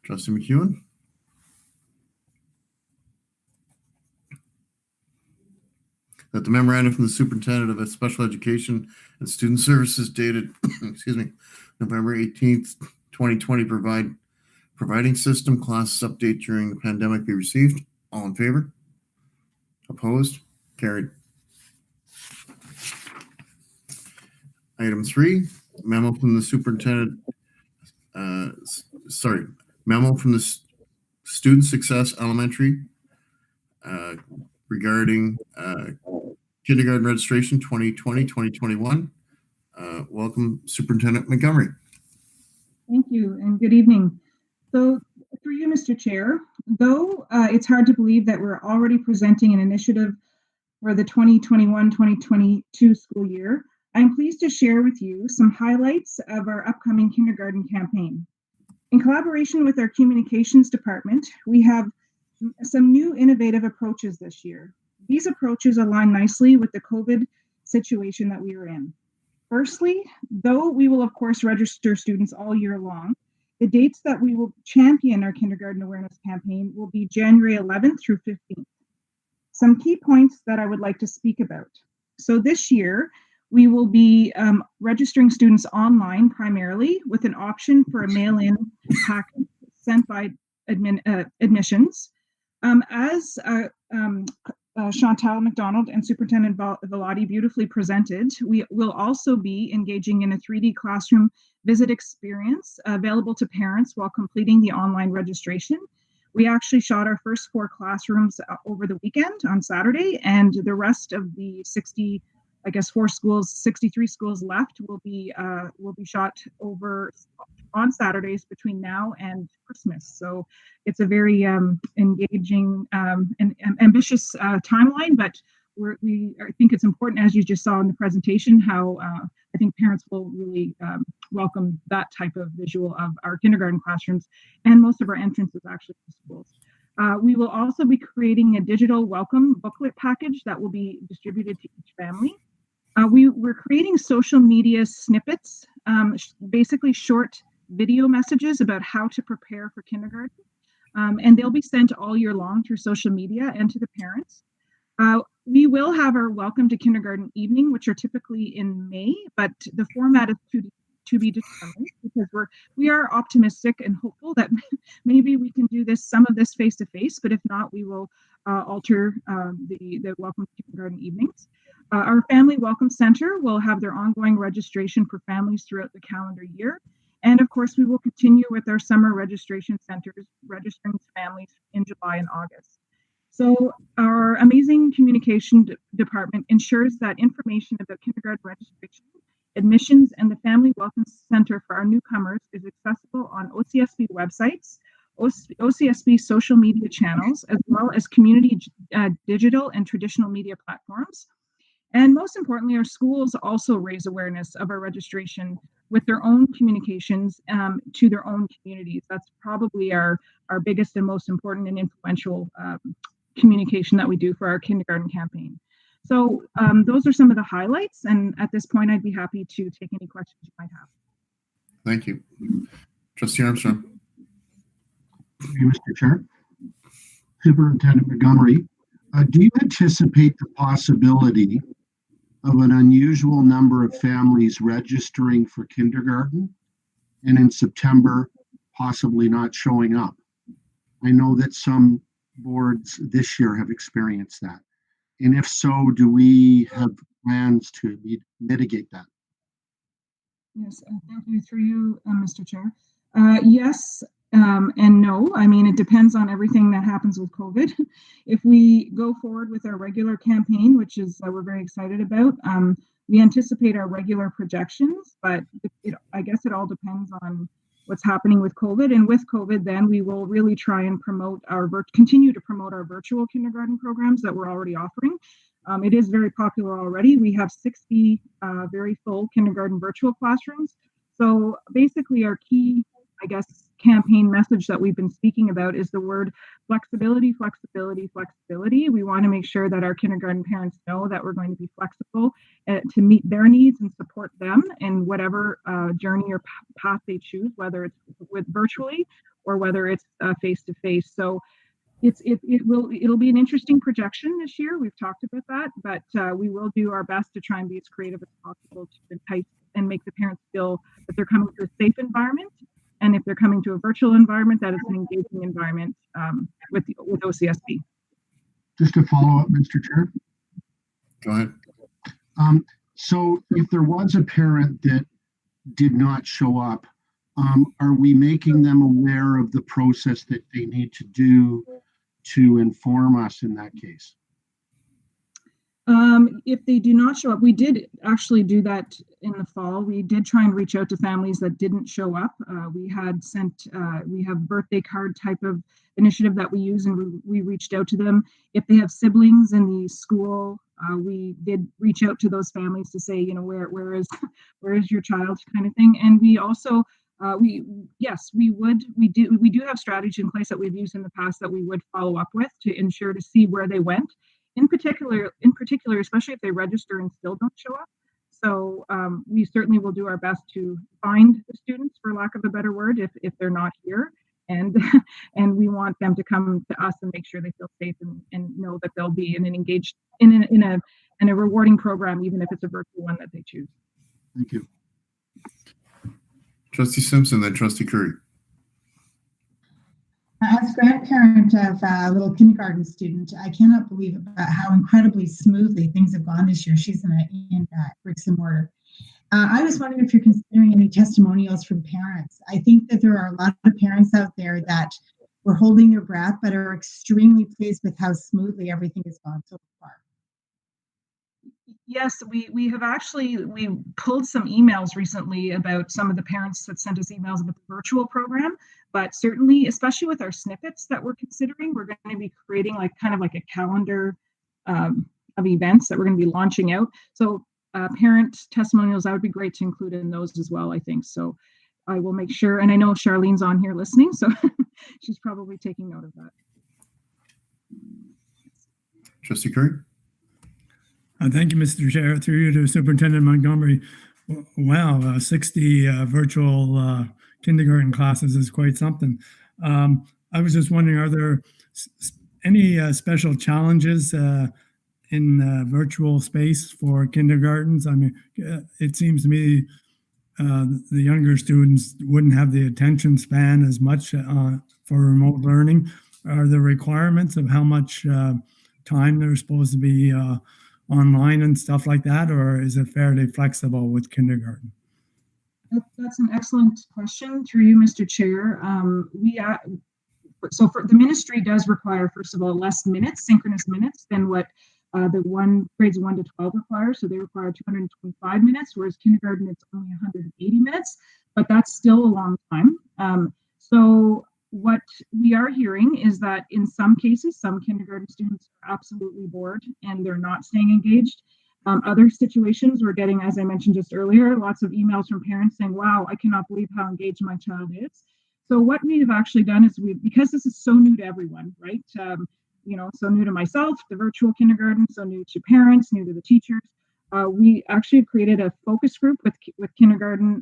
Trustee McEwen. That the memorandum from the Superintendent of Special Education and Student Services dated, excuse me, November 18th, 2020, providing system classes update during the pandemic be received. All in favor? Opposed? Carried. Item 3, memo from the superintendent, memo from the Student Success Elementary regarding kindergarten registration 2020-2021. Welcome, Superintendent Montgomery. Thank you and good evening. So through you, Mr. Chair, though it's hard to believe that we're already presenting an initiative for the 2021-2022 school year, I'm pleased to share with you some highlights of our upcoming kindergarten campaign. In collaboration with our communications department, we have some new innovative approaches this year. These approaches align nicely with the COVID situation that we are in. Firstly, though we will of course register students all year long, the dates that we will champion our kindergarten awareness campaign will be January 11th through 15th. Some key points that I would like to speak about. So this year, we will be registering students online primarily with an option for a mail-in packet sent by admissions. As Chantal McDonald and Superintendent Velati beautifully presented, we will also be engaging in a 3D classroom visit experience available to parents while completing the online registration. We actually shot our first 4 classrooms over the weekend on Saturday, and the rest of the 63 schools left will be shot over on Saturdays between now and Christmas. So it's a very engaging and ambitious timeline, but I think it's important, as you just saw in the presentation, how I think parents will really welcome that type of visual of our kindergarten classrooms and most of our entrances actually to schools. We will also be creating a digital welcome booklet package that will be distributed to each family. We're creating social media snippets, basically short video messages about how to prepare for kindergarten. And they'll be sent all year long through social media and to the parents. We will have our Welcome to Kindergarten evening, which are typically in May, but the format is to be determined because we are optimistic and hopeful that maybe we can do some of this face to face, but if not, we will alter the Welcome to Kindergarten evenings. Our Family Welcome Center will have their ongoing registration for families throughout the calendar year. And of course, we will continue with our summer registration centers, registering families in July and August. So our amazing communication department ensures that information about kindergarten registration, admissions, and the Family Welcome Center for our newcomers is accessible on OCSB websites, OCSB social media channels, as well as community digital and traditional media platforms. And most importantly, our schools also raise awareness of our registration with their own communications to their own communities. That's probably our biggest and most important and influential communication that we do for our kindergarten campaign. So those are some of the highlights. And at this point, I'd be happy to take any questions you might have. Thank you. Trustee Armstrong. Thank you, Mr. Chair. Superintendent Montgomery, do you anticipate the possibility of an unusual number of families registering for kindergarten and in September possibly not showing up? I know that some boards this year have experienced that. And if so, do we have plans to mitigate that? Yes, thank you. Through you, Mr. Chair. Yes and no. I mean, it depends on everything that happens with COVID. If we go forward with our regular campaign, which is we're very excited about, we anticipate our regular projections, but I guess it all depends on what's happening with COVID. And with COVID, then we will really try and continue to promote our virtual kindergarten programs that we're already offering. It is very popular already. We have 60 very full kindergarten virtual classrooms. So basically our key, I guess, campaign message that we've been speaking about is the word flexibility, flexibility, flexibility. We want to make sure that our kindergarten parents know that we're going to be flexible to meet their needs and support them in whatever journey or path they choose, whether it's with virtually or whether it's face-to-face. So it'll be an interesting projection this year. We've talked about that, but we will do our best to try and be as creative as possible to entice and make the parents feel that they're coming to a safe environment. And if they're coming to a virtual environment, that is an engaging environment with OCSB. Just to follow up, Mr. Chair. Go ahead. So if there was a parent that did not show up, are we making them aware of the process that they need to do to inform us in that case? If they do not show up, we did actually do that in the fall. We did try and reach out to families that didn't show up. We have birthday card type of initiative that we use, and we reached out to them. If they have siblings in the school, we did reach out to those families to say, where is your child, kind of thing. And we also we do have strategy in place that we've used in the past that we would follow up with to ensure to see where they went. In particular, especially if they register and still don't show up. So we certainly will do our best to find the students, for lack of a better word, if they're not here, and we want them to come to us and make sure they feel safe and know that they'll be engaged in a rewarding program, even if it's a virtual one that they choose. Thank you. Trustee Simpson, then Trustee Curry. As grandparent of a little kindergarten student, I cannot believe about how incredibly smoothly things have gone this year. She's in bricks and mortar. I was wondering if you're considering any testimonials from parents. I think that there are a lot of parents out there that were holding their breath, but are extremely pleased with how smoothly everything has gone so far. Yes, we pulled some emails recently about some of the parents that sent us emails about the virtual program, but certainly, especially with our snippets that we're considering, we're going to be creating kind of a calendar of events that we're going to be launching out. So parent testimonials, that would be great to include in those as well, I think. So I will make sure, and I know Charlene's on here listening, so she's probably taking note of that. Trustee Curry. Thank you, Mr. Chair. Through you to Superintendent Montgomery. Wow, 60 virtual kindergarten classes is quite something. I was just wondering, are there any special challenges in virtual space for kindergartens? I mean, it seems to me the younger students wouldn't have the attention span as much for remote learning. Are there requirements of how much time they're supposed to be online and stuff like that, or is it fairly flexible with kindergarten? That's an excellent question through you, Mr. Chair. So for the ministry does require, first of all, less minutes, synchronous minutes, than what grades 1 to 12 require. So they require 225 minutes, whereas kindergarten it's only 180 minutes, but that's still a long time. So what we are hearing is that in some cases, some kindergarten students are absolutely bored and they're not staying engaged. Other situations, we're getting, as I mentioned just earlier, lots of emails from parents saying, wow, I cannot believe how engaged my child is. So what we have actually done is because this is so new to everyone, right? So new to myself, the virtual kindergarten, so new to parents, new to the teachers. We actually have created a focus group with kindergarten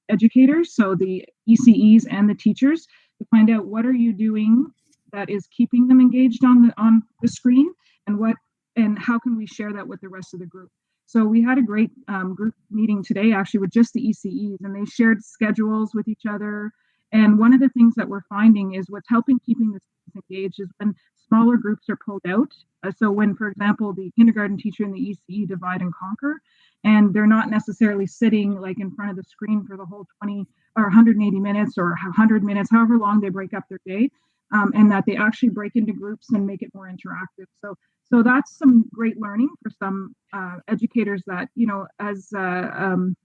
educators, so the ECEs and the teachers, to find out what are you doing that is keeping them engaged on the screen, and how can we share that with the rest of the group. So we had a great group meeting today, actually, with just the ECEs, and they shared schedules with each other. And one of the things that we're finding is what's helping keeping the students engaged is when smaller groups are pulled out. So when, for example, the kindergarten teacher and the ECE divide and conquer, and they're not necessarily sitting in front of the screen for the whole 20 or 180 minutes or 100 minutes, however long they break up their day, and that they actually break into groups and make it more interactive. So that's some great learning for some educators that, you know, as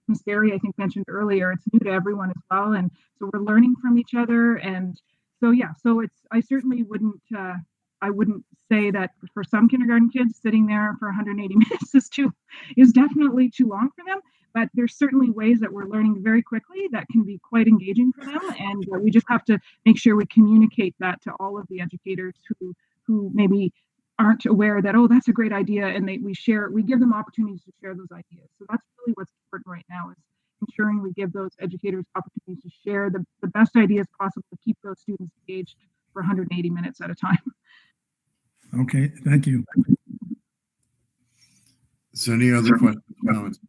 Ms. Barry, I think, mentioned earlier, it's new to everyone as well. And so we're learning from each other. And so, yeah, so I certainly wouldn't say that for some kindergarten kids sitting there for 180 minutes is definitely too long for them. But there's certainly ways that we're learning very quickly that can be quite engaging for them. And we just have to make sure we communicate that to all of the educators who maybe aren't aware that, oh, that's a great idea. And we give them opportunities to share those ideas. So that's really what's important right now, is ensuring we give those educators opportunities to share the best ideas possible to keep those students engaged for 180 minutes at a time. Okay, thank you. Is there any other questions or comments?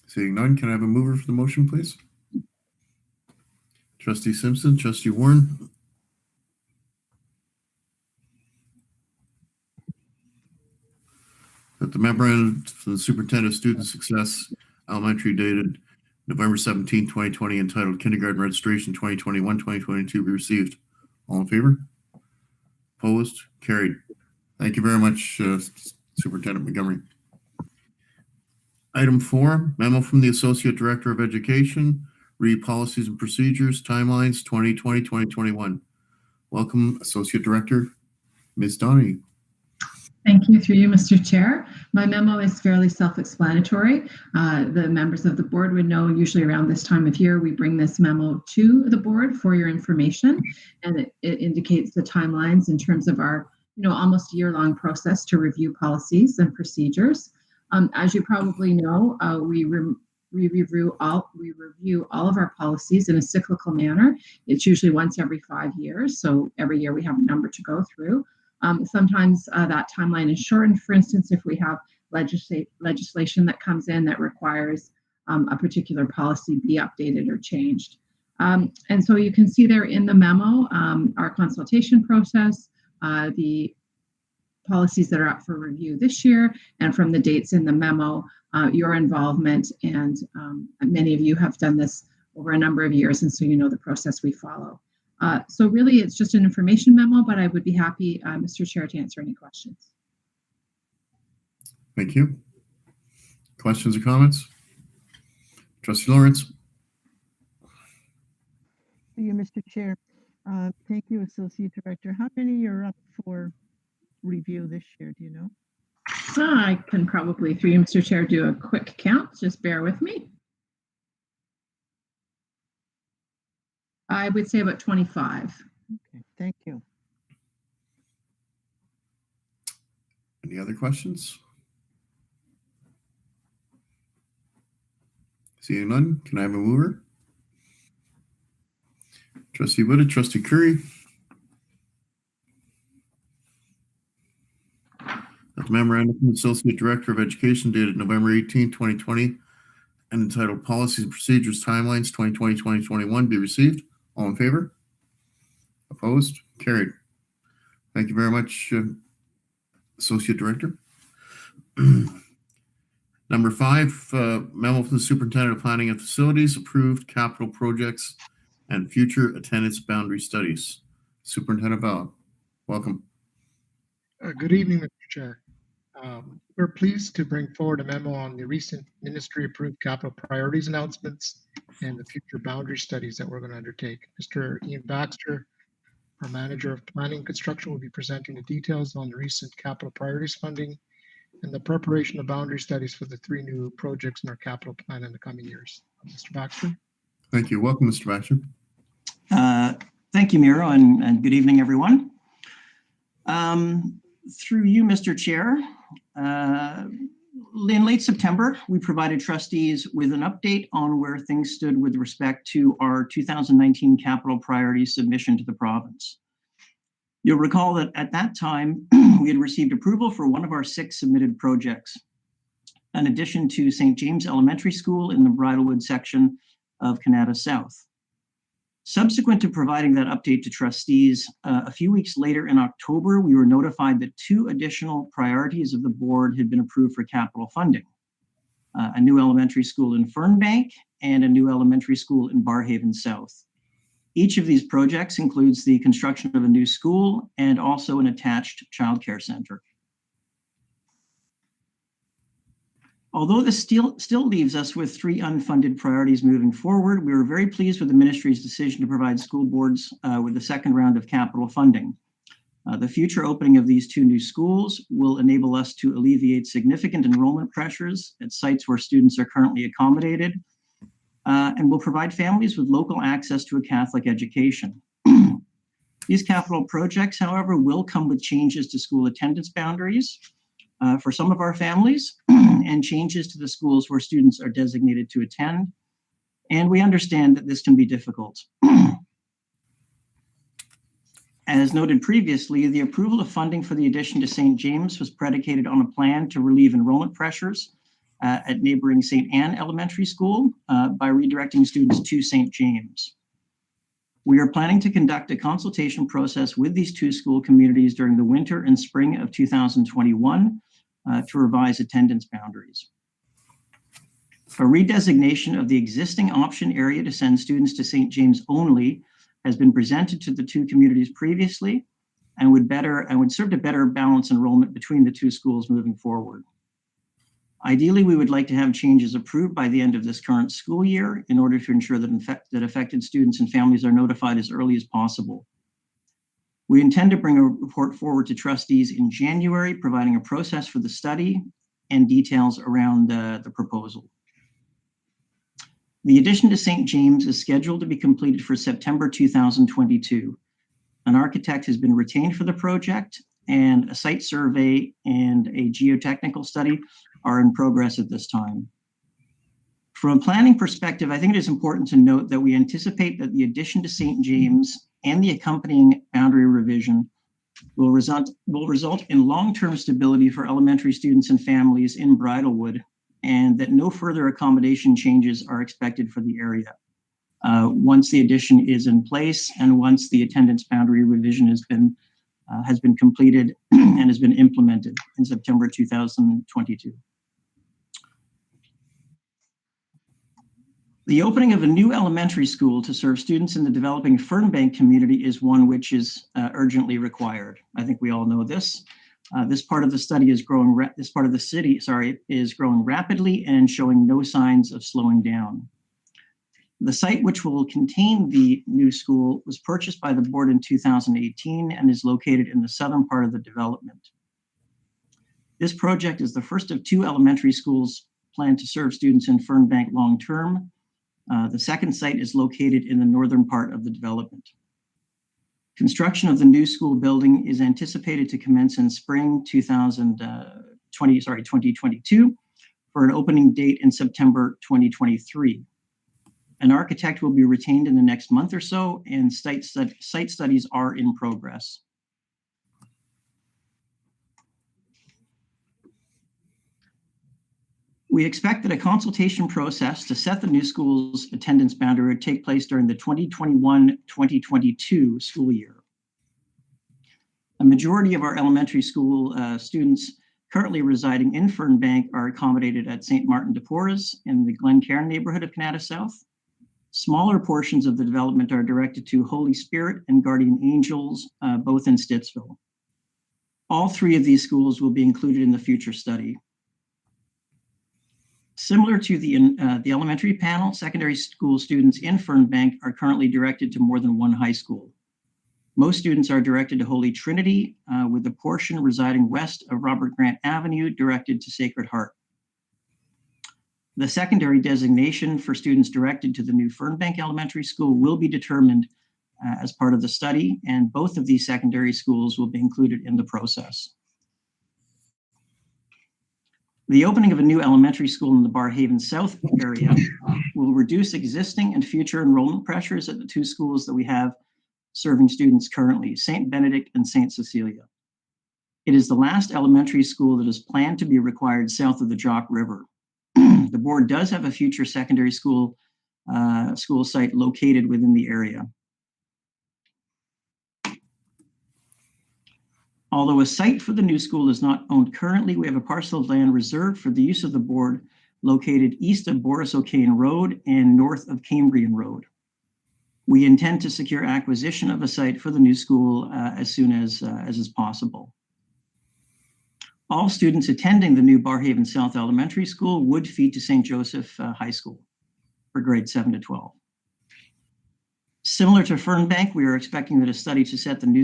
Seeing none, can I have a mover for the motion, please? Trustee Simpson, Trustee Warren. That the memorandum from the Superintendent of Student Success Elementary dated November 17, 2020, entitled Kindergarten Registration 2021-2022 be received. All in favor? Opposed? Carried. Thank you very much, Superintendent Montgomery. Item 4, memo from the Associate Director of Education, read policies and procedures, timelines 2020-2021. Welcome, Associate Director, Ms. Donahue. Thank you. Through you, Mr. Chair. My memo is fairly self-explanatory. The members of the board would know usually around this time of year, we bring this memo to the board for your information, and it indicates the timelines in terms of our, almost year-long process to review policies and procedures. As you probably know, we review all of our policies in a cyclical manner. It's usually once every 5 years. So every year we have a number to go through. Sometimes that timeline is shortened. For instance, if we have legislation that comes in that requires a particular policy be updated or changed. And so you can see there in the memo, our consultation process, the policies that are up for review this year, and from the dates in the memo, your involvement, and many of you have done this over a number of years, and so you know the process we follow. So really, it's just an information memo, but I would be happy, Mr. Chair, to answer any questions. Thank you. Questions or comments? Trustee Lawrence. Thank you, Mr. Chair. Thank you, Associate Director. How many are up for review this year? Do you know? I can probably, through you, Mr. Chair, do a quick count. Just bear with me. I would say about 25. Okay, thank you. Any other questions? Seeing none, can I have a mover? Trustee Woodard, Trustee Curry. That the memorandum from the Associate Director of Education dated November 18, 2020, and entitled Policies and Procedures Timelines 2020-2021 be received. All in favor? Opposed? Carried. Thank you very much, Associate Director. Number 5, memo from the Superintendent of Planning and Facilities, approved capital projects and future attendance boundary studies. Superintendent Val, welcome. Good evening, Mr. Chair. We're pleased to bring forward a memo on the recent ministry-approved capital priorities announcements and the future boundary studies that we're going to undertake. Mr. Ian Baxter, our Manager of Planning and Construction, will be presenting the details on the recent capital priorities funding and the preparation of boundary studies for the 3 new projects in our capital plan in the coming years. Mr. Baxter. Thank you. Welcome, Mr. Baxter. Thank you, Miro, and good evening, everyone. Through you, Mr. Chair, in late September, we provided trustees with an update on where things stood with respect to our 2019 capital priorities submission to the province. You'll recall that at that time, we had received approval for one of our 6 submitted projects, in addition to St. James Elementary School in the Bridlewood section of Canada South. Subsequent to providing that update to trustees, a few weeks later in October, we were notified that 2 additional priorities of the board had been approved for capital funding. a new elementary school in Fernbank, and a new elementary school in Barrhaven South. Each of these projects includes the construction of a new school and also an attached childcare center. Although this still leaves us with 3 unfunded priorities moving forward, we were very pleased with the ministry's decision to provide school boards with the second round of capital funding. The future opening of these 2 new schools will enable us to alleviate significant enrollment pressures at sites where students are currently accommodated, and will provide families with local access to a Catholic education. These capital projects, however, will come with changes to school attendance boundaries for some of our families and changes to the schools where students are designated to attend. And we understand that this can be difficult. As noted previously, the approval of funding for the addition to St. James was predicated on a plan to relieve enrollment pressures at neighboring St. Anne Elementary School by redirecting students to St. James. We are planning to conduct a consultation process with these 2 school communities during the winter and spring of 2021 to revise attendance boundaries. A redesignation of the existing option area to send students to St. James only has been presented to the 2 communities previously and would serve to better balance enrollment between the 2 schools moving forward. Ideally, we would like to have changes approved by the end of this current school year in order to ensure that affected students and families are notified as early as possible. We intend to bring a report forward to trustees in January, providing a process for the study and details around the proposal. The addition to St. James is scheduled to be completed for September 2022. An architect has been retained for the project, and a site survey and a geotechnical study are in progress at this time. From a planning perspective, I think it is important to note that we anticipate that the addition to St. James and the accompanying boundary revision will result in long-term stability for elementary students and families in Bridlewood, and that no further accommodation changes are expected for the area. Once the addition is in place and once the attendance boundary revision has been completed and has been implemented in September 2022. The opening of a new elementary school to serve students in the developing Fernbank community is one which is urgently required. I think we all know this. This part of the city is growing rapidly and showing no signs of slowing down. The site which will contain the new school was purchased by the board in 2018 and is located in the southern part of the development. This project is the first of 2 elementary schools planned to serve students in Fernbank long-term. The second site is located in the northern part of the development. Construction of the new school building is anticipated to commence in spring 2022 for an opening date in September 2023. An architect will be retained in the next month or so, and site studies are in progress. We expect that a consultation process to set the new school's attendance boundary would take place during the 2021-2022 school year. A majority of our elementary school students currently residing in Fernbank are accommodated at St. Martin de Porres in the Glencairn neighborhood of Canada South. Smaller portions of the development are directed to Holy Spirit and Guardian Angels, both in Stittsville. All 3 of these schools will be included in the future study. Similar to the elementary panel, secondary school students in Fernbank are currently directed to more than 1 high school. Most students are directed to Holy Trinity, with a portion residing west of Robert Grant Avenue directed to Sacred Heart. The secondary designation for students directed to the new Fernbank Elementary School will be determined as part of the study, and both of these secondary schools will be included in the process. The opening of a new elementary school in the Barrhaven South area will reduce existing and future enrollment pressures at the 2 schools that we have serving students currently, St. Benedict and St. Cecilia. It is the last elementary school that is planned to be required south of the Jock River. The board does have a future secondary school site located within the area. Although a site for the new school is not owned currently, we have a parcel of land reserved for the use of the board located east of Boris O'Kane Road and north of Cambrian Road. We intend to secure acquisition of a site for the new school as soon as is possible. All students attending the new Barrhaven South Elementary School would feed to St. Joseph High School for grades 7 to 12. Similar to Fernbank, we are expecting that a study to set the new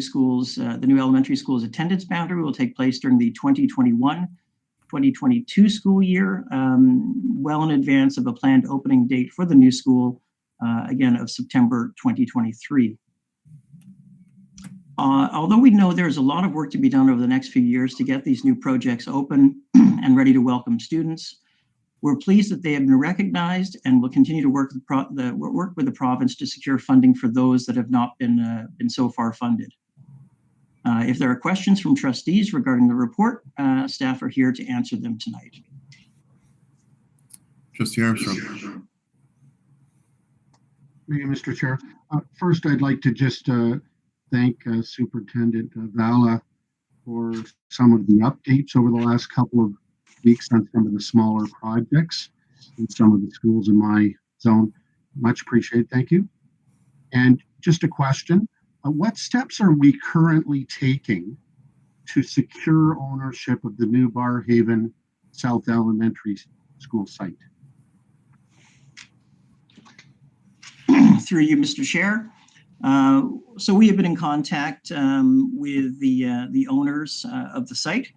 elementary school's attendance boundary will take place during the 2021-2022 school year, well in advance of a planned opening date for the new school, again, of September 2023. Although we know there's a lot of work to be done over the next few years to get these new projects open and ready to welcome students, we're pleased that they have been recognized and will continue to work with the province to secure funding for those that have not been so far funded. If there are questions from trustees regarding the report, staff are here to answer them tonight. Trustee Armstrong. Thank you, Mr. Chair. First, I'd like to just thank Superintendent Vala for some of the updates over the last couple of weeks on some of the smaller projects in some of the schools in my zone. Much appreciated. Thank you. And just a question. What steps are we currently taking to secure ownership of the new Barrhaven South Elementary School site? Through you, Mr. Chair. So we have been in contact with the owners of the site,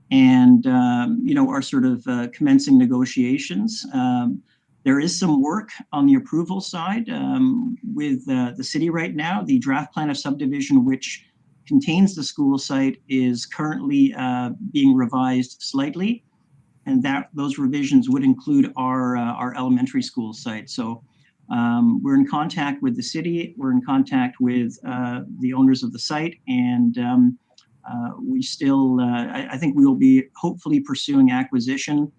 and are sort of commencing negotiations. There is some work on the approval side with the city right now. The draft plan of subdivision, which contains the school site, is currently being revised slightly, and those revisions would include our elementary school site. So we're in contact with the city. We're in contact with the owners of the site, and we still, I think we will be hopefully pursuing acquisition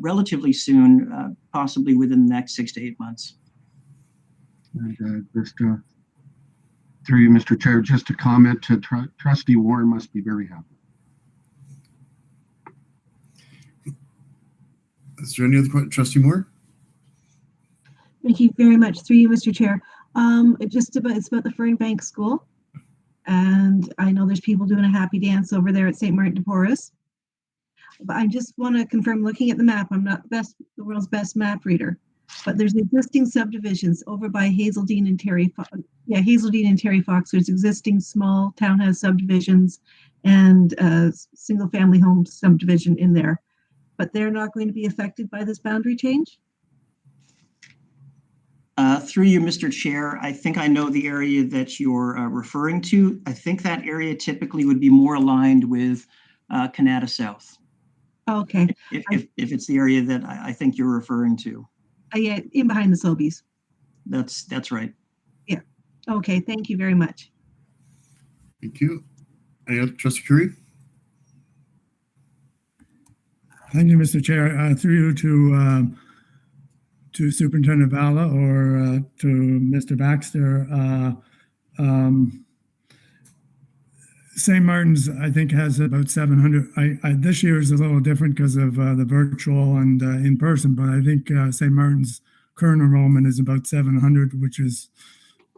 relatively soon, possibly within the next 6 to 8 months. And just through you, Mr. Chair, just a comment to Trustee Warren must be very happy. Is there any other question? Trustee Moore? Thank you very much. Through you, Mr. Chair. It's about the Fernbank School. And I know there's people doing a happy dance over there at St. Martin de Porres. But I just want to confirm, looking at the map, I'm not the world's best map reader, but there's existing subdivisions over by Hazeldean and Terry Fox. There's existing small townhouse subdivisions and single family home subdivision in there, but they're not going to be affected by this boundary change? Through you, Mr. Chair, I think I know the area that you're referring to. I think that area typically would be more aligned with Canada South. Okay. If it's the area that I think you're referring to. Yeah, in behind the Sobeys. That's right. Yeah. Okay. Thank you very much. Thank you. Any other, Trustee Curry? Thank you, Mr. Chair. Through you to Superintendent Vala or to Mr. Baxter. St. Martin's, I think, has about 700. This year is a little different because of the virtual and in person, but I think St. Martin's current enrollment is about 700, which is,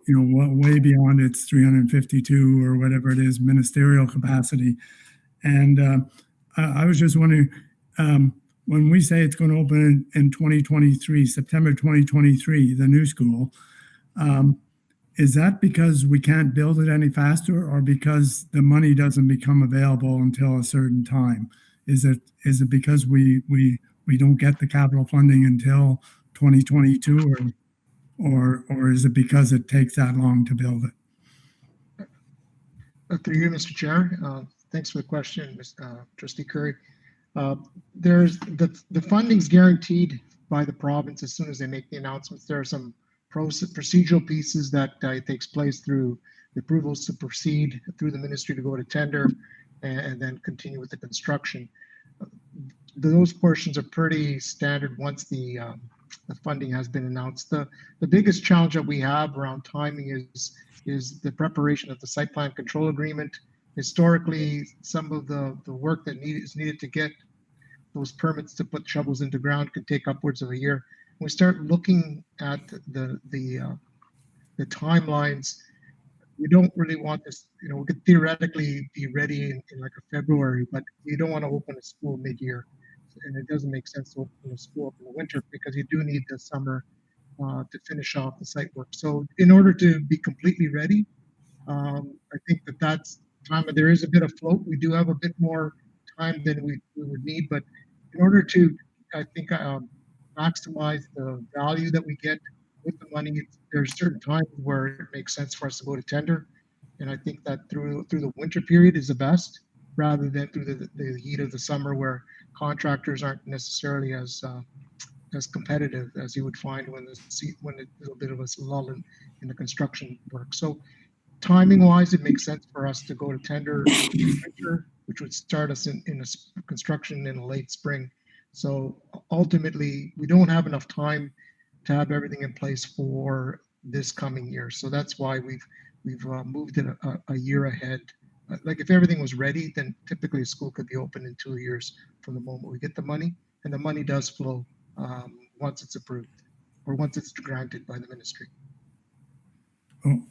way beyond its 352 or whatever it is ministerial capacity. And I was just wondering, when we say it's going to open in 2023, September 2023, the new school, is that because we can't build it any faster, or because the money doesn't become available until a certain time? Is it because we don't get the capital funding until 2022, or is it because it takes that long to build it? Through you, Mr. Chair. Thanks for the question, Trustee Curry. There's the funding's guaranteed by the province as soon as they make the announcements. There are some procedural pieces that takes place through the approvals to proceed through the ministry to go to tender and then continue with the construction. Those portions are pretty standard once the funding has been announced. The biggest challenge that we have around timing is the preparation of the site plan control agreement. Historically, some of the work that is needed to get those permits to put shovels into ground can take upwards of a year. When we start looking at the timelines, we don't really want this, we could theoretically be ready in like a February, but you don't want to open a school mid-year. And it doesn't make sense to open a school up in the winter because you do need the summer to finish off the site work. So in order to be completely ready, I think that's time. There is a bit of float. We do have a bit more time than we would need, but in order to, I think, maximize the value that we get with the money, there's certain times where it makes sense for us to go to tender, and I think that through the winter period is the best, rather than through the heat of the summer, where contractors aren't necessarily as competitive as you would find when there's a little bit of a lull in the construction work. So timing wise, it makes sense for us to go to tender in winter, which would start us in a construction in a late spring. So ultimately, we don't have enough time to have everything in place for this coming year. So that's why we've moved it a year ahead. Like if everything was ready, then typically a school could be open in 2 years from the moment we get the money, and the money does flow once it's approved or once it's granted by the ministry. Oh,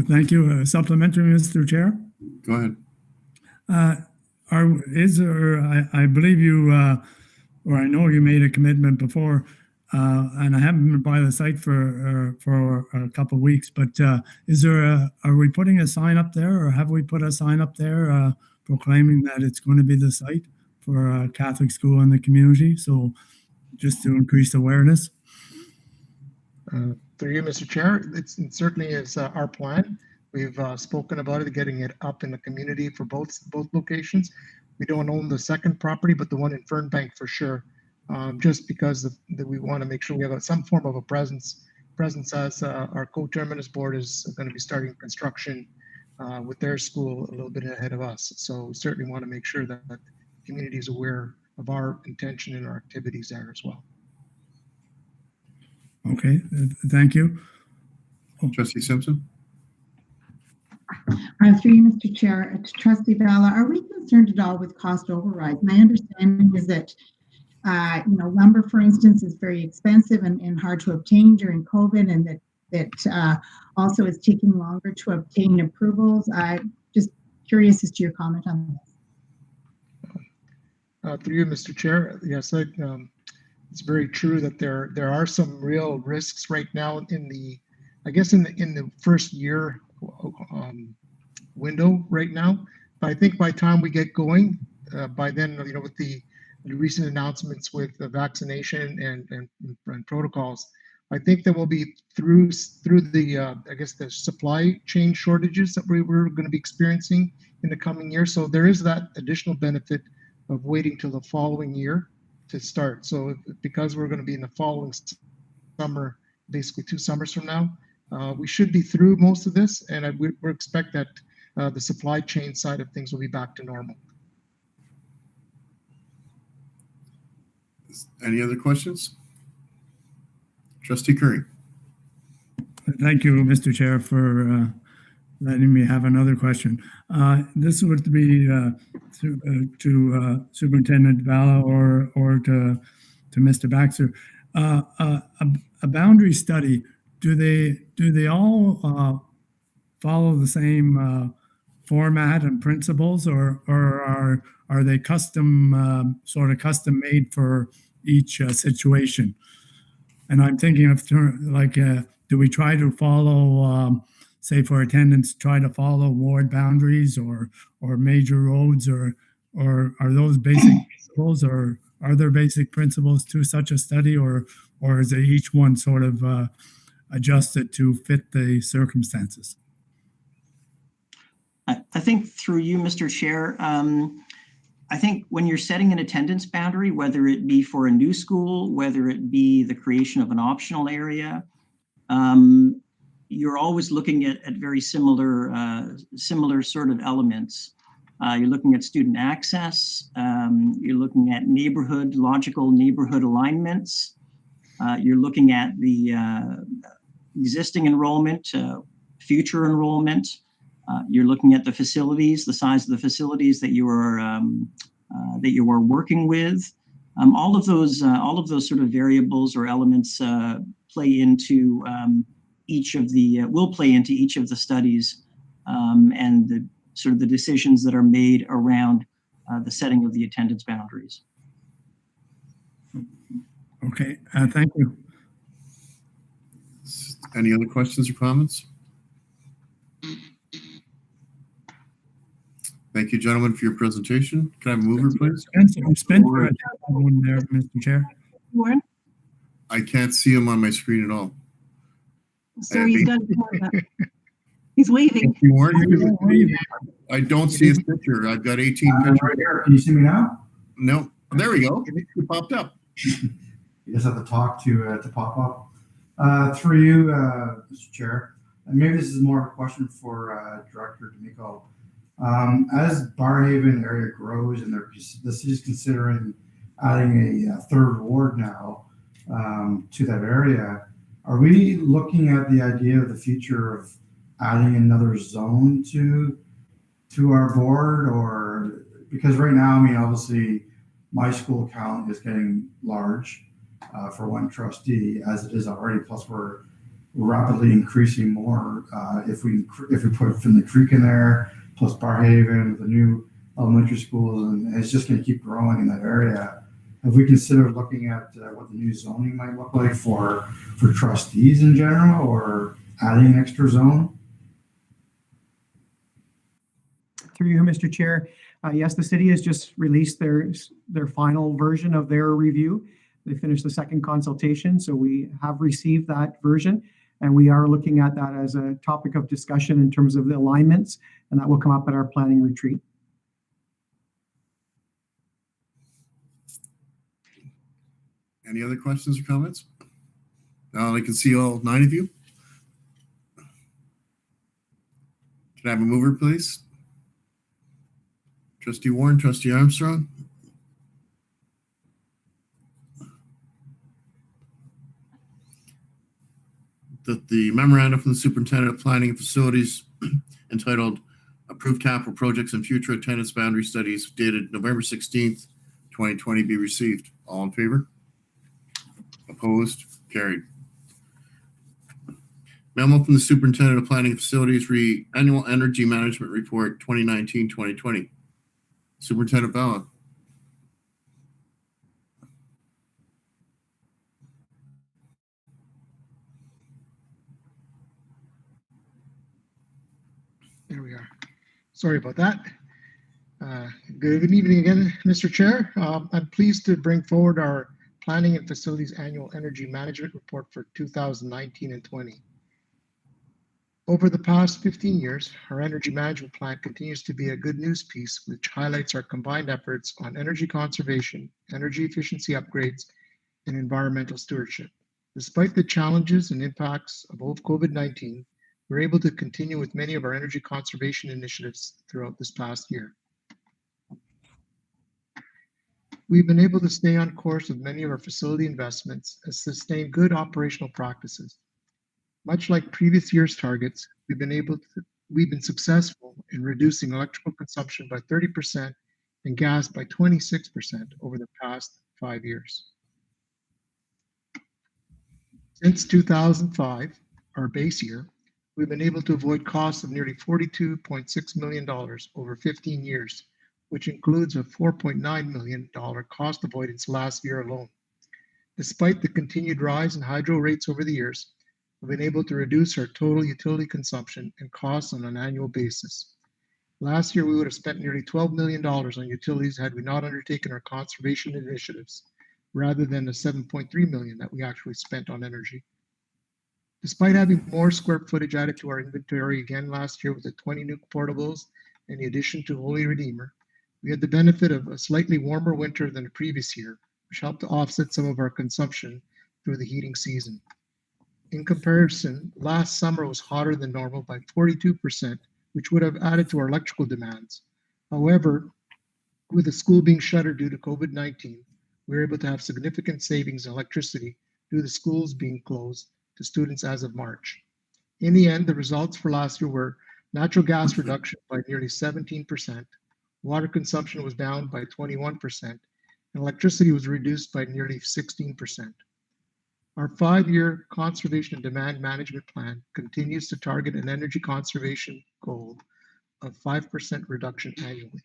thank you. Supplementary, Mr. Chair. Go ahead. I believe you, or I know you made a commitment before, and I haven't been by the site for a couple of weeks, but are we putting a sign up there, or have we put a sign up there proclaiming that it's going to be the site for a Catholic school in the community? So just to increase awareness. Through you, Mr. Chair, it certainly is our plan. We've spoken about it, getting it up in the community for both locations. We don't own the second property, but the one in Fernbank for sure, just because we want to make sure we have some form of a presence as our co-terminus board is going to be starting construction with their school a little bit ahead of us. So we certainly want to make sure that the community is aware of our intention and our activities there as well. Okay, thank you. Trustee Simpson? Through you, Mr. Chair, to Trustee Valla, are we concerned at all with cost overrides? My understanding is that lumber, for instance, is very expensive and hard to obtain during COVID, and that also is taking longer to obtain approvals. Just curious as to your comment on this. Through you, Mr. Chair, yes, it's very true that there are some real risks right now in the first year window right now. But I think by the time we get going, by then, with the recent announcements with the vaccination and protocols, I think that we'll be through the the supply chain shortages that we're going to be experiencing in the coming year. So there is that additional benefit of waiting till the following year to start. So because we're going to be in the following summer, basically 2 summers from now, we should be through most of this, and we expect that the supply chain side of things will be back to normal. Any other questions? Trustee Curry. Thank you, Mr. Chair, for letting me have another question. This would be to Superintendent Valla or to Mr. Baxter. A boundary study, do they all follow the same format and principles, or are they custom made for each situation? And I'm thinking of do we try to follow, say for attendance, try to follow ward boundaries or major roads, or are those basic principles, or are there basic principles to such a study, or is it each one sort of adjusted to fit the circumstances? I think through you, Mr. Chair, I think when you're setting an attendance boundary, whether it be for a new school, whether it be the creation of an optional area, you're always looking at very similar sort of elements. You're looking at student access. You're looking at logical neighborhood alignments. You're looking at the existing enrollment, future enrollment. You're looking at the facilities, the size of the facilities that you are working with. All of those sort of variables or elements play into will play into each of the studies and the sort of the decisions that are made around the setting of the attendance boundaries. Okay, thank you. Any other questions or comments? Thank you, gentlemen, for your presentation. Can I have a mover, please? Spencer, one there, Mr. Chair. Warren? I can't see him on my screen at all. So he's got his hand up. He's waving. I don't see his picture. I've got 18 pictures. Right here. Can you see me now? No. There we go. It popped up. You just have to talk to pop up. Through you, Mr. Chair. And maybe this is more of a question for Director D'Amico. As Barrhaven area grows and the city's considering adding a third ward now to that area, are we looking at the idea of the future of adding another zone to our board? Or because right now, I mean, obviously my school count is getting large for one trustee as it is already, plus we're rapidly increasing more if we put Finley Creek in there, plus Barrhaven with the new elementary schools, and it's just going to keep growing in that area. Have we considered looking at what the new zoning might look like for trustees in general, or adding an extra zone? Through you, Mr. Chair. Yes, the city has just released their final version of their review. They finished the second consultation, so we have received that version, and we are looking at that as a topic of discussion in terms of the alignments, and that will come up at our planning retreat. Any other questions or comments? I can see all 9 of you. Can I have a mover, please? Trustee Warren, Trustee Armstrong. That the memorandum from the Superintendent of Planning and Facilities entitled Approved Capital Projects and Future Attendance Boundary Studies dated November 16th, 2020 be received. All in favor? Opposed? Carried. Memo from the Superintendent of Planning and Facilities Annual Energy Management Report 2019-2020. Superintendent Bella. There we are. Sorry about that. Good evening again, Mr. Chair. I'm pleased to bring forward our Planning and Facilities Annual Energy Management Report for 2019 and 20. Over the past 15 years, our energy management plan continues to be a good news piece, which highlights our combined efforts on energy conservation, energy efficiency upgrades, and environmental stewardship. Despite the challenges and impacts of both COVID-19, we're able to continue with many of our energy conservation initiatives throughout this past year. We've been able to stay on course with many of our facility investments and sustain good operational practices. Much like previous year's targets, we've been successful in reducing electrical consumption by 30% and gas by 26% over the past 5 years. Since 2005, our base year, we've been able to avoid costs of nearly $42.6 million over 15 years, which includes a $4.9 million cost avoidance last year alone. Despite the continued rise in hydro rates over the years, we've been able to reduce our total utility consumption and costs on an annual basis. Last year, we would have spent nearly $12 million on utilities had we not undertaken our conservation initiatives, rather than the $7.3 million that we actually spent on energy. Despite having more square footage added to our inventory again last year with the 20 new portables and the addition to Holy Redeemer, we had the benefit of a slightly warmer winter than the previous year, which helped to offset some of our consumption through the heating season. In comparison, last summer was hotter than normal by 42%, which would have added to our electrical demands. However, with the school being shuttered due to COVID-19, we were able to have significant savings in electricity due to the schools being closed to students as of March. In the end, the results for last year were natural gas reduction by nearly 17%, water consumption was down by 21%, and electricity was reduced by nearly 16%. Our 5-year conservation and demand management plan continues to target an energy conservation goal of 5% reduction annually.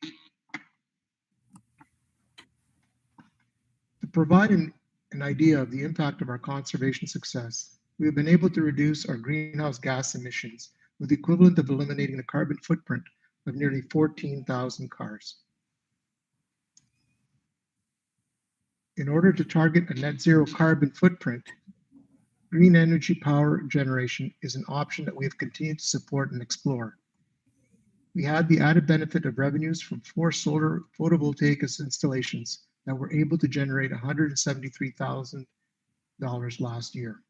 To provide an idea of the impact of our conservation success, we have been able to reduce our greenhouse gas emissions with the equivalent of eliminating the carbon footprint of nearly 14,000 cars. In order to target a net zero carbon footprint, green energy power generation is an option that we have continued to support and explore. We had the added benefit of revenues from 4 solar photovoltaic installations that were able to generate $173,000 last year.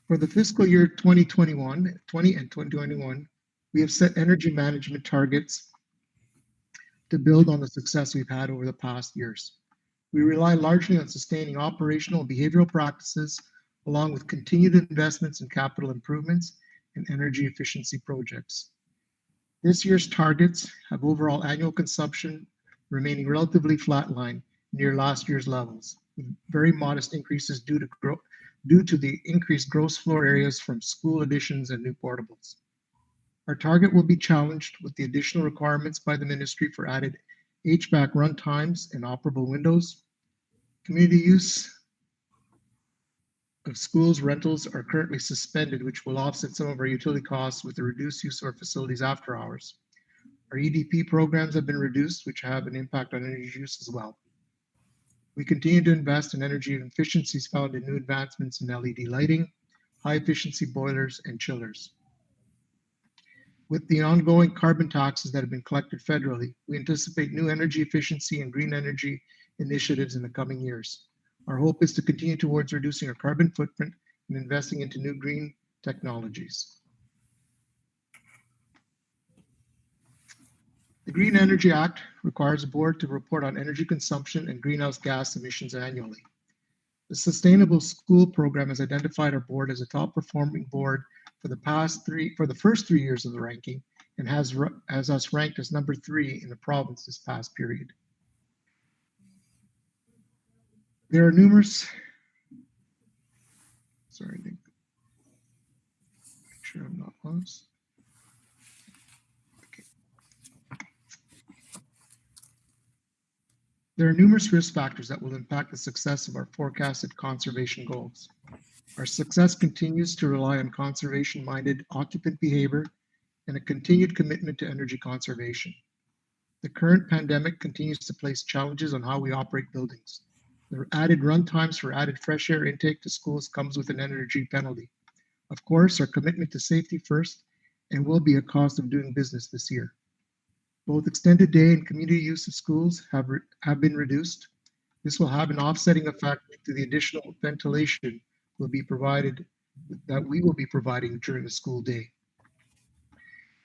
For the fiscal year 2020 and 2021, we have set energy management targets to build on the success we've had over the past years. We rely largely on sustaining operational and behavioral practices, along with continued investments in capital improvements and energy efficiency projects. This year's targets have overall annual consumption remaining relatively flatline near last year's levels, with very modest increases due to the increased gross floor areas from school additions and new portables. Our target will be challenged with the additional requirements by the ministry for added HVAC run times and operable windows. Community use of schools rentals are currently suspended, which will offset some of our utility costs with the reduced use of our facilities after hours. Our EDP programs have been reduced, which have an impact on energy use as well. We continue to invest in energy efficiencies found in new advancements in LED lighting, high efficiency boilers, and chillers. With the ongoing carbon taxes that have been collected federally, we anticipate new energy efficiency and green energy initiatives in the coming years. Our hope is to continue towards reducing our carbon footprint and investing into new green technologies. The Green Energy Act requires the board to report on energy consumption and greenhouse gas emissions annually. The Sustainable School Program has identified our board as a top performing board for the first 3 years of the ranking, and has us ranked as number 3 in the province this past period. There are numerous, make sure I'm not lost. Okay. There are numerous risk factors that will impact the success of our forecasted conservation goals. Our success continues to rely on conservation-minded occupant behavior and a continued commitment to energy conservation. The current pandemic continues to place challenges on how we operate buildings. The added run times for added fresh air intake to schools comes with an energy penalty. Of course, our commitment to safety first and will be a cost of doing business this year. Both extended day and community use of schools have been reduced. This will have an offsetting effect to the additional ventilation we will be providing during the school day.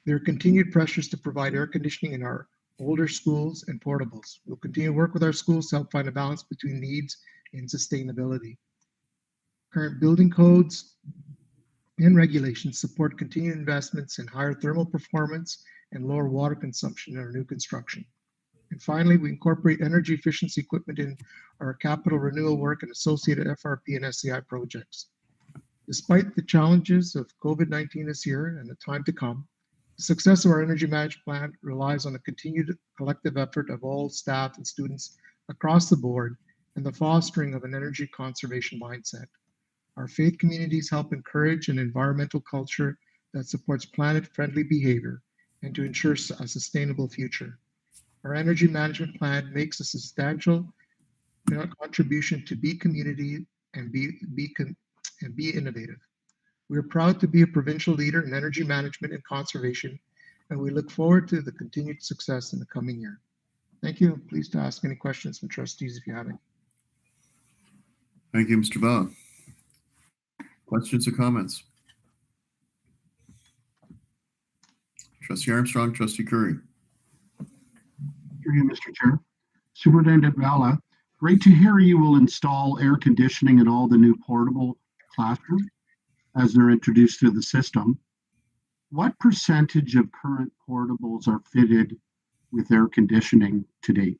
There are continued pressures to provide air conditioning in our older schools and portables. We'll continue to work with our schools to help find a balance between needs and sustainability. Current building codes and regulations support continued investments in higher thermal performance and lower water consumption in our new construction. And finally, we incorporate energy efficiency equipment in our capital renewal work and associated FRP and SCI projects. Despite the challenges of COVID-19 this year and the time to come, the success of our energy management plan relies on the continued collective effort of all staff and students across the board and the fostering of an energy conservation mindset. Our faith communities help encourage an environmental culture that supports planet-friendly behavior and to ensure a sustainable future. Our energy management plan makes a substantial contribution to be community and be innovative. We are proud to be a provincial leader in energy management and conservation, and we look forward to the continued success in the coming year. Thank you. Pleased to ask any questions from trustees if you have any. Thank you, Mr. Bell. Questions or comments? Trustee Armstrong, Trustee Curry. Through you, Mr. Chair. Superintendent Vella, great to hear you will install air conditioning in all the new portable classrooms as they're introduced to the system. What percentage of current portables are fitted with air conditioning to date?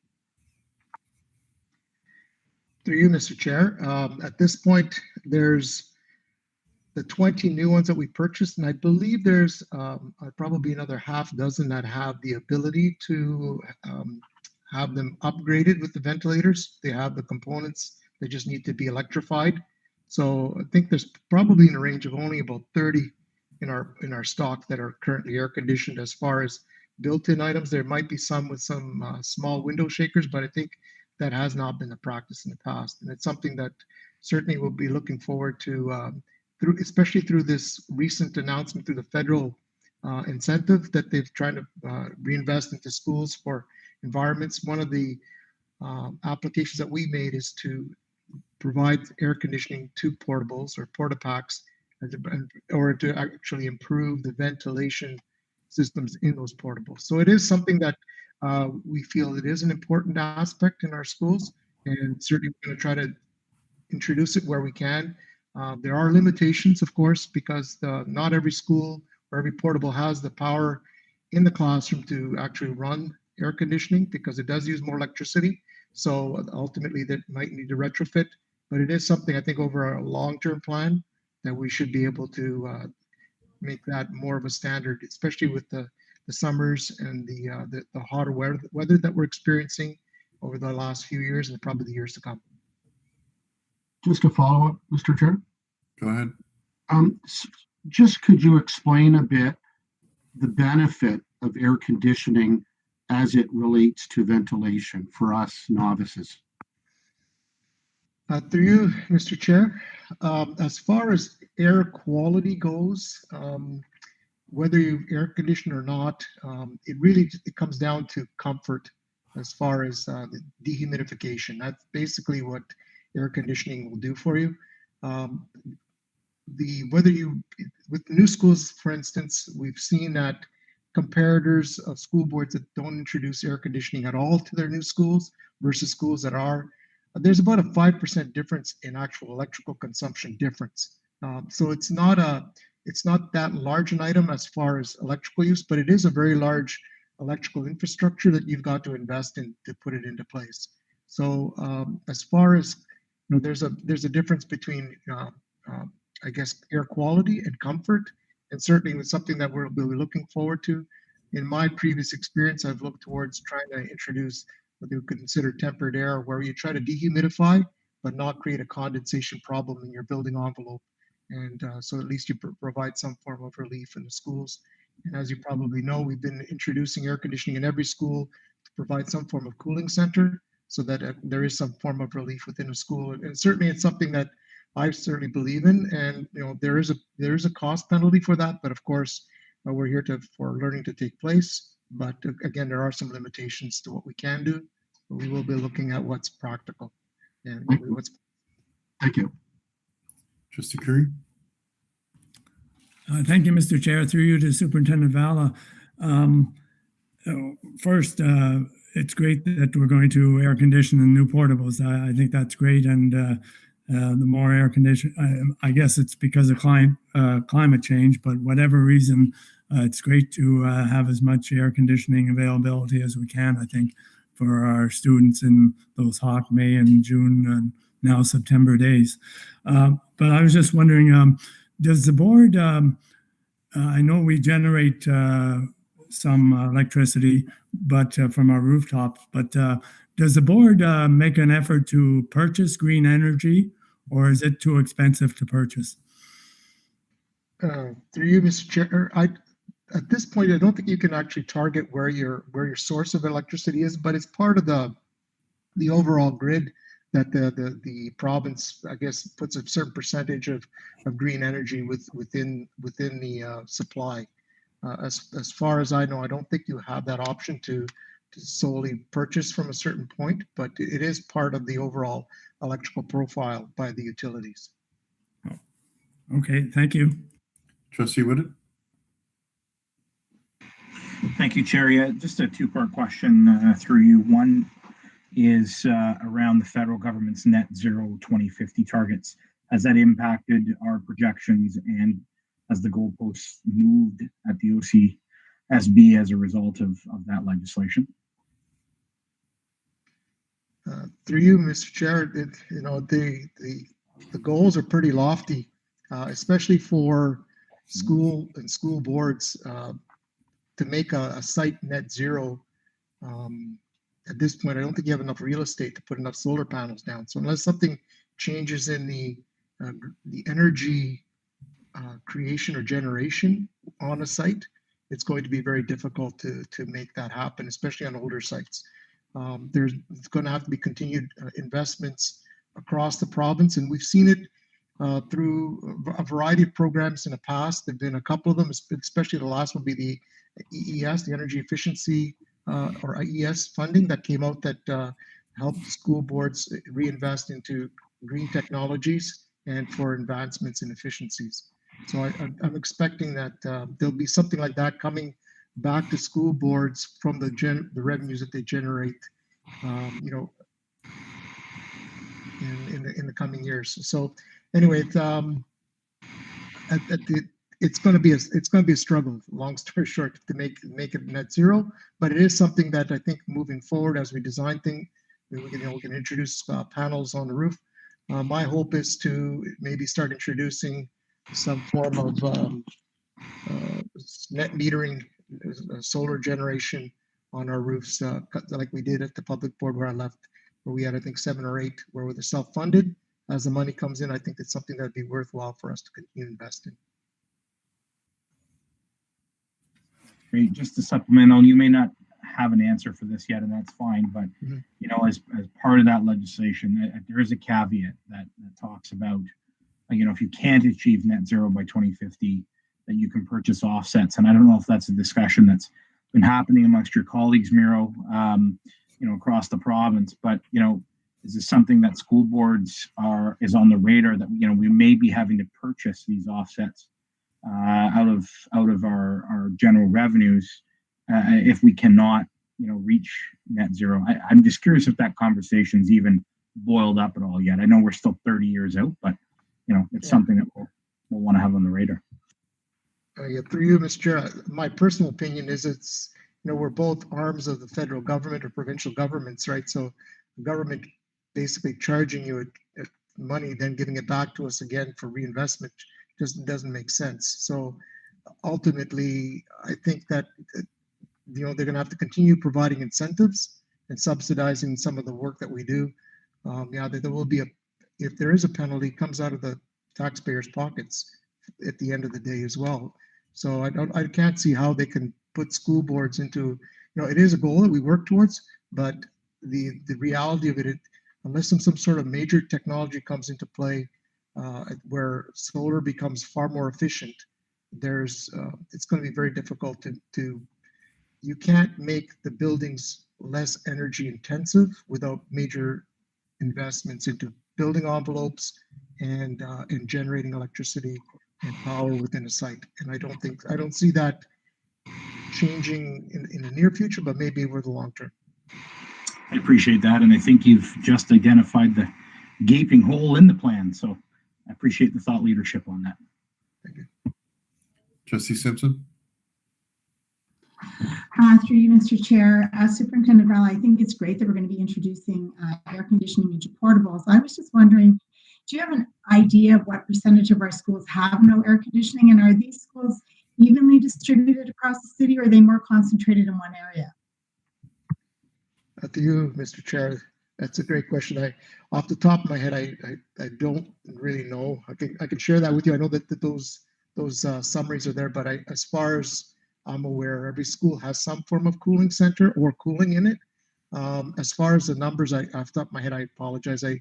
Through you, Mr. Chair. At this point, there's the 20 new ones that we purchased, and I believe there's probably another half dozen that have the ability to have them upgraded with the ventilators. They have the components, they just need to be electrified. So I think there's probably in a range of only about 30 in our stock that are currently air conditioned. As far as built-in items, there might be some with some small window shakers, but I think that has not been the practice in the past. And it's something that certainly we'll be looking forward to, especially through this recent announcement through the federal incentive that they've tried to reinvest into schools for environments. One of the applications that we made is to provide air conditioning to portables or porta packs, or to actually improve the ventilation systems in those portables. So it is something that we feel it is an important aspect in our schools, and certainly we're going to try to introduce it where we can. There are limitations, of course, because not every school or every portable has the power in the classroom to actually run air conditioning, because it does use more electricity. So ultimately that might need to retrofit, but it is something I think over a long-term plan that we should be able to make that more of a standard, especially with the summers and the hotter weather that we're experiencing over the last few years and probably the years to come. Just a follow-up, Mr. Chair. Go ahead. Just could you explain a bit the benefit of air conditioning as it relates to ventilation for us novices? Through you, Mr. Chair. As far as air quality goes, whether you air condition or not, it comes down to comfort as far as the dehumidification. That's basically what air conditioning will do for you. With new schools, for instance, we've seen that comparators of school boards that don't introduce air conditioning at all to their new schools versus schools that are, there's about a 5% difference in actual electrical consumption difference. So it's not that large an item as far as electrical use, but it is a very large electrical infrastructure that you've got to invest in to put it into place. So as far as, there's a difference between I guess air quality and comfort, and certainly it's something that we'll be looking forward to. In my previous experience, I've looked towards trying to introduce what they would consider tempered air, where you try to dehumidify but not create a condensation problem in your building envelope. And so at least you provide some form of relief in the schools. And as you probably know, we've been introducing air conditioning in every school to provide some form of cooling center so that there is some form of relief within a school. And certainly it's something that I certainly believe in. And there is a cost penalty for that, but of course we're here for learning to take place. But again, there are some limitations to what we can do. But we will be looking at what's practical and what's. Thank you. Trustee Curry. Thank you, Mr. Chair. Through you to Superintendent Valla. First, it's great that we're going to air condition the new portables. I think that's great, and the more air condition, I guess it's because of climate change, but whatever reason, it's great to have as much air conditioning availability as we can, I think, for our students in those hot May and June and now September days. But I was just wondering, does the board, I know we generate some electricity but from our rooftops, but does the board make an effort to purchase green energy, or is it too expensive to purchase? Through you, Mr. Chair, at this point, I don't think you can actually target where your source of electricity is, but it's part of the overall grid that the province, I guess, puts a certain percentage of green energy within the supply. As far as I know, I don't think you have that option to solely purchase from a certain point, but it is part of the overall electrical profile by the utilities. Okay, thank you. Trustee Whitted. Thank you, Chair. Yeah, just a two-part question through you. One is around the federal government's net zero 2050 targets. Has that impacted our projections, and has the goalposts moved at the OCSB as a result of that legislation? Through you, Mr. Chair, the goals are pretty lofty, especially for school and school boards to make a site net zero. At this point, I don't think you have enough real estate to put enough solar panels down. So unless something changes in the energy creation or generation on a site, it's going to be very difficult to make that happen, especially on older sites. There's going to have to be continued investments across the province, and we've seen it through a variety of programs in the past. There've been a couple of them, especially the last one would be the EES, the Energy Efficiency or IES funding that came out that helped school boards reinvest into green technologies and for advancements in efficiencies. So I'm expecting that there'll be something like that coming back to school boards from the revenues that they generate, in the coming years. So anyway, it's going to be a struggle. Long story short, to make it net zero, but it is something that I think moving forward as we design things, we can introduce panels on the roof. My hope is to maybe start introducing some form of net metering, solar generation on our roofs, like we did at the public board where I left, where we had, I think, 7 or 8 where they're self-funded. As the money comes in, I think it's something that'd be worthwhile for us to continue to invest in. Great. Just to supplement on, you may not have an answer for this yet, and that's fine, but as part of that legislation, there is a caveat that talks about, if you can't achieve net zero by 2050, that you can purchase offsets. And I don't know if that's a discussion that's been happening amongst your colleagues, Miro, across the province, but is this something that school boards is on the radar that we may be having to purchase these offsets out of our general revenues if we cannot reach net zero? I'm just curious if that conversation's even boiled up at all yet. I know we're still 30 years out, but it's something that we'll want to have on the radar. Through you, Mr. Chair, my personal opinion is it's we're both arms of the federal government or provincial governments, right? So the government basically charging you money, then giving it back to us again for reinvestment just doesn't make sense. So ultimately, I think that they're going to have to continue providing incentives and subsidizing some of the work that we do. There will be if there is a penalty, it comes out of the taxpayers' pockets at the end of the day as well. So I can't see how they can put school boards into, it is a goal that we work towards, but the reality of it, unless some sort of major technology comes into play where solar becomes far more efficient, it's going to be very difficult you can't make the buildings less energy intensive without major investments into building envelopes and generating electricity and power within a site. And I don't see that changing in the near future, but maybe over the long term. I appreciate that, and I think you've just identified the gaping hole in the plan. So I appreciate the thought leadership on that. Thank you. Trustee Simpson. Through you, Mr. Chair, Superintendent Rowell, I think it's great that we're going to be introducing air conditioning into portables. I was just wondering, do you have an idea of what percentage of our schools have no air conditioning, and are these schools evenly distributed across the city, or are they more concentrated in one area? To you, Mr. Chair, that's a great question. Off the top of my head, I don't really know. I can share that with you. I know that those summaries are there, but as far as I'm aware, every school has some form of cooling center or cooling in it. As far as the numbers, off the top of my head, I apologize. I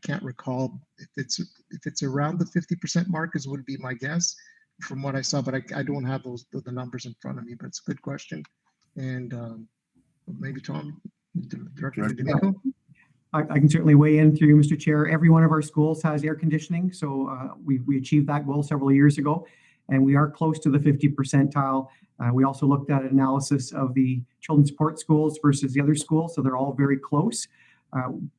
can't recall if it's around the 50% mark would be my guess from what I saw, but I don't have the numbers in front of me. But it's a good question, and maybe Tom, Director D'Amico. I can certainly weigh in through you, Mr. Chair. Every one of our schools has air conditioning, so we achieved that goal several years ago, and we are close to the 50 percentile. We also looked at an analysis of the children's support schools versus the other schools, so they're all very close.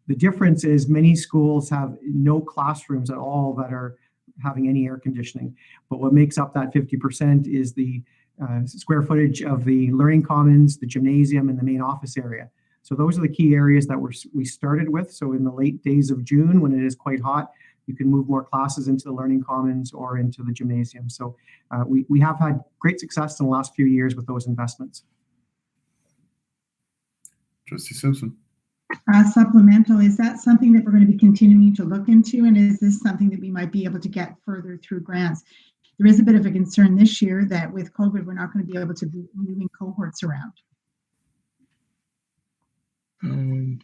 The difference is many schools have no classrooms at all that are having any air conditioning, but what makes up that 50% is the square footage of the learning commons, the gymnasium, and the main office area. So those are the key areas that we started with. So in the late days of June, when it is quite hot, you can move more classes into the Learning Commons or into the gymnasium. So we have had great success in the last few years with those investments. Trustee Simpson. Supplemental, is that something that we're going to be continuing to look into? And is this something that we might be able to get further through grants? There is a bit of a concern this year that with COVID, we're not going to be able to be moving cohorts around.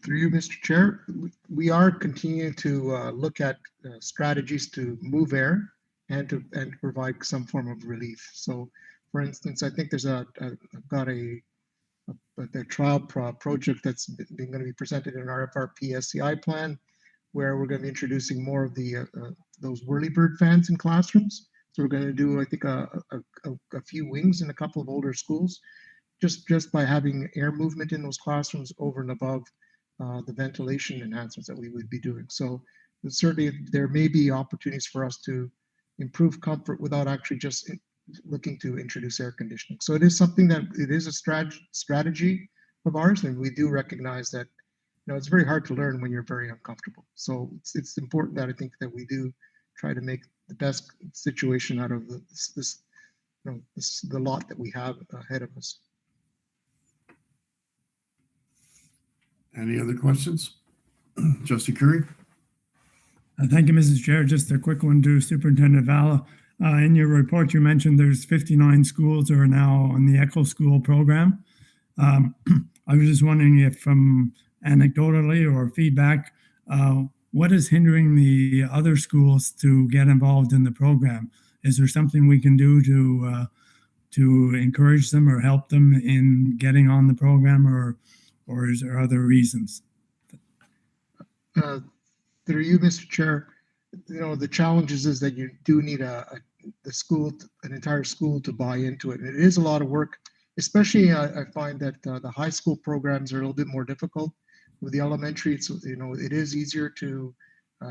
Through you, Mr. Chair, we are continuing to look at strategies to move air and to provide some form of relief. So, for instance, I think there's I've got a trial project that's going to be presented in our FRP SCI plan, where we're going to be introducing more of the those whirlybird fans in classrooms. So we're going to do, I think, a few wings in a couple of older schools, just by having air movement in those classrooms over and above the ventilation enhancements that we would be doing. So certainly there may be opportunities for us to improve comfort without actually just looking to introduce air conditioning. So it is something that it is a strategy of ours, and we do recognize that it's very hard to learn when you're very uncomfortable. So it's important that I think that we do try to make the best situation out of the lot that we have ahead of us. Any other questions? Trustee Curry? Thank you, Mrs. Chair. Just a quick one to Superintendent Vala. In your report, you mentioned there's 59 schools that are now on the Echo School program. I was just wondering if, from anecdotally or feedback, what is hindering the other schools to get involved in the program? Is there something we can do to encourage them or help them in getting on the program, or is there other reasons? Through you, Mr. Chair, the challenges is that you do need an entire school to buy into it. And it is a lot of work, especially I find that the high school programs are a little bit more difficult. With the elementary, it is easier to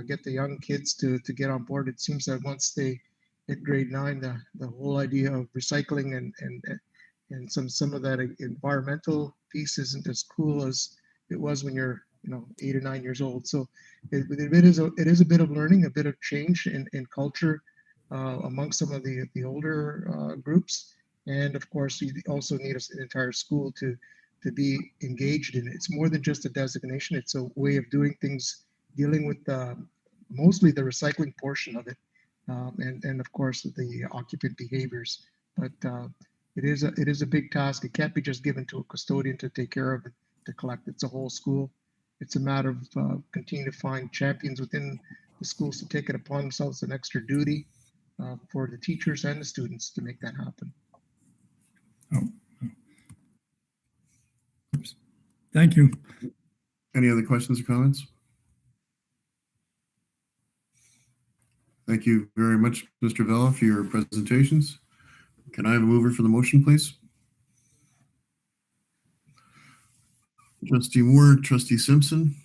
get the young kids to get on board. It seems that once they hit grade 9, the whole idea of recycling and some of that environmental piece isn't as cool as it was when you're 8 or 9 years old. So it is a bit of learning, a bit of change in culture among some of the older groups, and of course you also need an entire school to be engaged in it. It's more than just a designation; it's a way of doing things, dealing with mostly the recycling portion of it, and of course the occupant behaviors. But it is a big task. It can't be just given to a custodian to take care of it, to collect. It's a whole school. It's a matter of continuing to find champions within the schools to take it upon themselves, an extra duty for the teachers and the students to make that happen. Oops. Thank you. Any other questions or comments? Thank you very much, Mr. Vela, for your presentations. Can I have a mover for the motion, please? Trustee Moore, Trustee Simpson.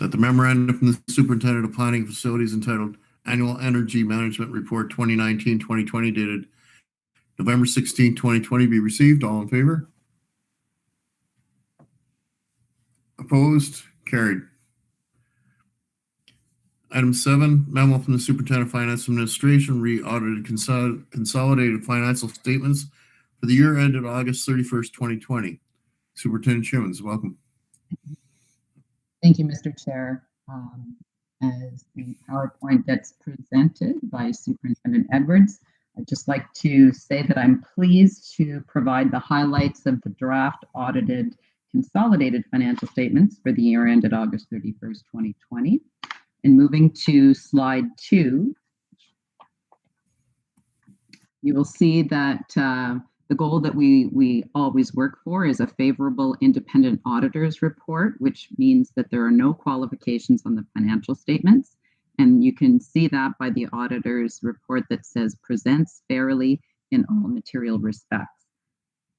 That the memorandum from the Superintendent of Planning and Facilities entitled Annual Energy Management Report 2019-2020 dated November 16, 2020 be received. All in favor? Opposed? Carried. Item 7, memo from the Superintendent of Finance Administration re-audited consolidated financial statements for the year ended August 31st, 2020. Superintendent Shimmons, welcome. Thank you, Mr. Chair. As the PowerPoint gets presented by Superintendent Edwards, I'd just like to say that I'm pleased to provide the highlights of the draft audited consolidated financial statements for the year ended August 31st, 2020. And moving to slide 2, you will see that the goal that we always work for is a favorable independent auditor's report, which means that there are no qualifications on the financial statements. And you can see that by the auditor's report that says presents fairly in all material respects.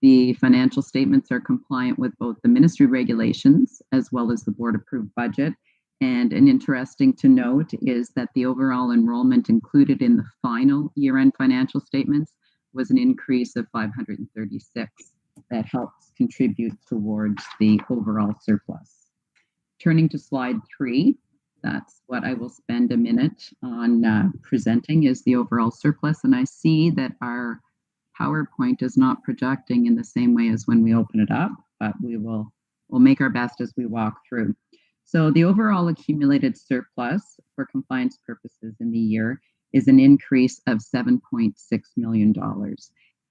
The financial statements are compliant with both the ministry regulations as well as the board approved budget. And an interesting to note is that the overall enrollment included in the final year-end financial statements was an increase of 536 that helps contribute towards the overall surplus. Turning to slide 3, that's what I will spend a minute on presenting is the overall surplus. And I see that our PowerPoint is not projecting in the same way as when we open it up, but we'll make our best as we walk through. So the overall accumulated surplus for compliance purposes in the year is an increase of $7.6 million.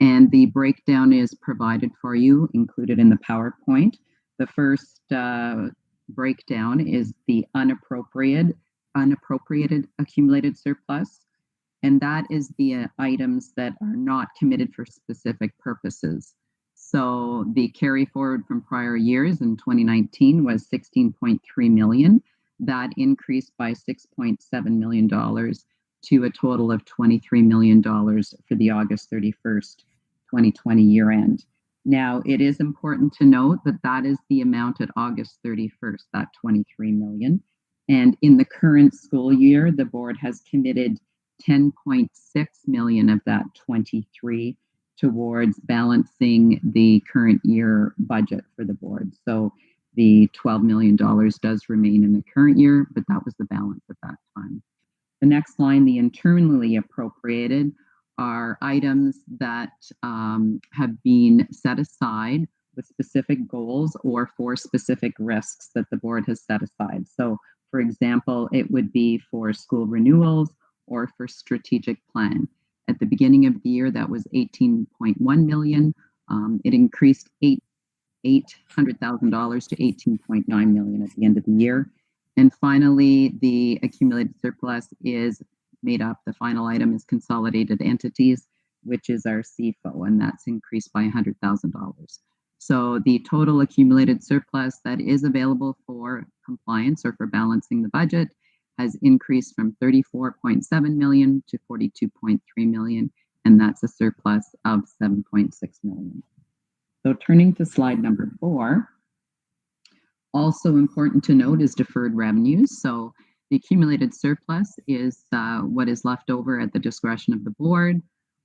And the breakdown is provided for you, included in the PowerPoint. The first breakdown is the unappropriated accumulated surplus. And that is the items that are not committed for specific purposes. So the carry forward from prior years in 2019 was $16.3 million. That increased by $6.7 million to a total of $23 million for the August 31st, 2020 year end. Now, it is important to note that that is the amount at August 31st, that $23 million. And in the current school year, the board has committed $10.6 million of that 23 towards balancing the current year budget for the board. So the $12 million does remain in the current year, but that was the balance at that time. The next line, the internally appropriated, are items that have been set aside with specific goals or for specific risks that the board has set aside. So, for example, it would be for school renewals or for strategic plan. At the beginning of the year, that was $18.1 million. It increased $800,000 to $18.9 million at the end of the year. And finally, the accumulated surplus is made up. The final item is consolidated entities, which is our CFO, and that's increased by $100,000. So the total accumulated surplus that is available for compliance or for balancing the budget has increased from $34.7 million to $42.3 million, and that's a surplus of $7.6 million. So turning to slide number 4, also important to note is deferred revenues. So the accumulated surplus is what is left over at the discretion of the board,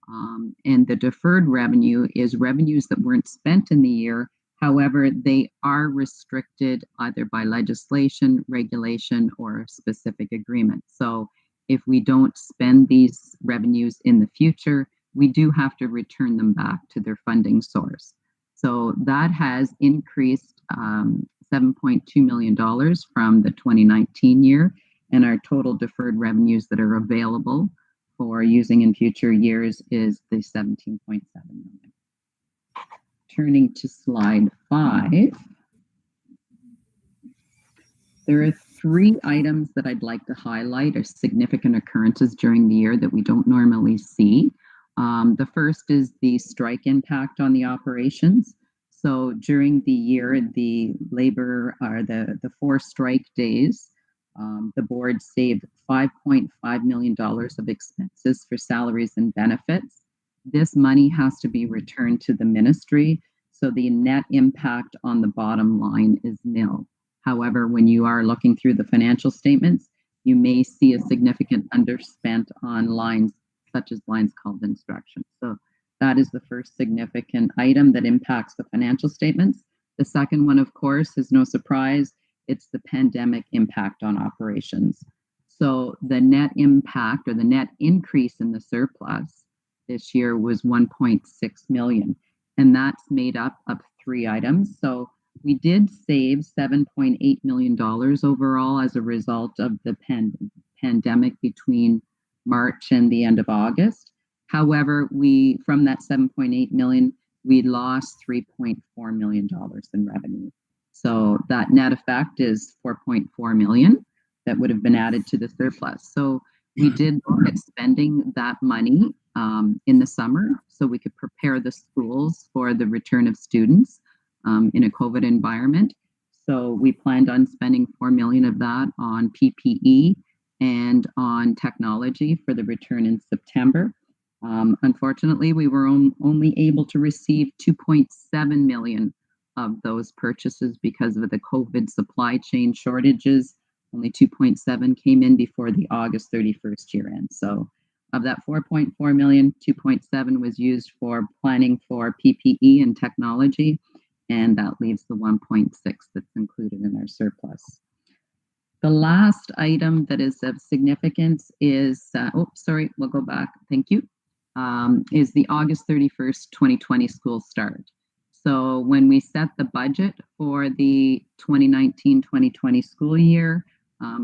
and the deferred revenue is revenues that weren't spent in the year. However, they are restricted either by legislation, regulation, or specific agreement. So if we don't spend these revenues in the future, we do have to return them back to their funding source. So that has increased $7.2 million from the 2019 year, and our total deferred revenues that are available for using in future years is the $17.7 million. Turning to slide 5, there are 3 items that I'd like to highlight as significant occurrences during the year that we don't normally see. The first is the strike impact on the operations. So during the year, the labor or the 4 strike days, the board saved $5.5 million of expenses for salaries and benefits. This money has to be returned to the ministry, so the net impact on the bottom line is nil. However, when you are looking through the financial statements, you may see a significant underspent on lines such as lines called instruction. So that is the first significant item that impacts the financial statements. The second one, of course, is no surprise. It's the pandemic impact on operations. So the net impact or the net increase in the surplus this year was $1.6 million, and that's made up of 3 items. So we did save $7.8 million overall as a result of the pandemic between March and the end of August. However, from that $7.8 million, we lost $3.4 million in revenue. So that net effect is $4.4 million that would have been added to the surplus. So we did look at spending that money in the summer so we could prepare the schools for the return of students in a COVID environment. So we planned on spending $4 million of that on PPE and on technology for the return in September. Unfortunately, we were only able to receive $2.7 million of those purchases because of the COVID supply chain shortages. Only 2.7 came in before the August 31st year end. So Of that 4.4 million, 2.7 was used for planning for PPE and technology, and that leaves the 1.6 that's included in our surplus. The last item that is of significance is, we'll go back, thank you, is the August 31st, 2020 school start. So when we set the budget for the 2019-2020 school year,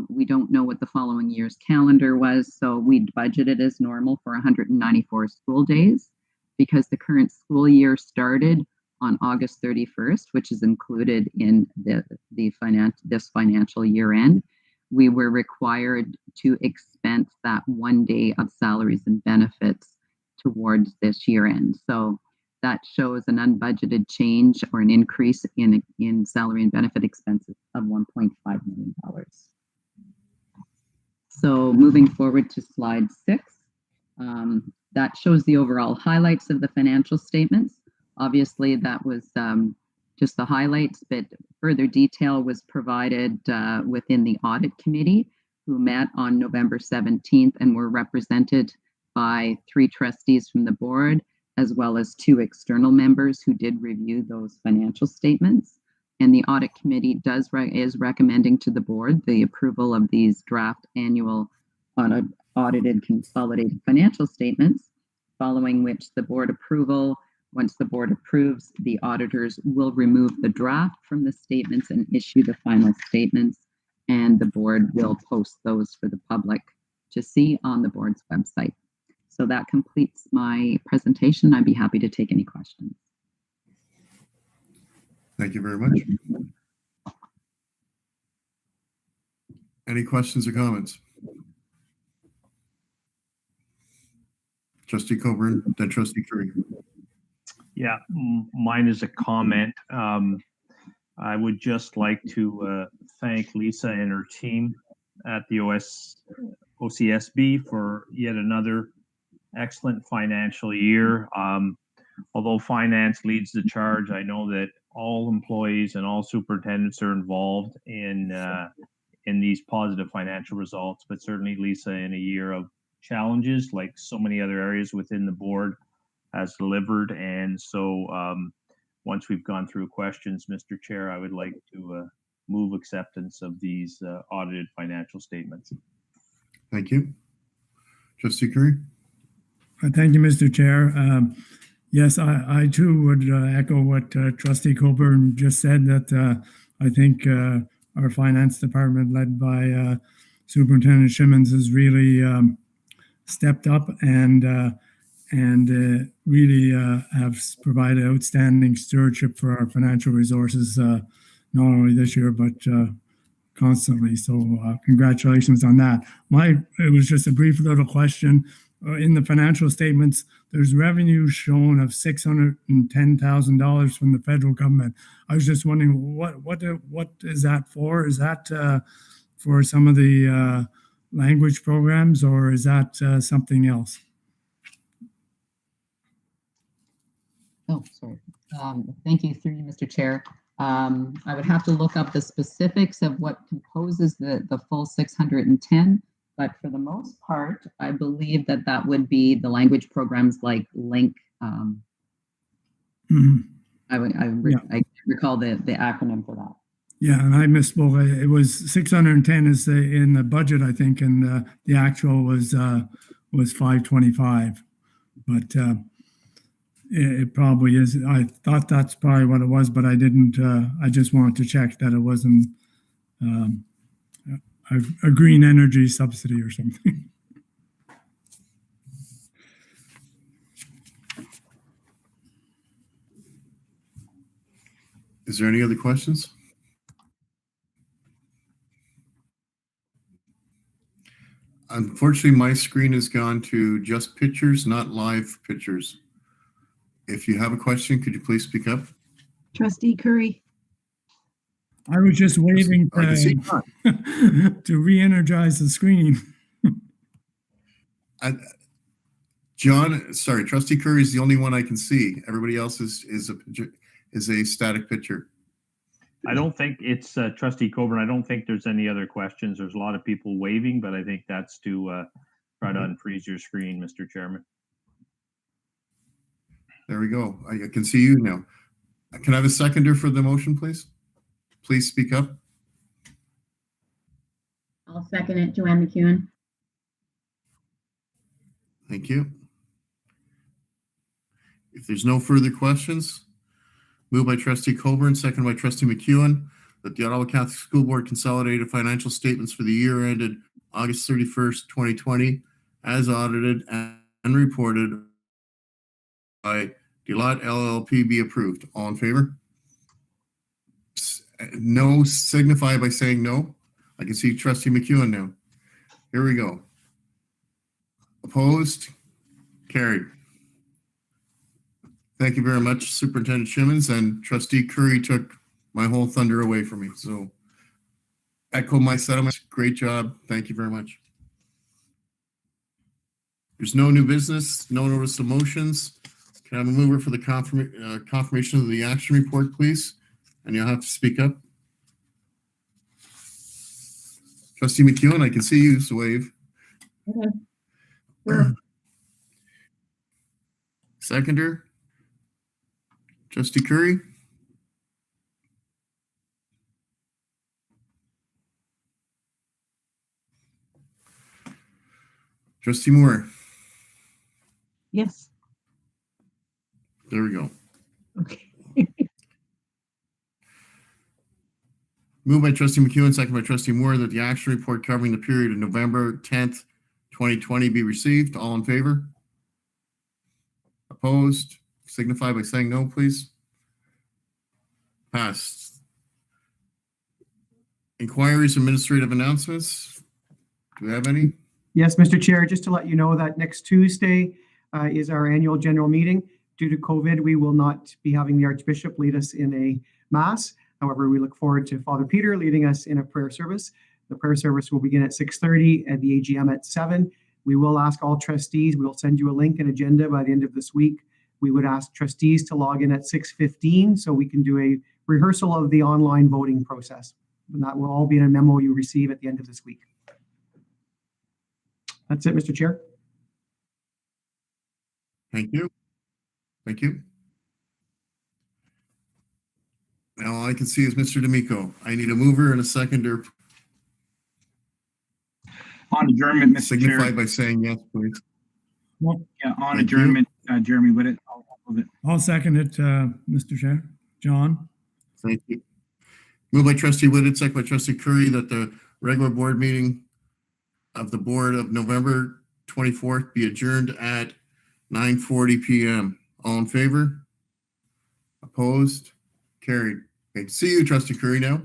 we don't know what the following year's calendar was, so we budgeted as normal for 194 school days. Because the current school year started on August 31st, which is included in this financial year end, we were required to expense that 1 day of salaries and benefits towards this year end. So that shows an unbudgeted change or an increase in salary and benefit expenses of $1.5 million. So moving forward to slide 6, that shows the overall highlights of the financial statements. Obviously, that was just the highlights, but further detail was provided within the Audit Committee, who met on November 17th and were represented by 3 trustees from the board, as well as 2 external members who did review those financial statements. And the Audit Committee is recommending to the board the approval of these draft annual audited consolidated financial statements, following which once the board approves, the auditors will remove the draft from the statements and issue the final statements, and the board will post those for the public to see on the board's website. So that completes my presentation. I'd be happy to take any questions. Thank you very much. Any questions or comments? Trustee Coburn, then Trustee Curry. Yeah, mine is a comment. I would just like to thank Lisa and her team at the OCSB for yet another excellent financial year. Although finance leads the charge, I know that all employees and all superintendents are involved in these positive financial results, but certainly Lisa, in a year of challenges, like so many other areas within the board, has delivered. And so once we've gone through questions, Mr. Chair, I would like to move acceptance of these audited financial statements. Thank you. Trustee Curry. Thank you, Mr. Chair. Yes, I too would echo what Trustee Coburn just said, that I think our finance department, led by Superintendent Shimmons, has really stepped up and really have provided outstanding stewardship for our financial resources, not only this year, but constantly. So congratulations on that. It was just a brief little question. In the financial statements, there's revenue shown of $610,000 from the federal government. I was just wondering, what is that for? Is that for some of the language programs, or is that something else? Oh, sorry. Thank you, through you, Mr. Chair. I would have to look up the specifics of what composes the full 610. But for the most part, I believe that would be the language programs like LINK. I recall the acronym for that. Yeah, and I misspoke. It was 610 is in the budget, I think, and the actual was 525. But it probably is. I thought that's probably what it was, but I didn't. I just wanted to check that it wasn't a green energy subsidy or something. Is there any other questions? Unfortunately, my screen has gone to just pictures, not live pictures. If you have a question, could you please speak up? Trustee Curry. I was just waiting to re-energize the screen. John, sorry, Trustee Curry is the only one I can see. Everybody else is a static picture. I don't think it's Trustee Coburn. I don't think there's any other questions. There's a lot of people waving, but I think that's to Try to unfreeze your screen, Mr. Chairman. There we go. I can see you now. Can I have a seconder for the motion, please? Please speak up. I'll second it, Joanne McEwen. Thank you. If there's no further questions, moved by trustee Colburn, second by trustee McEwen, that the Ottawa Catholic School Board consolidated financial statements for the year ended August 31st, 2020, as audited and reported by Deloitte LLP be approved. All in favor? No, signify by saying no. I can see trustee McEwen now. Here we go. Opposed? Carried. Thank you very much, Superintendent Shimmons, and trustee Curry took my whole thunder away from me. So echo my sentiments. Great job. Thank you very much. There's no new business, no notice of motions. Can I have a mover for the confirmation of the action report, please? And you'll have to speak up. Trustee McEwen, I can see you, so wave. Okay. Sure. Seconder? Trustee Curry? Trustee Moore? Yes. There we go. Okay. Moved by trustee McEwen, second by trustee Moore, that the action report covering the period of November 10th, 2020 be received. All in favor? Opposed? Signify by saying no, please. Passed. Inquiries, administrative announcements. Do we have any? Yes, Mr. Chair, just to let you know that next Tuesday is our annual general meeting. Due to COVID, we will not be having the Archbishop lead us in a mass. However, we look forward to Father Peter leading us in a prayer service. The prayer service will begin at 6:30 and the AGM at 7. We will ask all trustees, we will send you a link and agenda by the end of this week. We would ask trustees to log in at 6:15 so we can do a rehearsal of the online voting process. And that will all be in a memo you receive at the end of this week. That's it, Mr. Chair. Thank you. Thank you. Now all I can see is Mr. D'Amico. I need a mover and a seconder. On adjournment, Mr. Signify Chair. by saying yes, please. Yeah, on Thank adjournment, Jeremy Whitted. I'll hold it. I'll second it, Mr. Chair. John? Thank you. Moved by trustee Whitted, second by trustee Curry, that the regular board meeting of the board of November 24th be adjourned at 9:40 p.m. All in favor? Opposed? Carried. Great to see you, trustee Curry now.